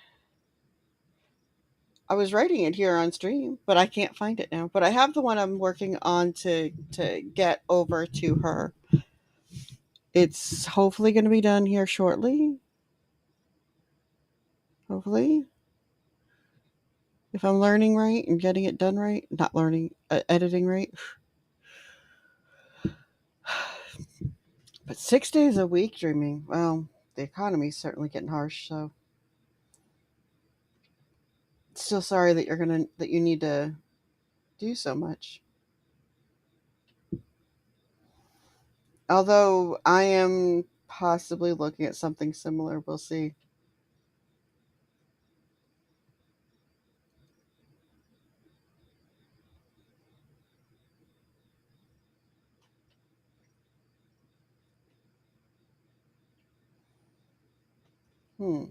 I was writing it here on stream, but I can't find it now. But I have the one I'm working on to get over to her. It's hopefully going to be done here shortly. Hopefully, if I'm learning right and getting it done right, not learning, editing right. But 6 days a week dreaming. Well, the economy's certainly getting harsh. So, still sorry that you need to do so much. Although I am possibly looking at something similar. We'll see. Hmm.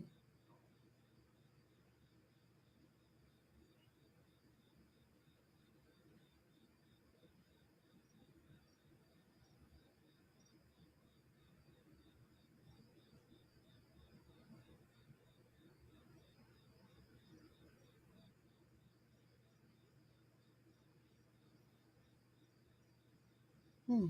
Hmm.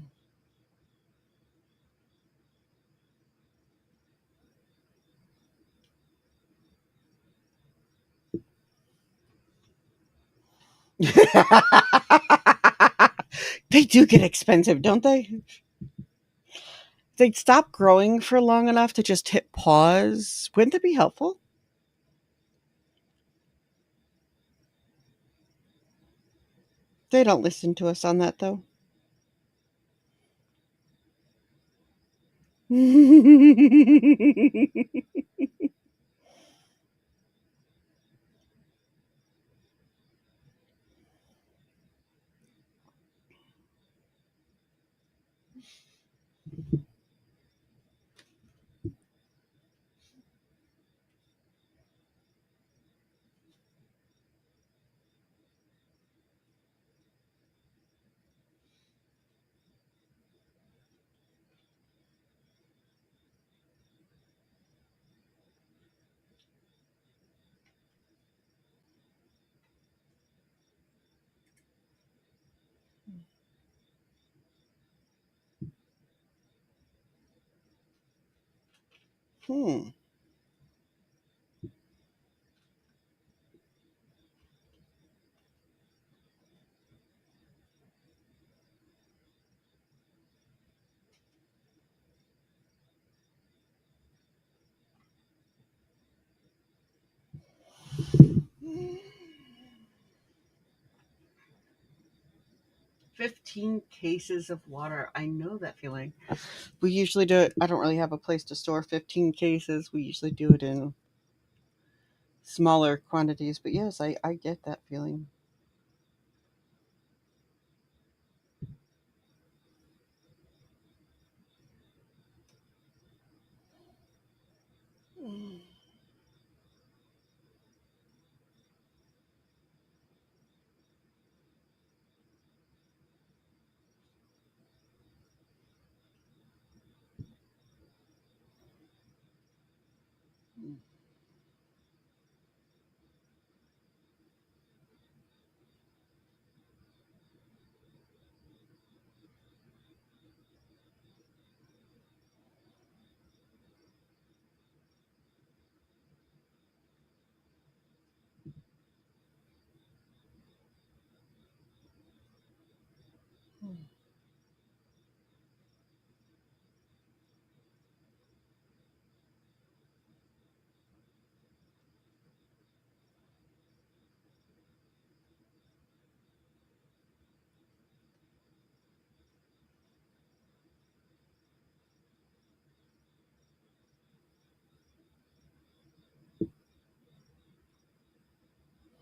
They do get expensive, don't they? They stop growing for long enough to just hit pause. Wouldn't that be helpful? They don't listen to us on that, though. Hmm. Hmm. 15 cases of water. I know that feeling. We usually do it. I don't really have a place to store 15 cases. We usually do it in smaller quantities. But yes, I get that feeling.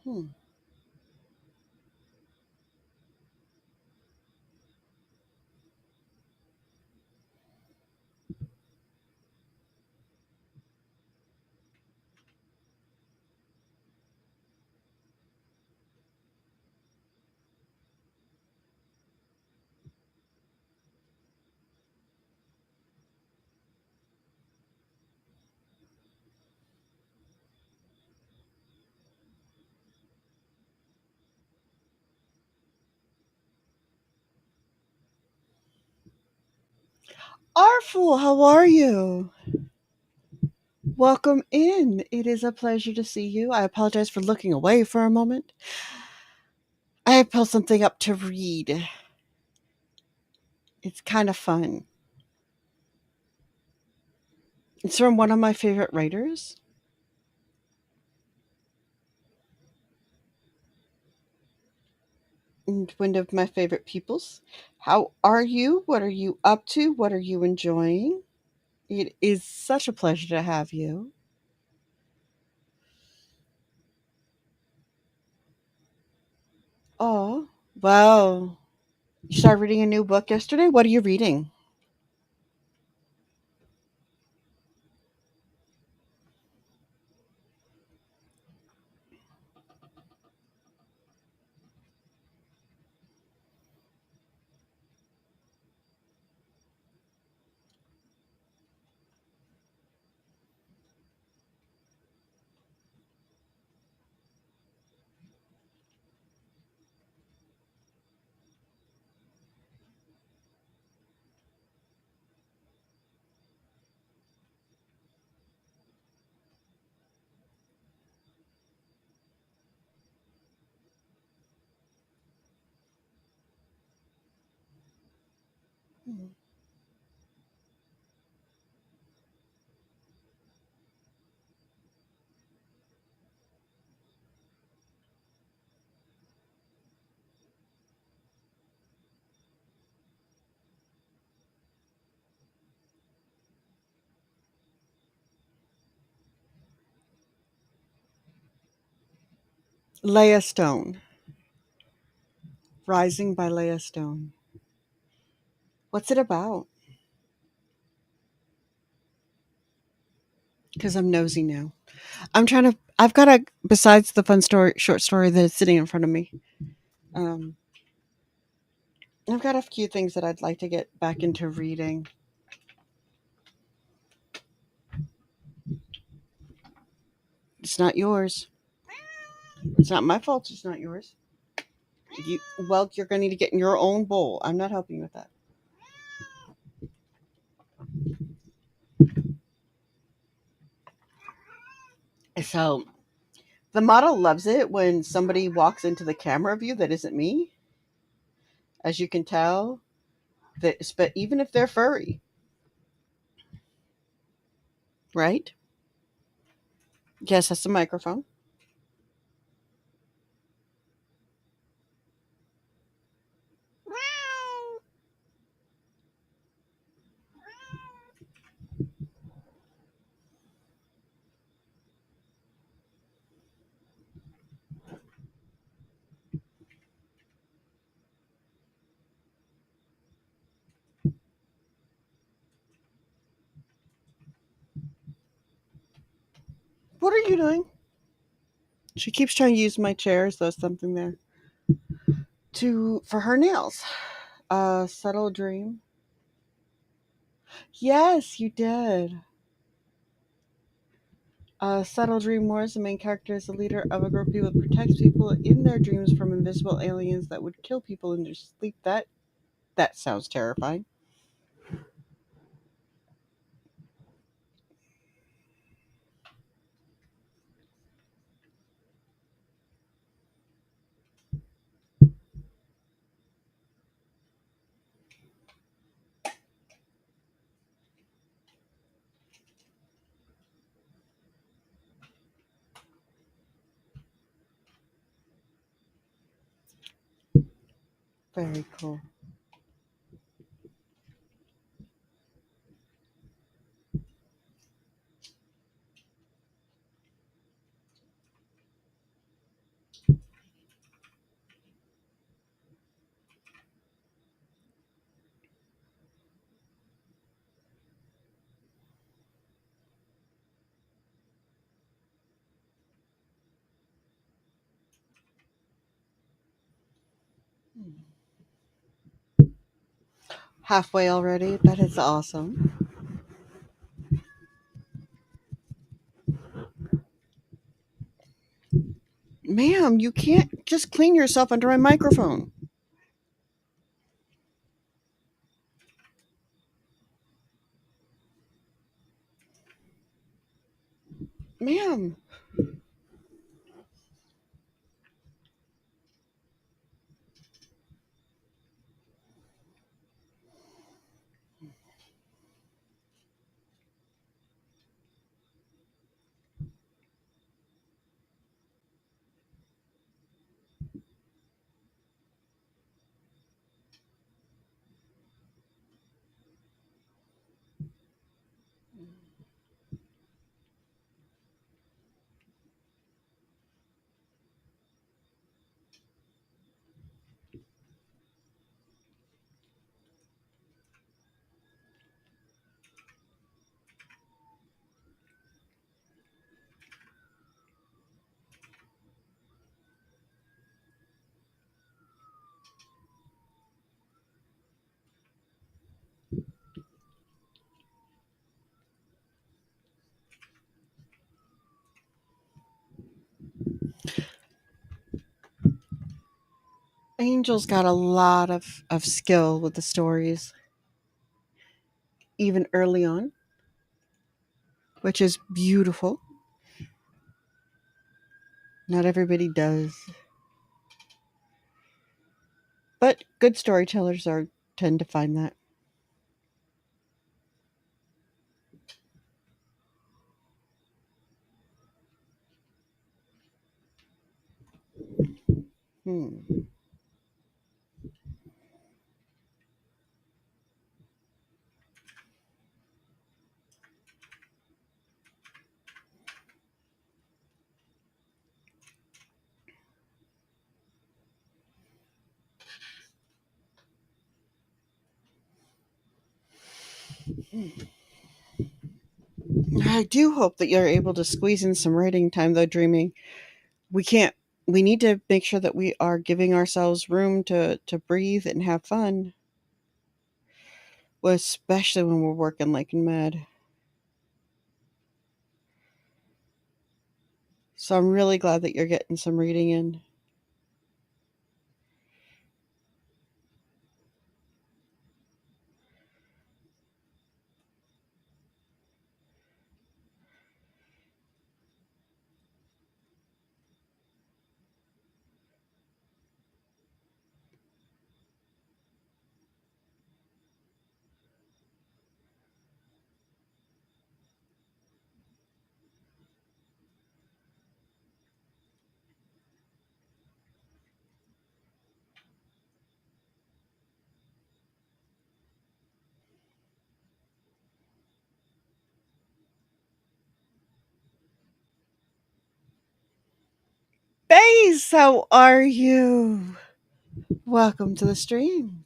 Hmm. Wonderful. How are you? Welcome in. It is a pleasure to see you. I apologize for looking away for a moment. I pulled something up to read. It's kind of fun. It's from one of my favorite writers and one of my favorite peoples. How are you? What are you up to? What are you enjoying? It is such a pleasure to have you. Oh, wow. You started reading a new book yesterday? What are you reading? Hmm. Leah Stone. Rising by Leah Stone. What's it about? Because I'm nosy now. I've got a, besides the fun story, short story that is sitting in front of me, um, I've got a few things that I'd like to get back into reading. It's not yours. It's not my fault. It's not yours. You, well, you're going to need to get in your own bowl. I'm not helping you with that. So the model loves it when somebody walks into the camera view that isn't me, as you can tell. That, but even if they're furry, right? Yes, that's the microphone. What are you doing? She keeps trying to use my chair, so there's something there. To for her nails. Subtle dream. Yes, you did. Subtle dream Wars. The main character is the leader of a group of people that protects people in their dreams from invisible aliens that would kill people in their sleep. That sounds terrifying. Very cool. Halfway already. That is awesome. Ma'am, you can't just clean yourself under my microphone. Ma'am. Angel's got a lot of skill with the stories, even early on, which is beautiful. Not everybody does. But good storytellers are tend to find that. Hmm. I do hope that you're able to squeeze in some writing time though, dreaming. We can't we need to make sure that we are giving ourselves room to breathe and have fun, well, especially when we're working like mad. So I'm really glad that you're getting some reading in. Baze, how are you? Welcome to the stream.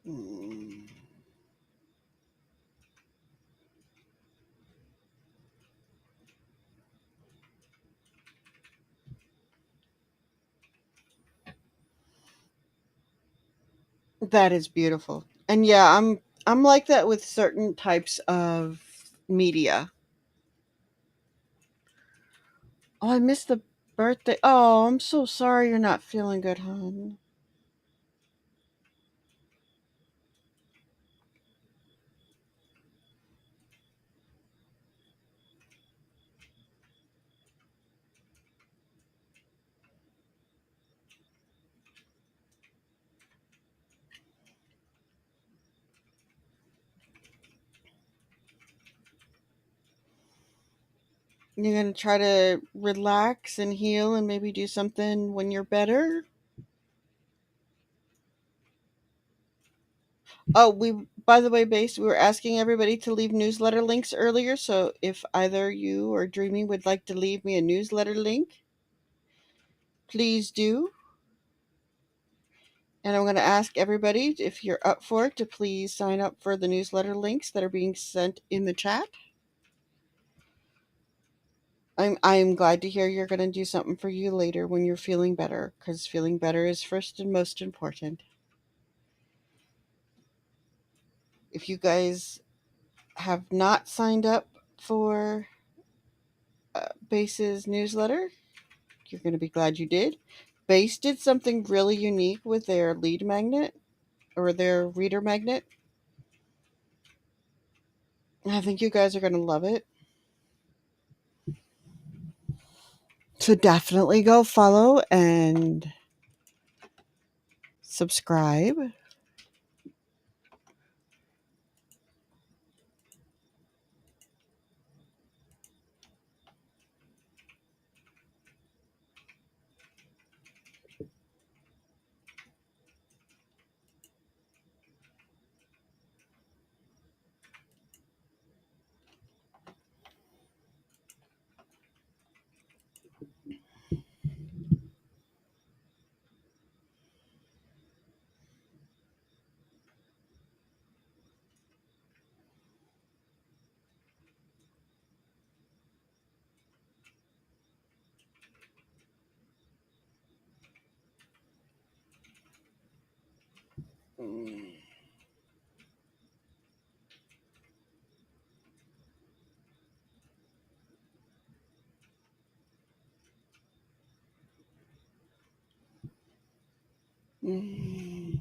Mm, that is beautiful. And yeah, I'm like that with certain types of media. Oh, I missed the birthday. Oh, I'm so sorry you're not feeling good, hon. You're gonna try to relax and heal and maybe do something when you're better. Oh, we by the way, base, we were asking everybody to leave newsletter links earlier, so if either you or Dreamy would like to leave me a newsletter link, please do. And I'm going to ask everybody, if you're up for it, to please sign up for the newsletter links that are being sent in the chat. I'm glad to hear you're going to do something for you later when you're feeling better, because feeling better is first and most important. If you guys have not signed up for Base's newsletter, you're going to be glad you did. Base did something really unique with their lead magnet or their reader magnet. I think you guys are going to love it. So definitely go follow and subscribe. Mm.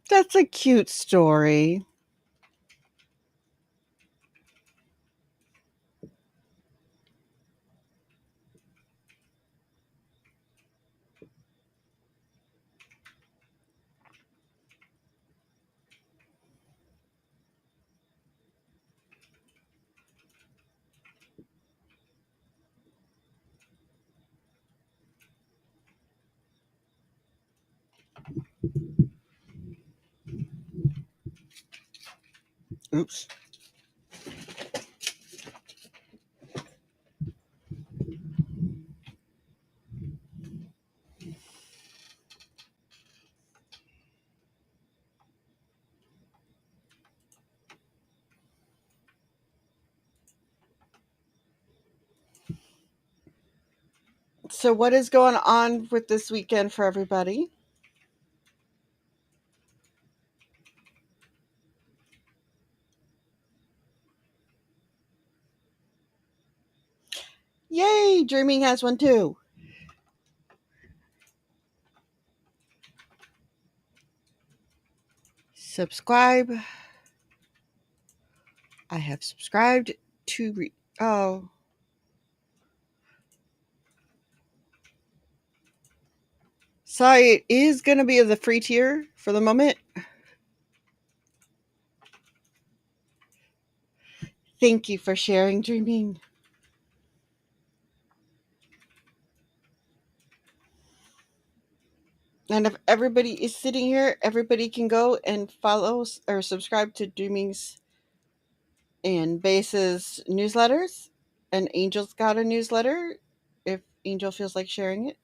That's a cute story. Oops. So, what is going on with this weekend for everybody? Yay! Dreaming has one too. Subscribe. I have subscribed to. Oh. Sorry, it is going to be the free tier for the moment. Thank you for sharing, Dreaming. And if everybody is sitting here, everybody can go and follow or subscribe to Dreaming's and Base's newsletters. And Angel's got a newsletter if Angel feels like sharing it.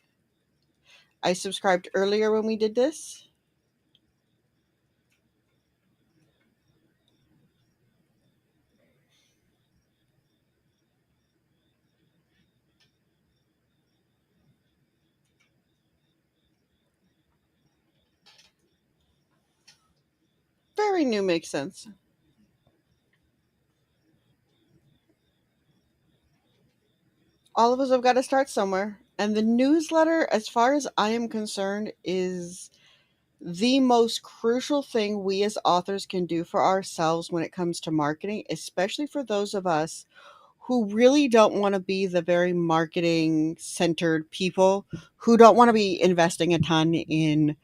I subscribed earlier when we did this. Very new makes sense. All of us have got to start somewhere. And the newsletter, as far as I am concerned, is the most crucial thing we as authors can do for ourselves when it comes to marketing, especially for those of us who really don't want to be the very marketing centered people, who don't want to be investing a ton in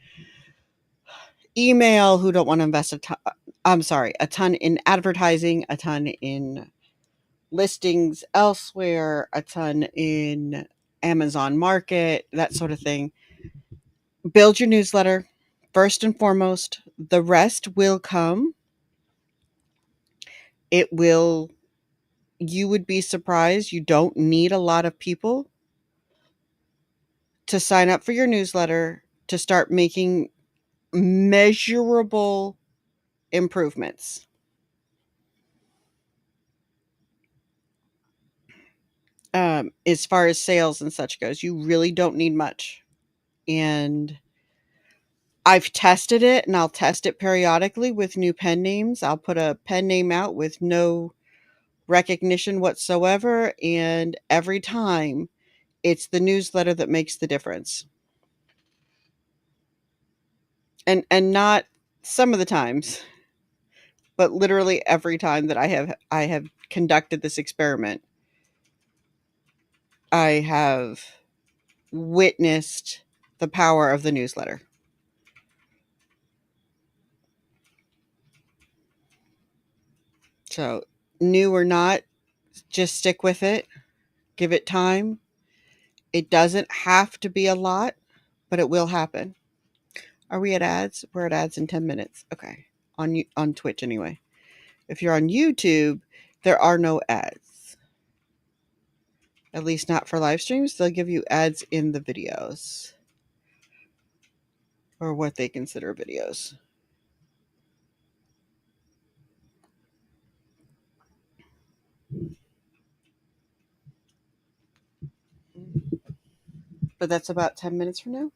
email, who don't want to invest a ton in advertising, a ton in listings elsewhere, a ton in Amazon Market, that sort of thing. Build your newsletter first and foremost. The rest will come. It will, you would be surprised. You don't need a lot of people to sign up for your newsletter to start making measurable improvements. As far as sales and such goes, you really don't need much. And I've tested it, and I'll test it periodically with new pen names. I'll put a pen name out with no recognition whatsoever, and every time it's the newsletter that makes the difference. And not some of the times, but literally every time that I have conducted this experiment, I have witnessed the power of the newsletter. So, new or not, just stick with it. Give it time. It doesn't have to be a lot, but it will happen. Are we at ads? We're at ads in 10 minutes. Okay. On Twitch anyway. If you're on YouTube, there are no ads. At least not for live streams. They'll give you ads in the videos, or what they consider videos. But that's about 10 minutes from now.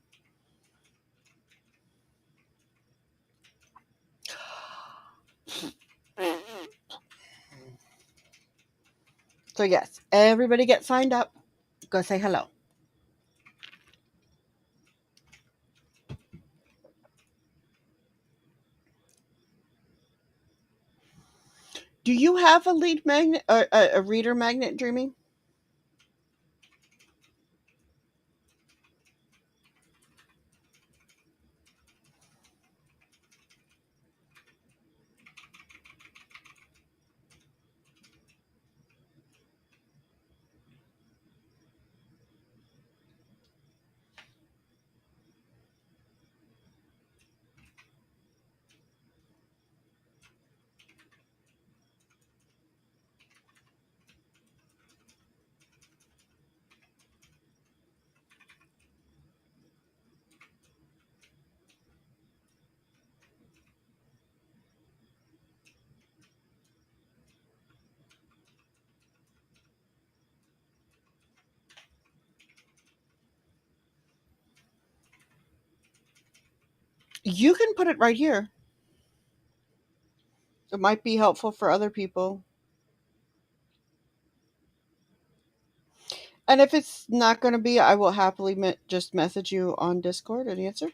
So yes, everybody get signed up. Go say hello. Do you have a lead magnet or a reader magnet, Dreamy? You can put it right here. It might be helpful for other people. And if it's not going to be, I will happily just message you on Discord and answer.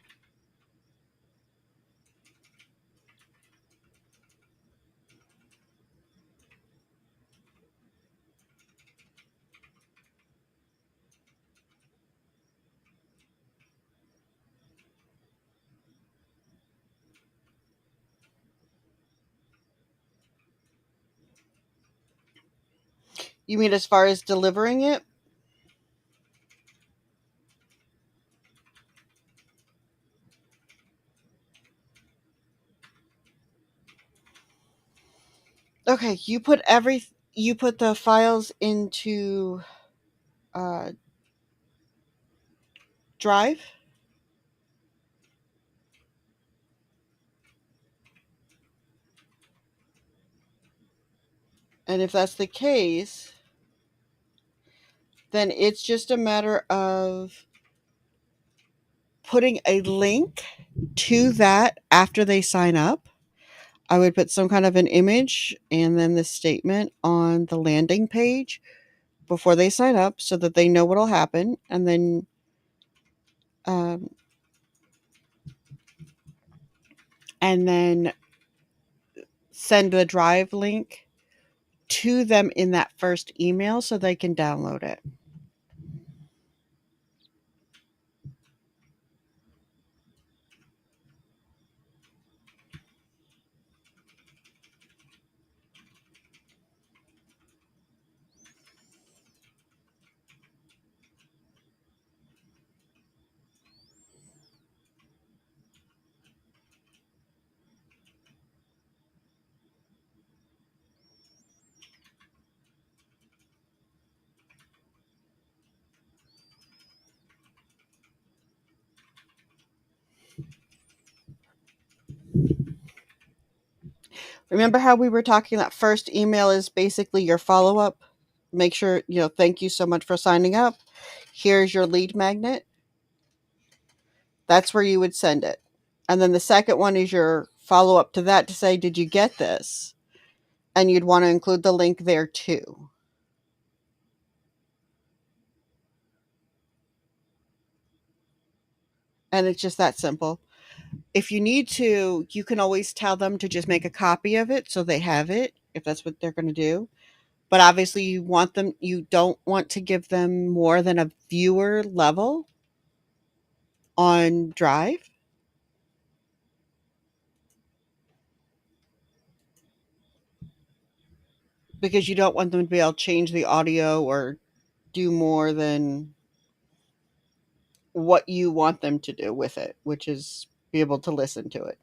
You mean as far as delivering it? Okay, you put the files into Drive. And if that's the case, then it's just a matter of putting a link to that after they sign up. I would put some kind of an image and then the statement on the landing page before they sign up so that they know what'll happen, um, and then send the Drive link to them in that first email so they can download it. Remember how we were talking that first email is basically your follow up? Make sure, thank you so much for signing up. Here's your lead magnet. That's where you would send it. And then the second one is your follow up to that to say, did you get this? And you'd want to include the link there too. And it's just that simple. If you need to, you can always tell them to just make a copy of it so they have it if that's what they're going to do. But obviously you don't want to give them more than a viewer level on Drive, because you don't want them to be able to change the audio or do more than what you want them to do with it, which is be able to listen to it.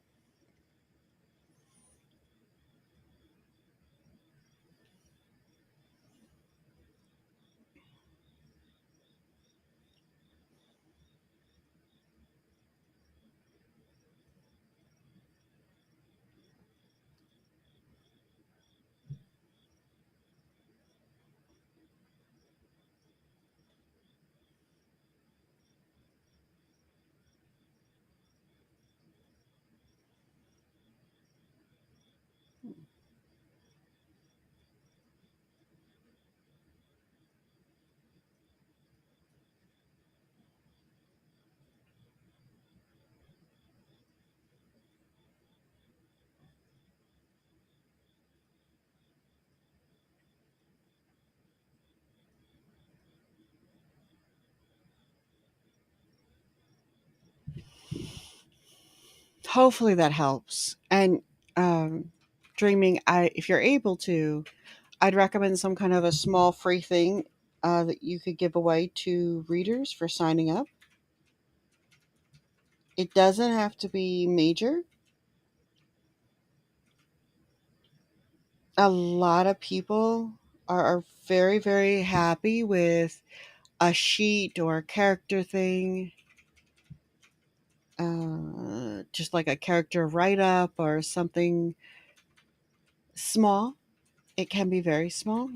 Hopefully that helps. And dreaming, if you're able to, I'd recommend some kind of a small free thing that you could give away to readers for signing up. It doesn't have to be major. A lot of people are very, very happy with a sheet or a character thing, just like a character write up or something small. It can be very small.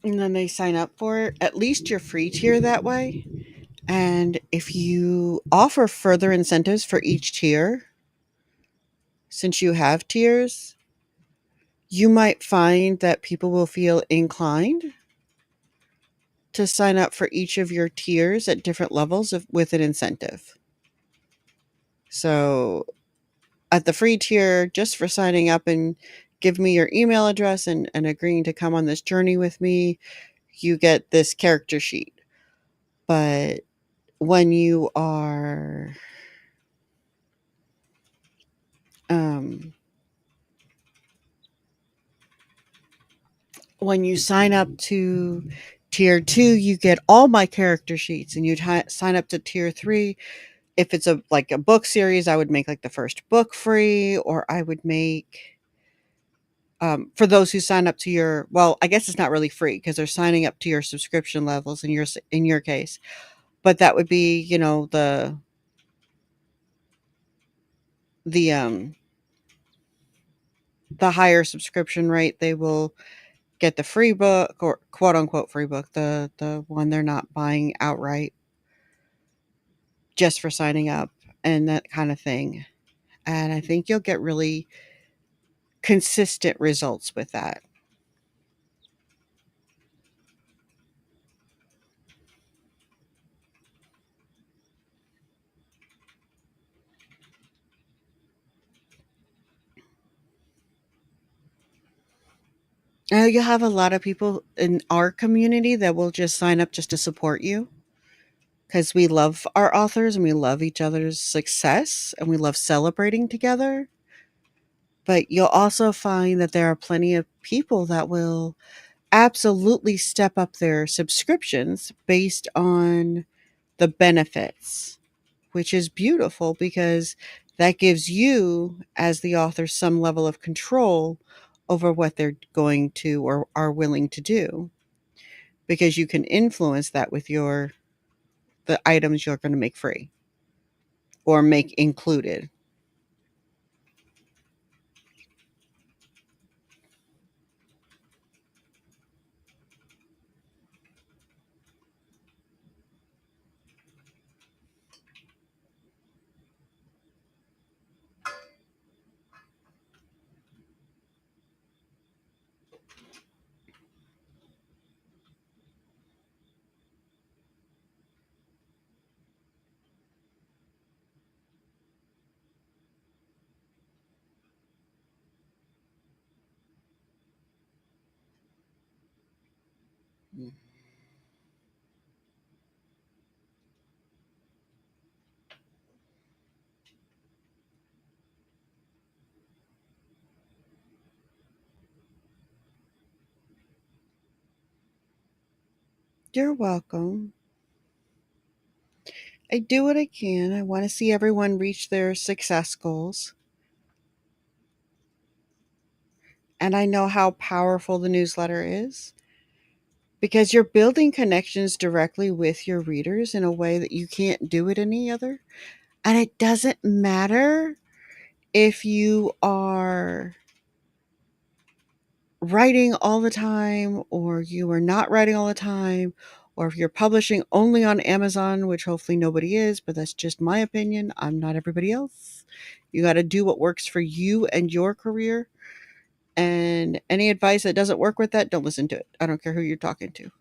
And then they sign up for it. At least you're free tier that way. And if you offer further incentives for each tier, since you have tiers, you might find that people will feel inclined to sign up for each of your tiers at different levels with an incentive. So at the free tier, just for signing up and give me your email address and agreeing to come on this journey with me, you get this character sheet. But when you are when you sign up to tier 2, you get all my character sheets, and you'd sign up to tier 3. If it's a book series, I would make like the first book free, or I would make for those who sign up to your, well, I guess it's not really free because they're signing up to your subscription levels in your case, but that would be, the the higher subscription rate. They will get the free book, or quote unquote free book, the one they're not buying outright just for signing up and that kind of thing. And I think you'll get really consistent results with that. You'll have a lot of people in our community that will just sign up just to support you because we love our authors and we love each other's success and we love celebrating together. But you'll also find that there are plenty of people that will absolutely step up their subscriptions based on the benefits, which is beautiful because that gives you, as the author, some level of control over what they're going to or are willing to do because you can influence that with the items you're going to make free or make included. You're welcome. I do what I can. I want to see everyone reach their success goals. And I know how powerful the newsletter is because you're building connections directly with your readers in a way that you can't do it any other. And it doesn't matter if you are writing all the time or you are not writing all the time or if you're publishing only on Amazon, which hopefully nobody is, but that's just my opinion. I'm not everybody else. You got to do what works for you and your career. And any advice that doesn't work with that, don't listen to it. I don't care who you're talking to.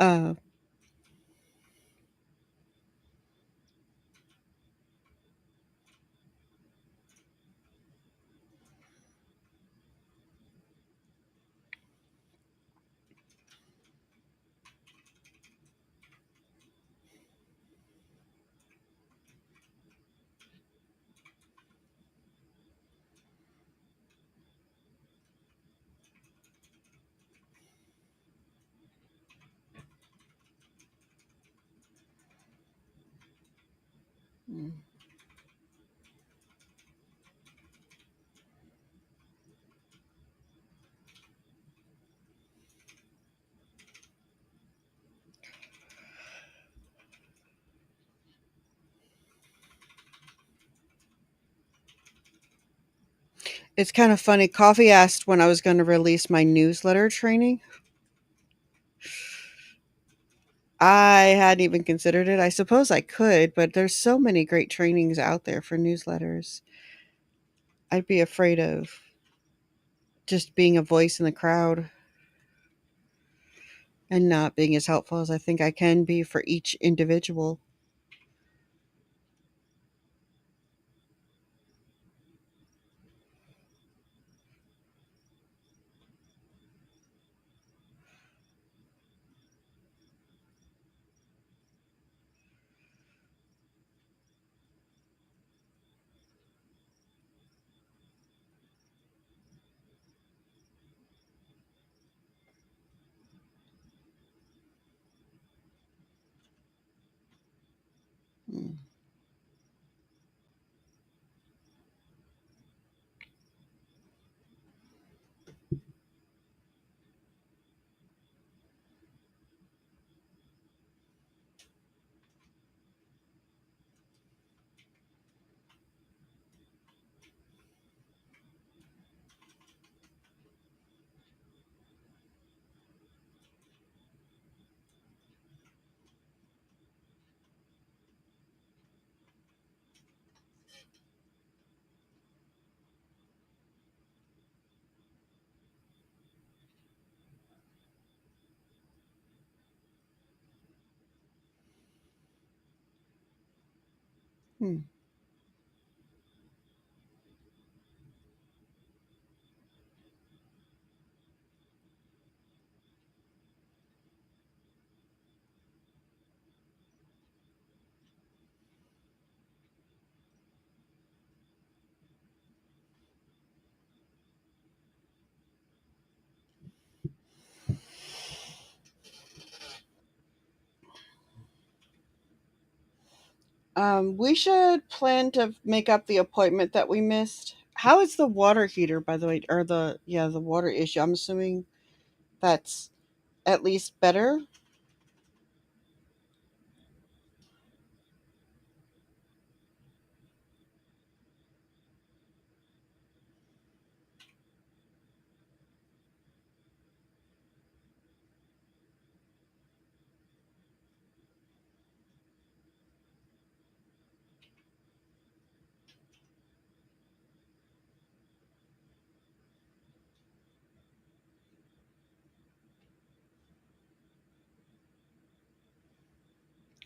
Uh, it's kind of funny. Coffee asked when I was going to release my newsletter training. I hadn't even considered it. I suppose I could, but there's so many great trainings out there for newsletters. I'd be afraid of just being a voice in the crowd and not being as helpful as I think I can be for each individual. Hmm. We should plan to make up the appointment that we missed. How is the water heater, by the way, or the water issue? I'm assuming that's at least better.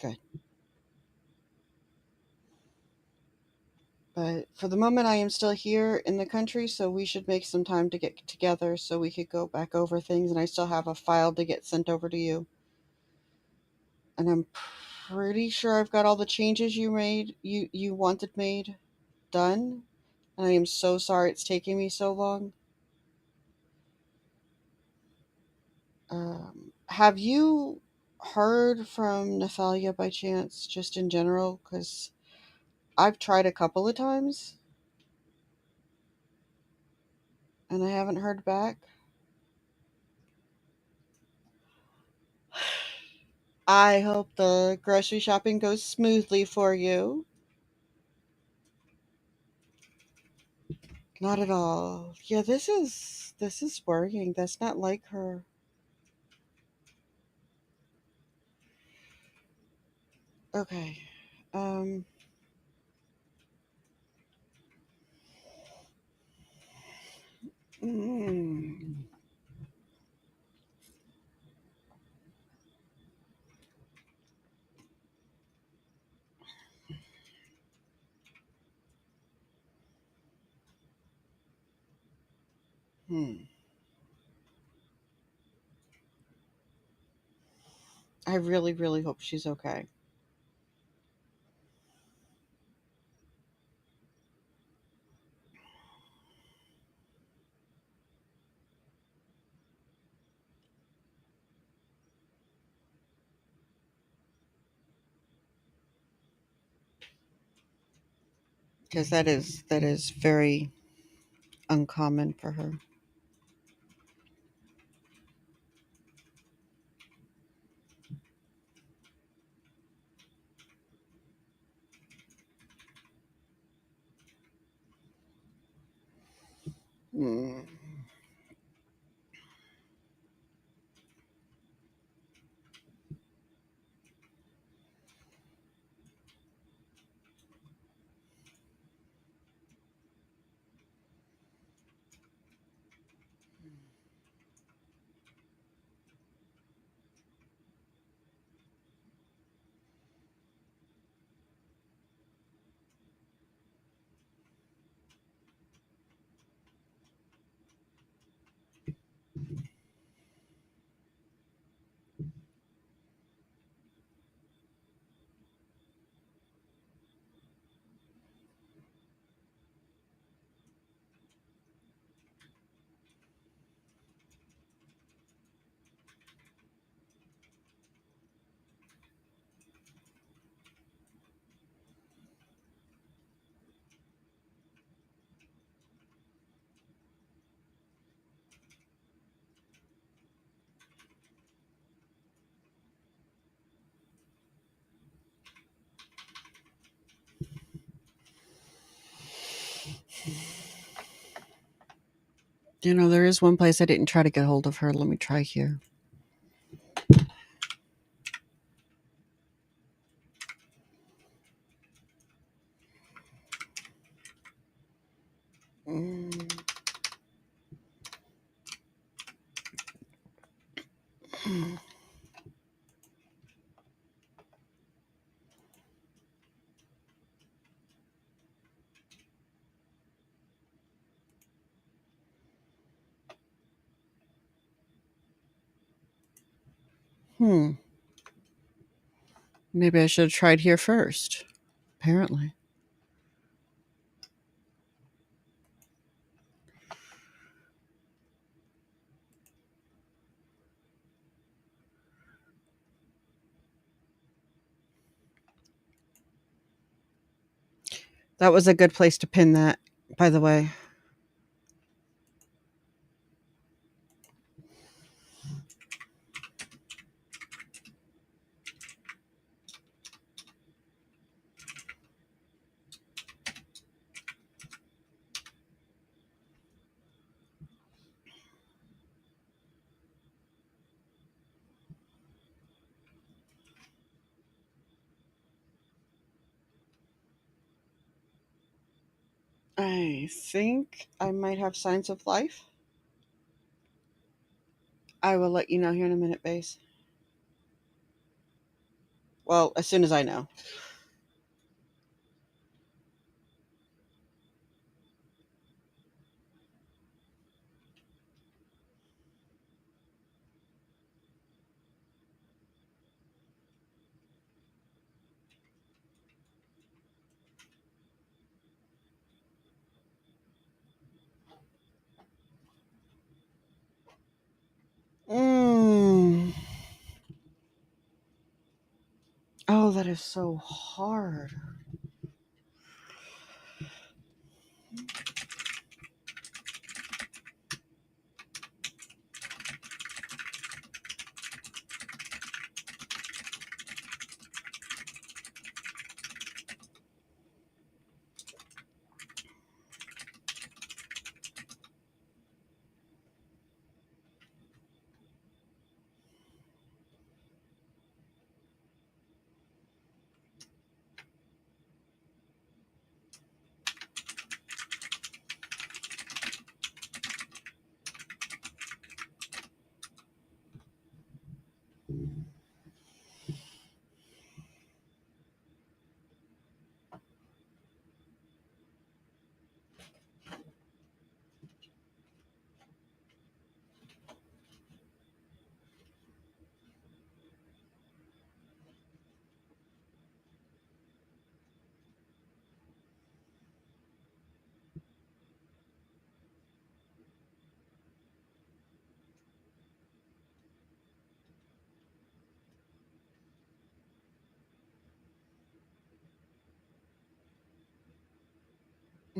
Good. But for the moment, I am still here in the country, so we should make some time to get together so we could go back over things. And I still have a file to get sent over to you. And I'm pretty sure I've got all the changes you wanted made done. And I am so sorry it's taking me so long. Have you heard from Nathalia by chance, just in general? Because I've tried a couple of times and I haven't heard back. I hope the grocery shopping goes smoothly for you. Not at all. Yeah, this is worrying. That's not like her. Okay. Um mm, hmm. I really, really hope she's okay. Because that is very uncommon for her. Hmm. There is one place I didn't try to get hold of her. Let me try here. Mm. Hmm. Maybe I should have tried here first. Apparently. That was a good place to pin that, by the way. I think I might have signs of life. I will let you know here in a minute, Base. Well, as soon as I know. Mm. Oh, that is so hard.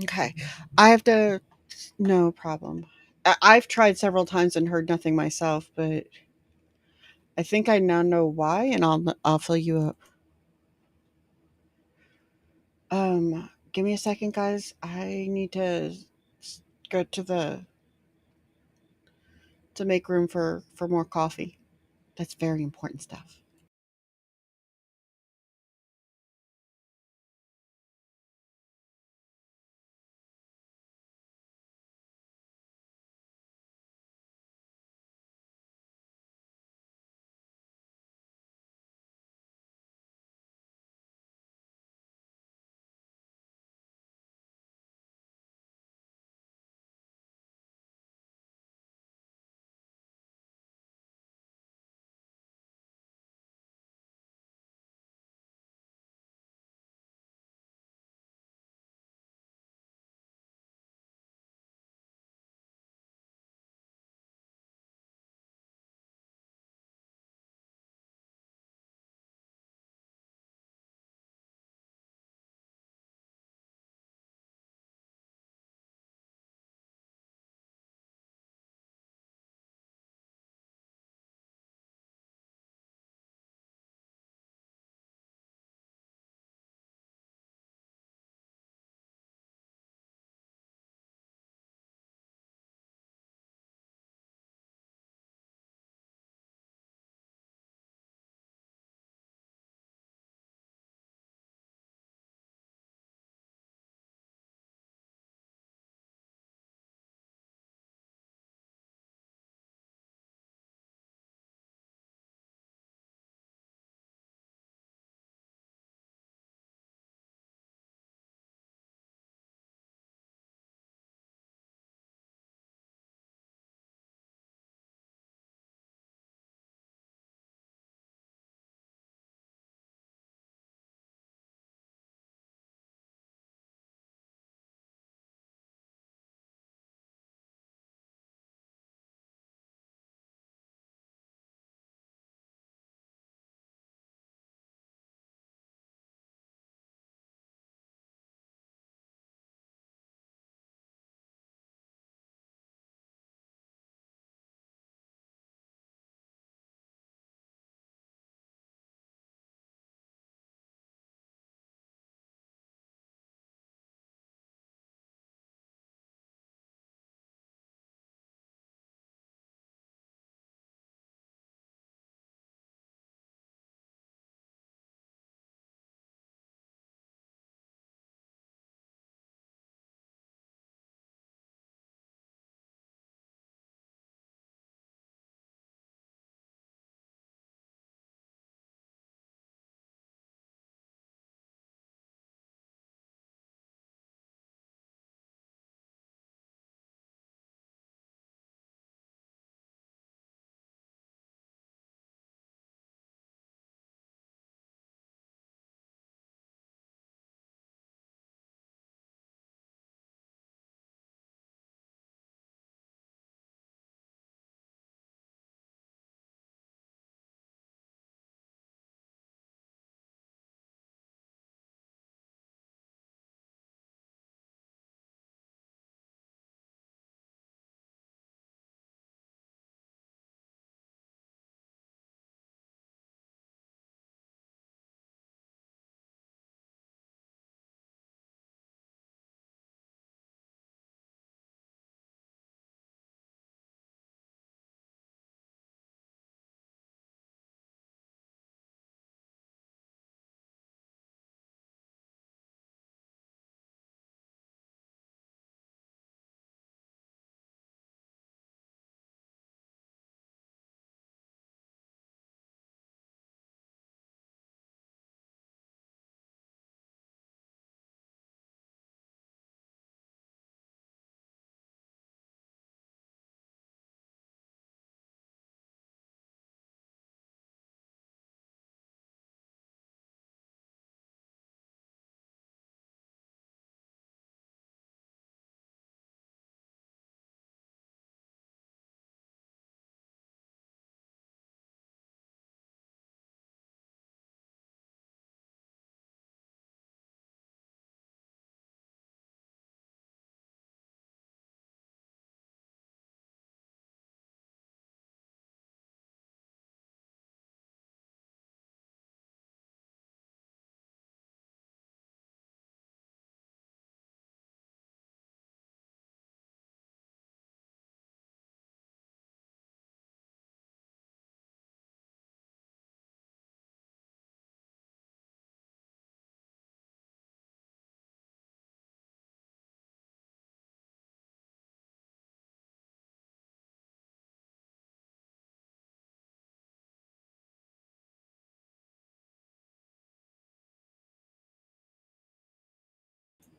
Okay. I have to. No problem. I've tried several times and heard nothing myself, but I think I now know why, and I'll fill you up. Give me a second, guys. I need to go to make room for more coffee. That's very important stuff.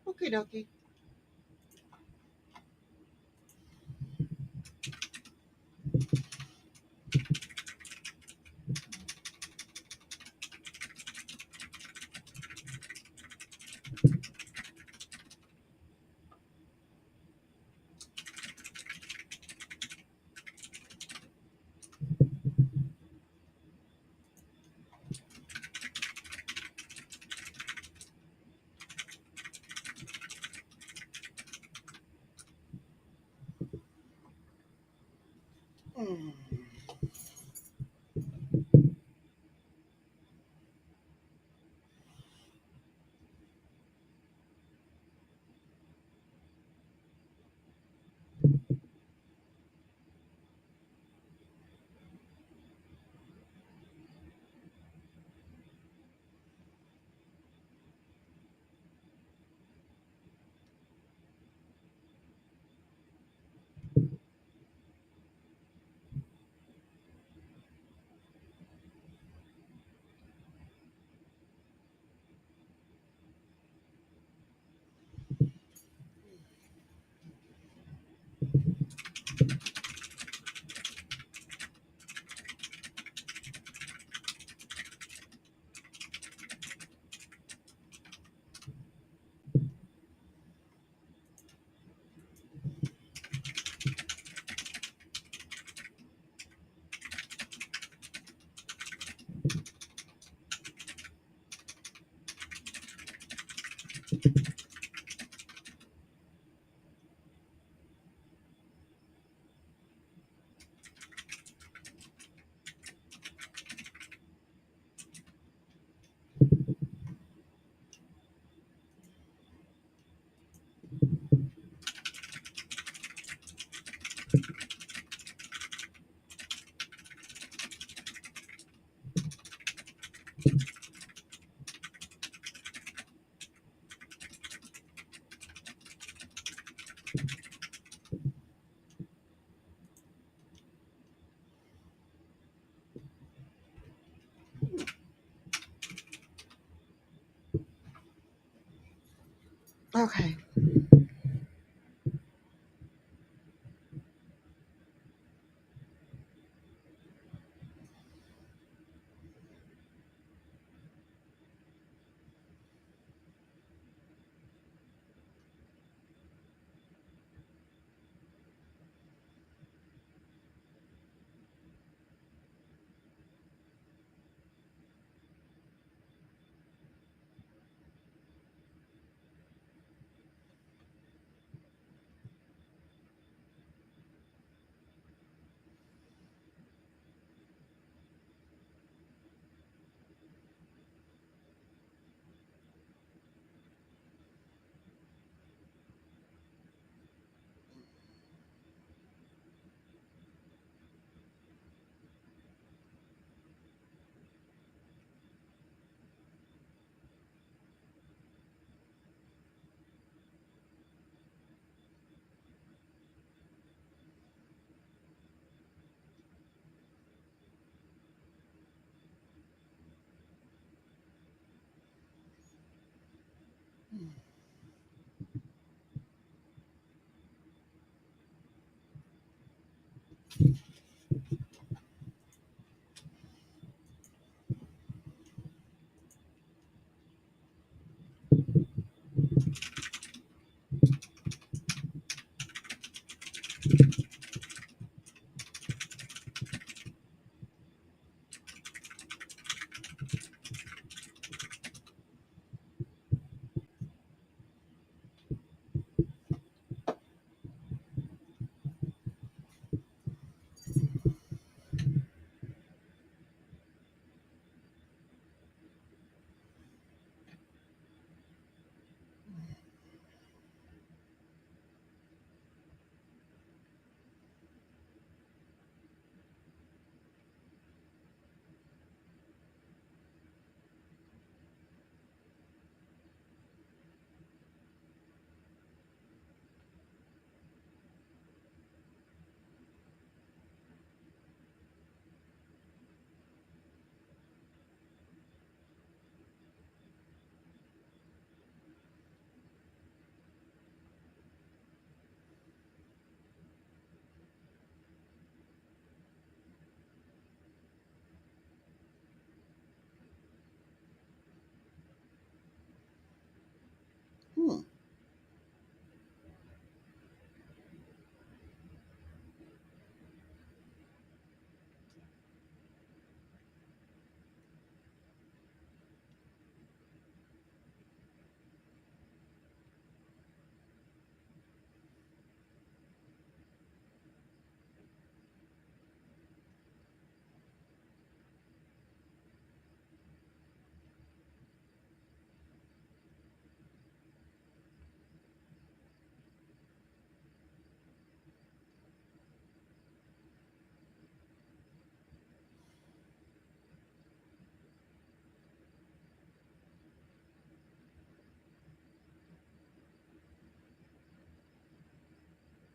Okay, dokie. Mm. Okay.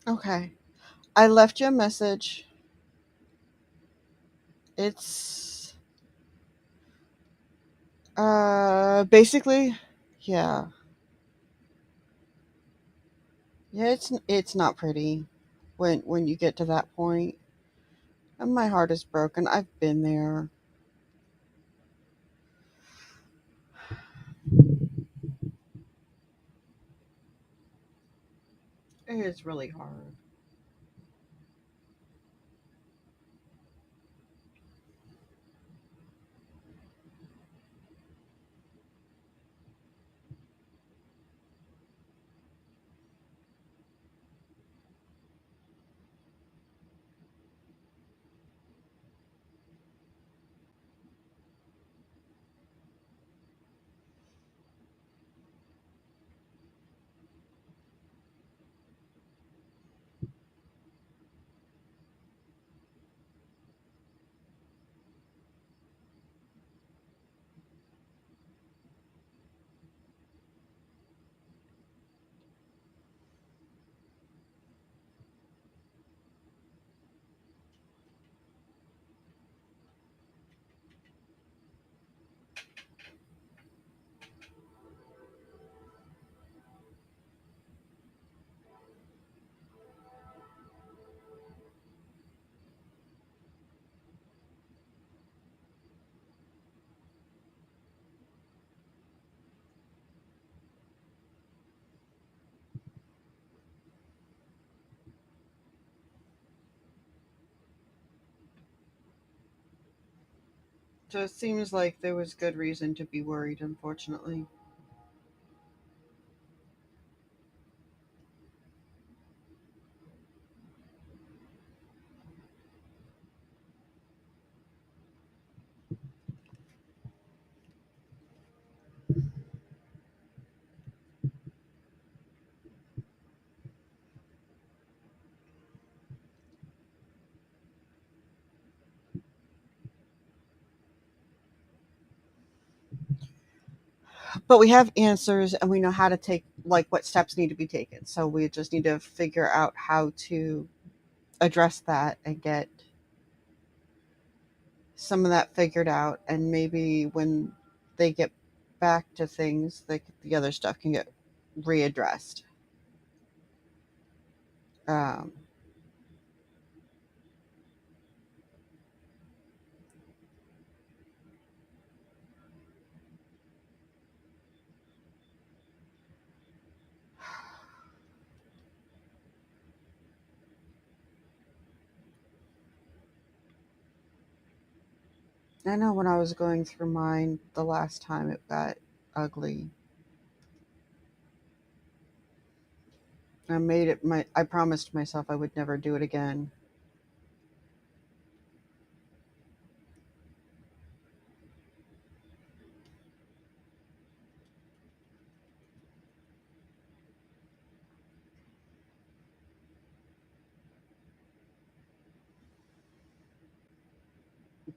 Okay. I left you a message. It's basically, yeah. Yeah, it's not pretty when you get to that point. And my heart is broken. I've been there. It is really hard. So it seems like there was good reason to be worried, unfortunately. But we have answers and we know how to take, like, what steps need to be taken. So we just need to figure out how to address that and get some of that figured out. And maybe when they get back to things, the other stuff can get readdressed. Um, I know when I was going through mine the last time it got ugly. I promised myself I would never do it again.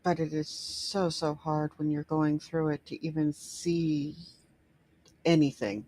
But it is so, so hard when you're going through it to even see anything.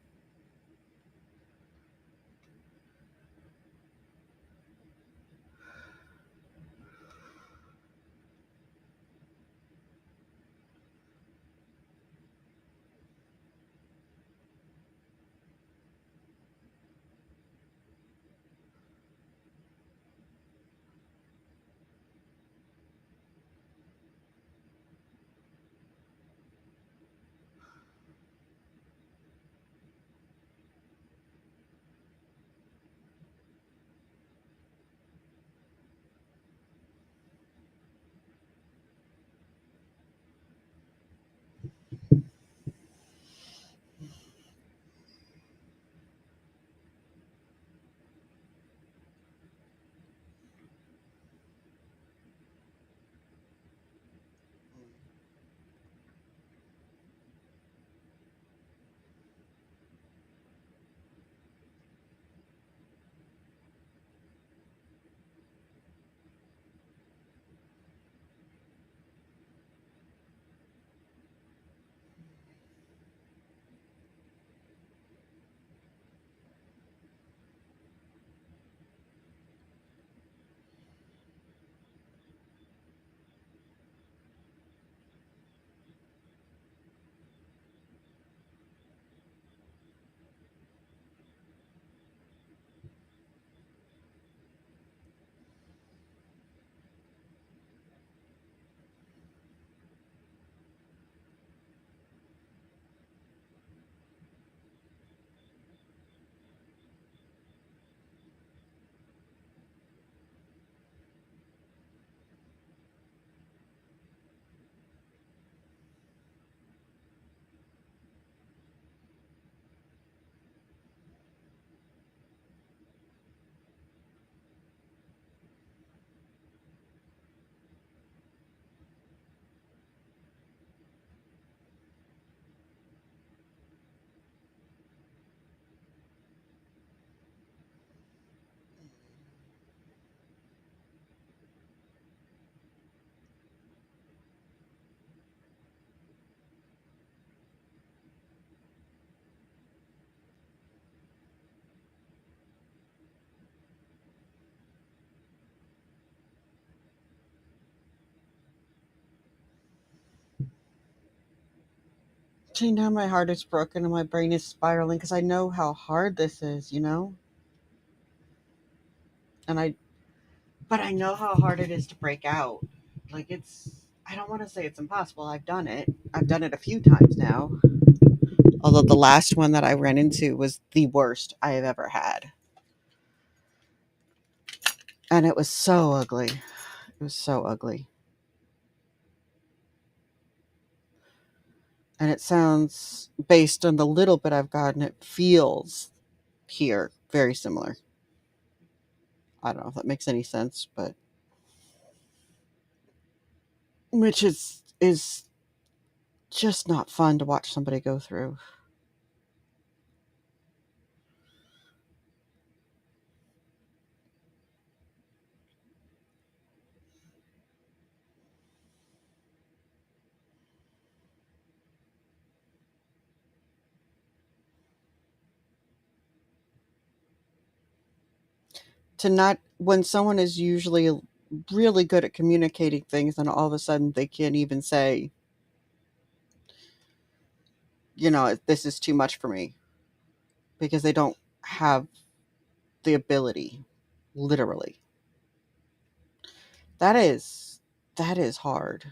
See, now my heart is broken and my brain is spiraling because I know how hard this is, and but I know how hard it is to break out. Like, I don't want to say it's impossible. I've done it. I've done it a few times now. Although the last one that I ran into was the worst I have ever had. And it was so ugly. It was so ugly. And it sounds, based on the little bit I've gotten, it feels here very similar. I don't know if that makes any sense, but which is just not fun to watch somebody go through. To not, when someone is usually really good at communicating things and all of a sudden they can't even say, this is too much for me, because they don't have the ability, literally. That is hard.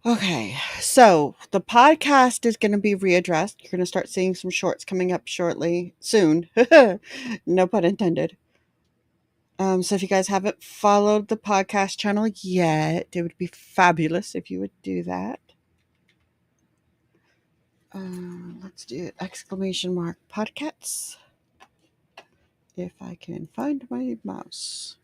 Okay, so the podcast is going to be readdressed. You're going to start seeing some shorts coming up shortly, soon. No pun intended. So if you guys haven't followed the podcast channel yet, it would be fabulous if you would do that. Let's do it. !podcasts. If I can find my mouse.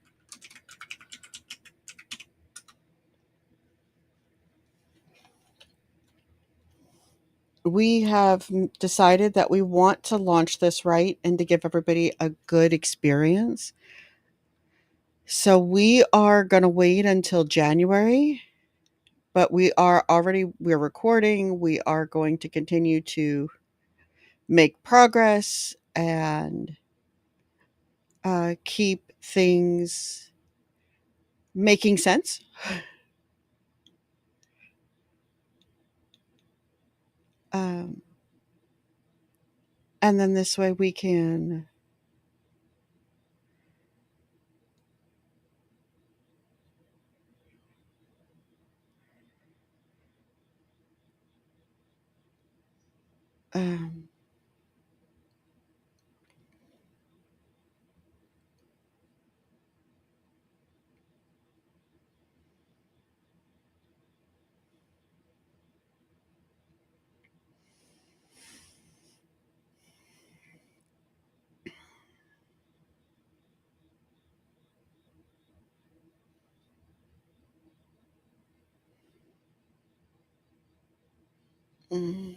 We have decided that we want to launch this right and to give everybody a good experience. So we are going to wait until January, but we're recording. We are going to continue to make progress and keep things making sense. Um, and then this way we can um, mm.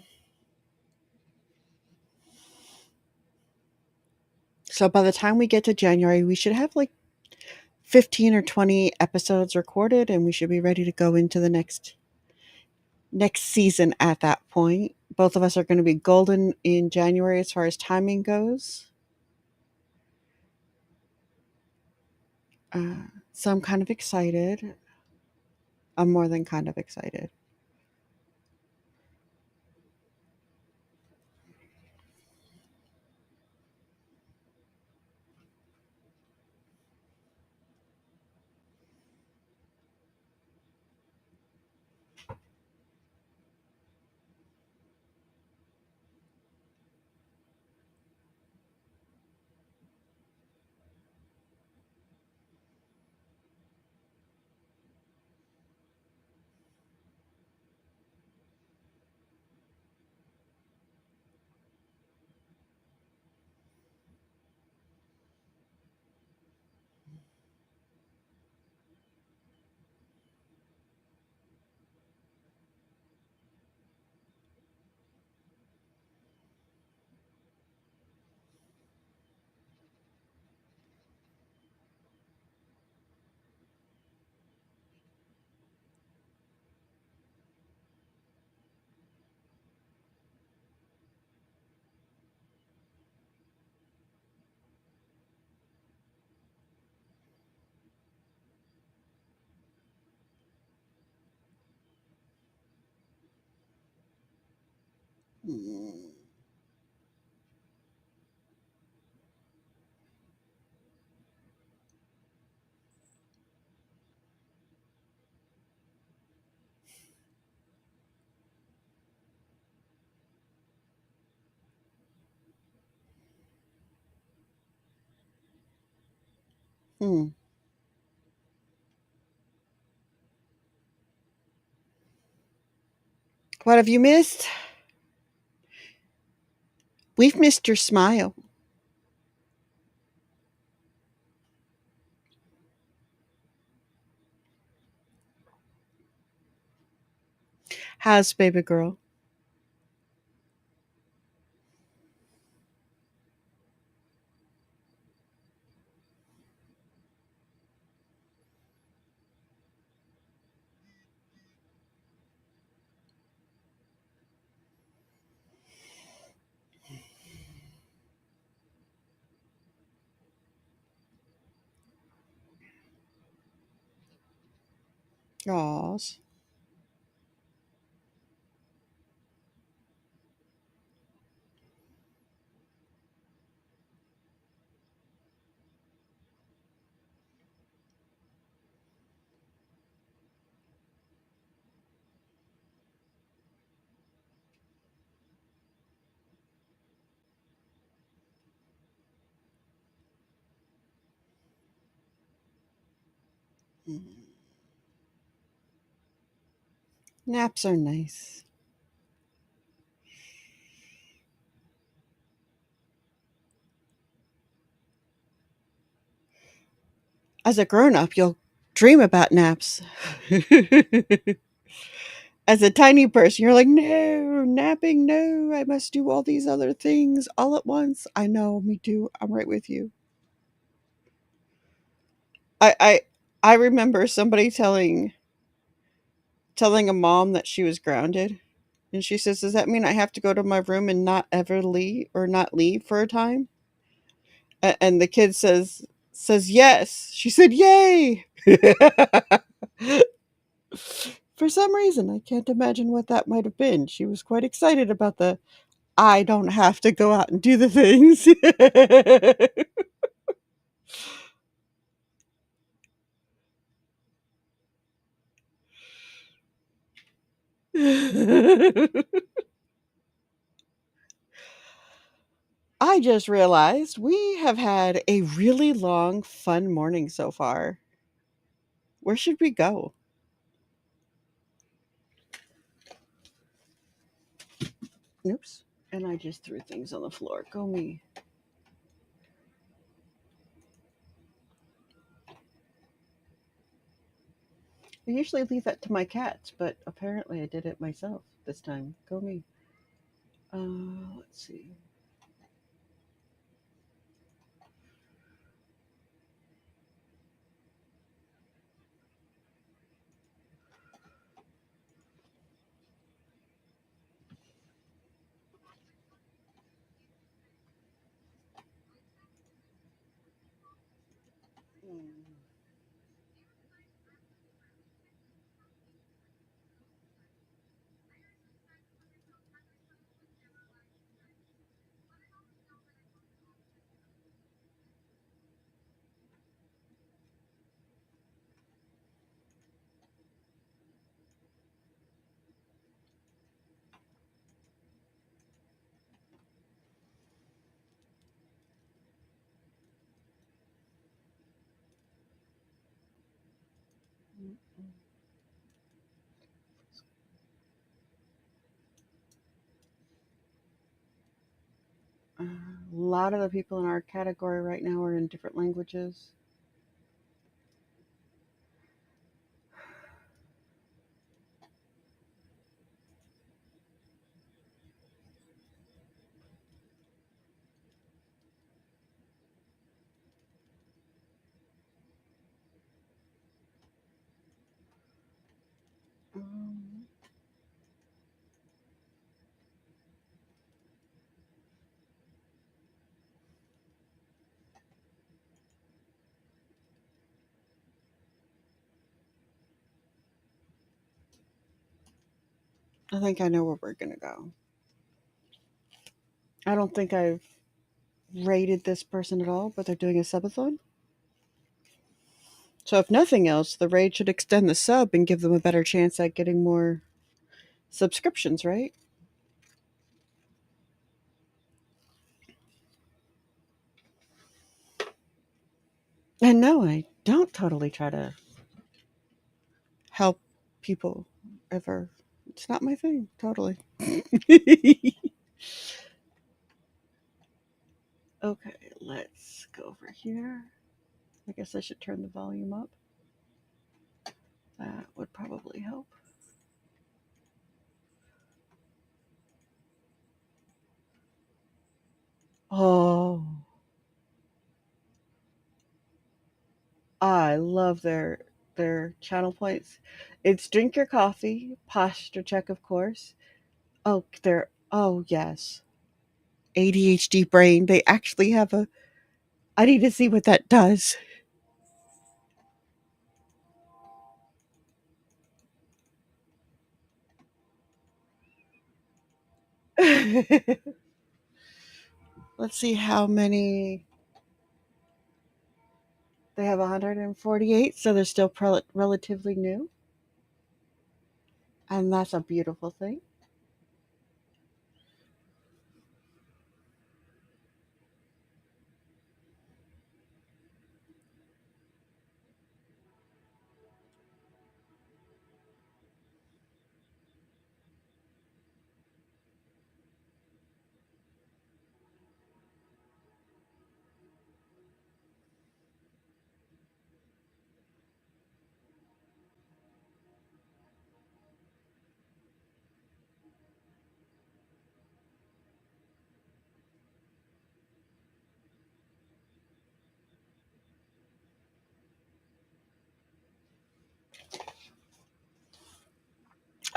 So by the time we get to January, we should have like 15 or 20 episodes recorded, and we should be ready to go into the next season at that point. Both of us are going to be golden in January as far as timing goes. So I'm kind of excited. I'm more than kind of excited. Mm. Hmm. What have you missed? We've missed your smile. How's baby girl? Aws. Mm. Naps are nice. As a grown up, you'll dream about naps. As a tiny person, you're like, no, napping, no, I must do all these other things all at once. I know, me too. I'm right with you. I I, I remember somebody telling a mom that she was grounded. And she says, does that mean I have to go to my room and not ever leave or not leave for a time? And the kid says yes. She said, yay. For some reason, I can't imagine what that might have been. She was quite excited about the I don't have to go out and do the things. I just realized we have had a really long, fun morning so far. Where should we go? Oops. And I just threw things on the floor. Go me. I usually leave that to my cats, but apparently I did it myself this time. Go me. Let's see. A lot of the people in our category right now are in different languages. Um, I think I know where we're going to go. I don't think I've rated this person at all, but they're doing a subathon. So, if nothing else, the raid should extend the sub and give them a better chance at getting more subscriptions, right? And no, I don't totally try to help people ever. It's not my thing, totally. Okay, let's go over here. I guess I should turn the volume up. That would probably help. Oh, I love their channel points. It's drink your coffee, posture check, of course. Oh, they're oh yes, ADHD brain. They actually have a. I need to see what that does. Let's see how many they have. 148, so they're still relatively new, and that's a beautiful thing.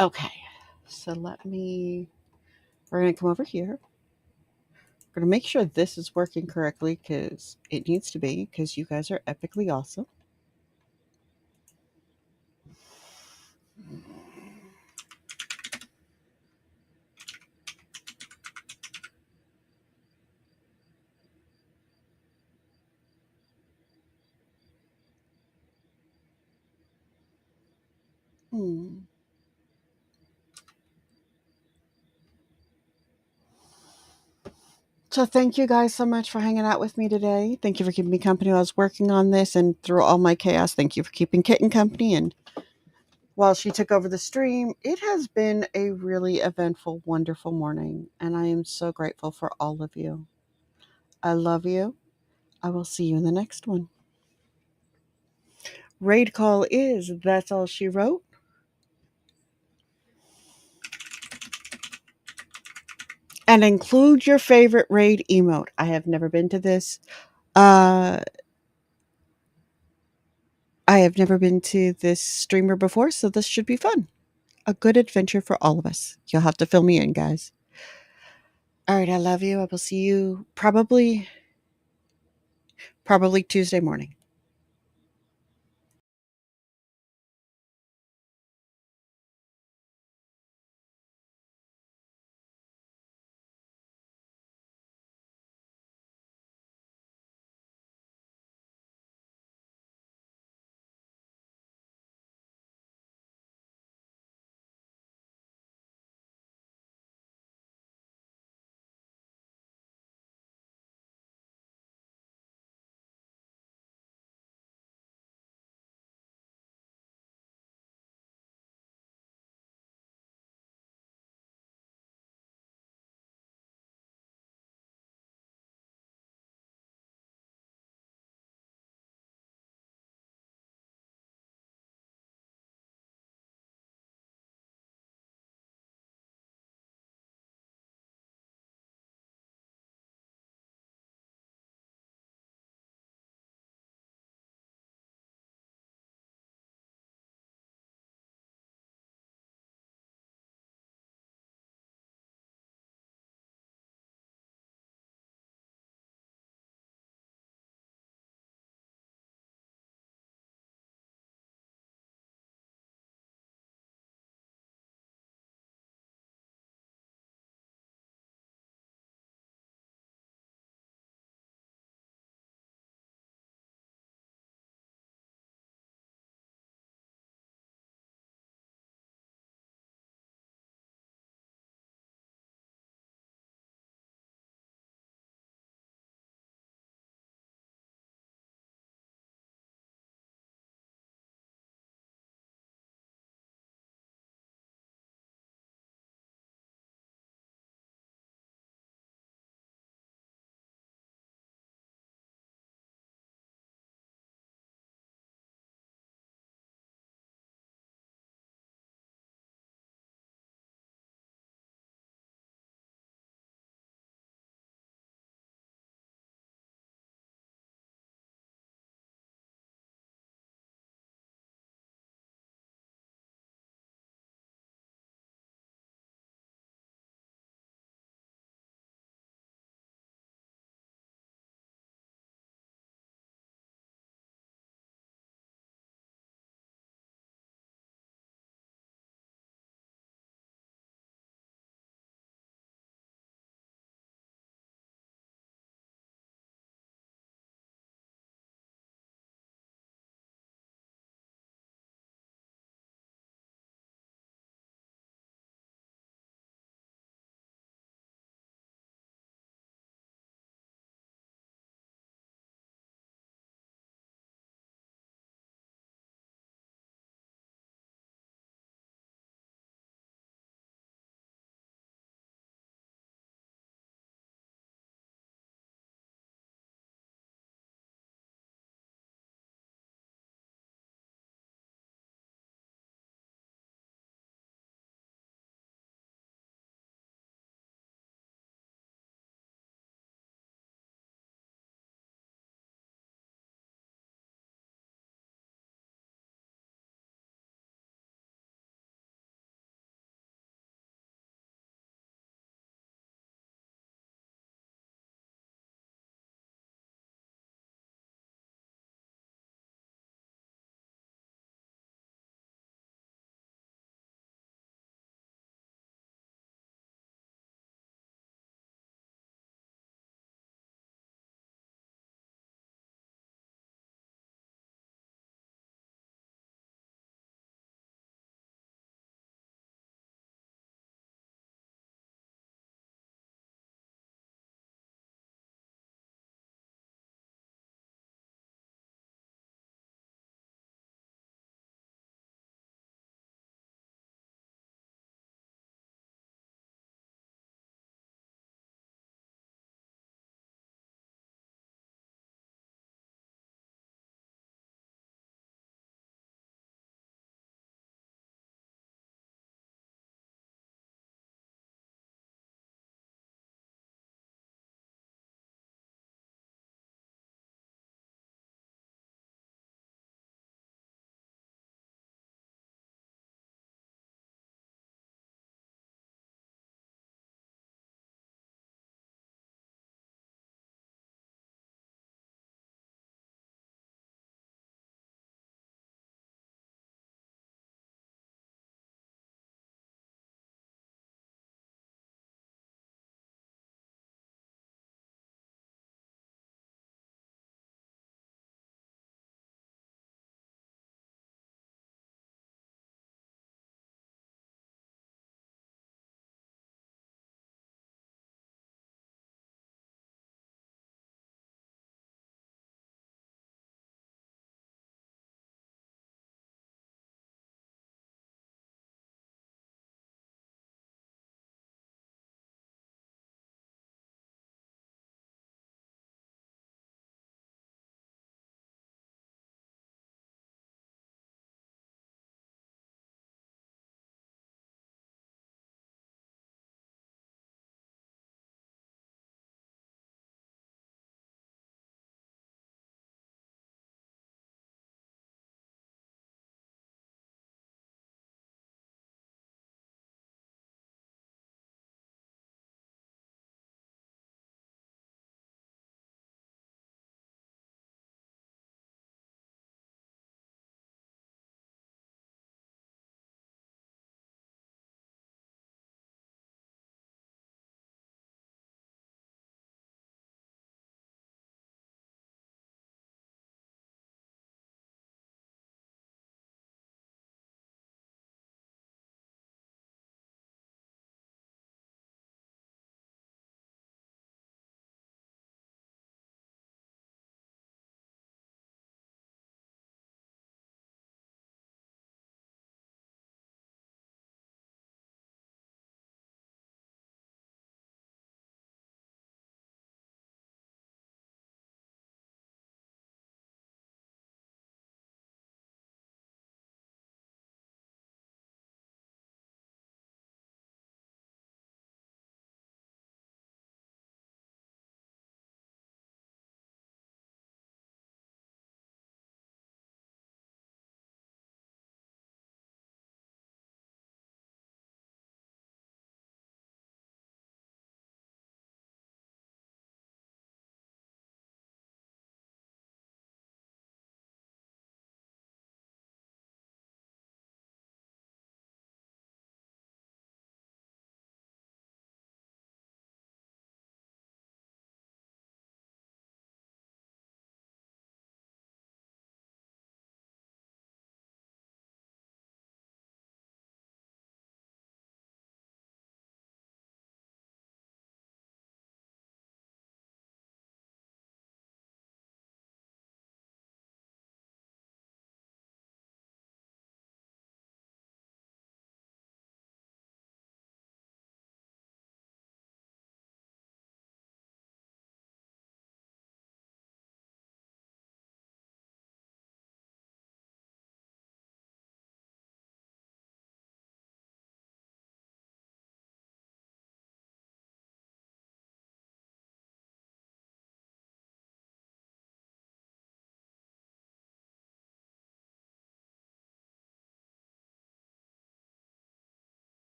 Okay, so let me. We're gonna come over here. We're gonna make sure this is working correctly because it needs to be. Because you guys are epically awesome. Hmm. So thank you guys so much for hanging out with me today. Thank you for keeping me company while I was working on this and through all my chaos. Thank you for keeping Kitten company and while she took over the stream. It has been a really eventful, wonderful morning, and I am so grateful for all of you. I love you. I will see you in the next one. Raid call is That's All She Wrote. And include your favorite raid emote. I have never been to this. Uh, I have never been to this streamer before, so this should be fun. A good adventure for all of us. You'll have to fill me in, guys. All right, I love you. I will see you probably Tuesday morning.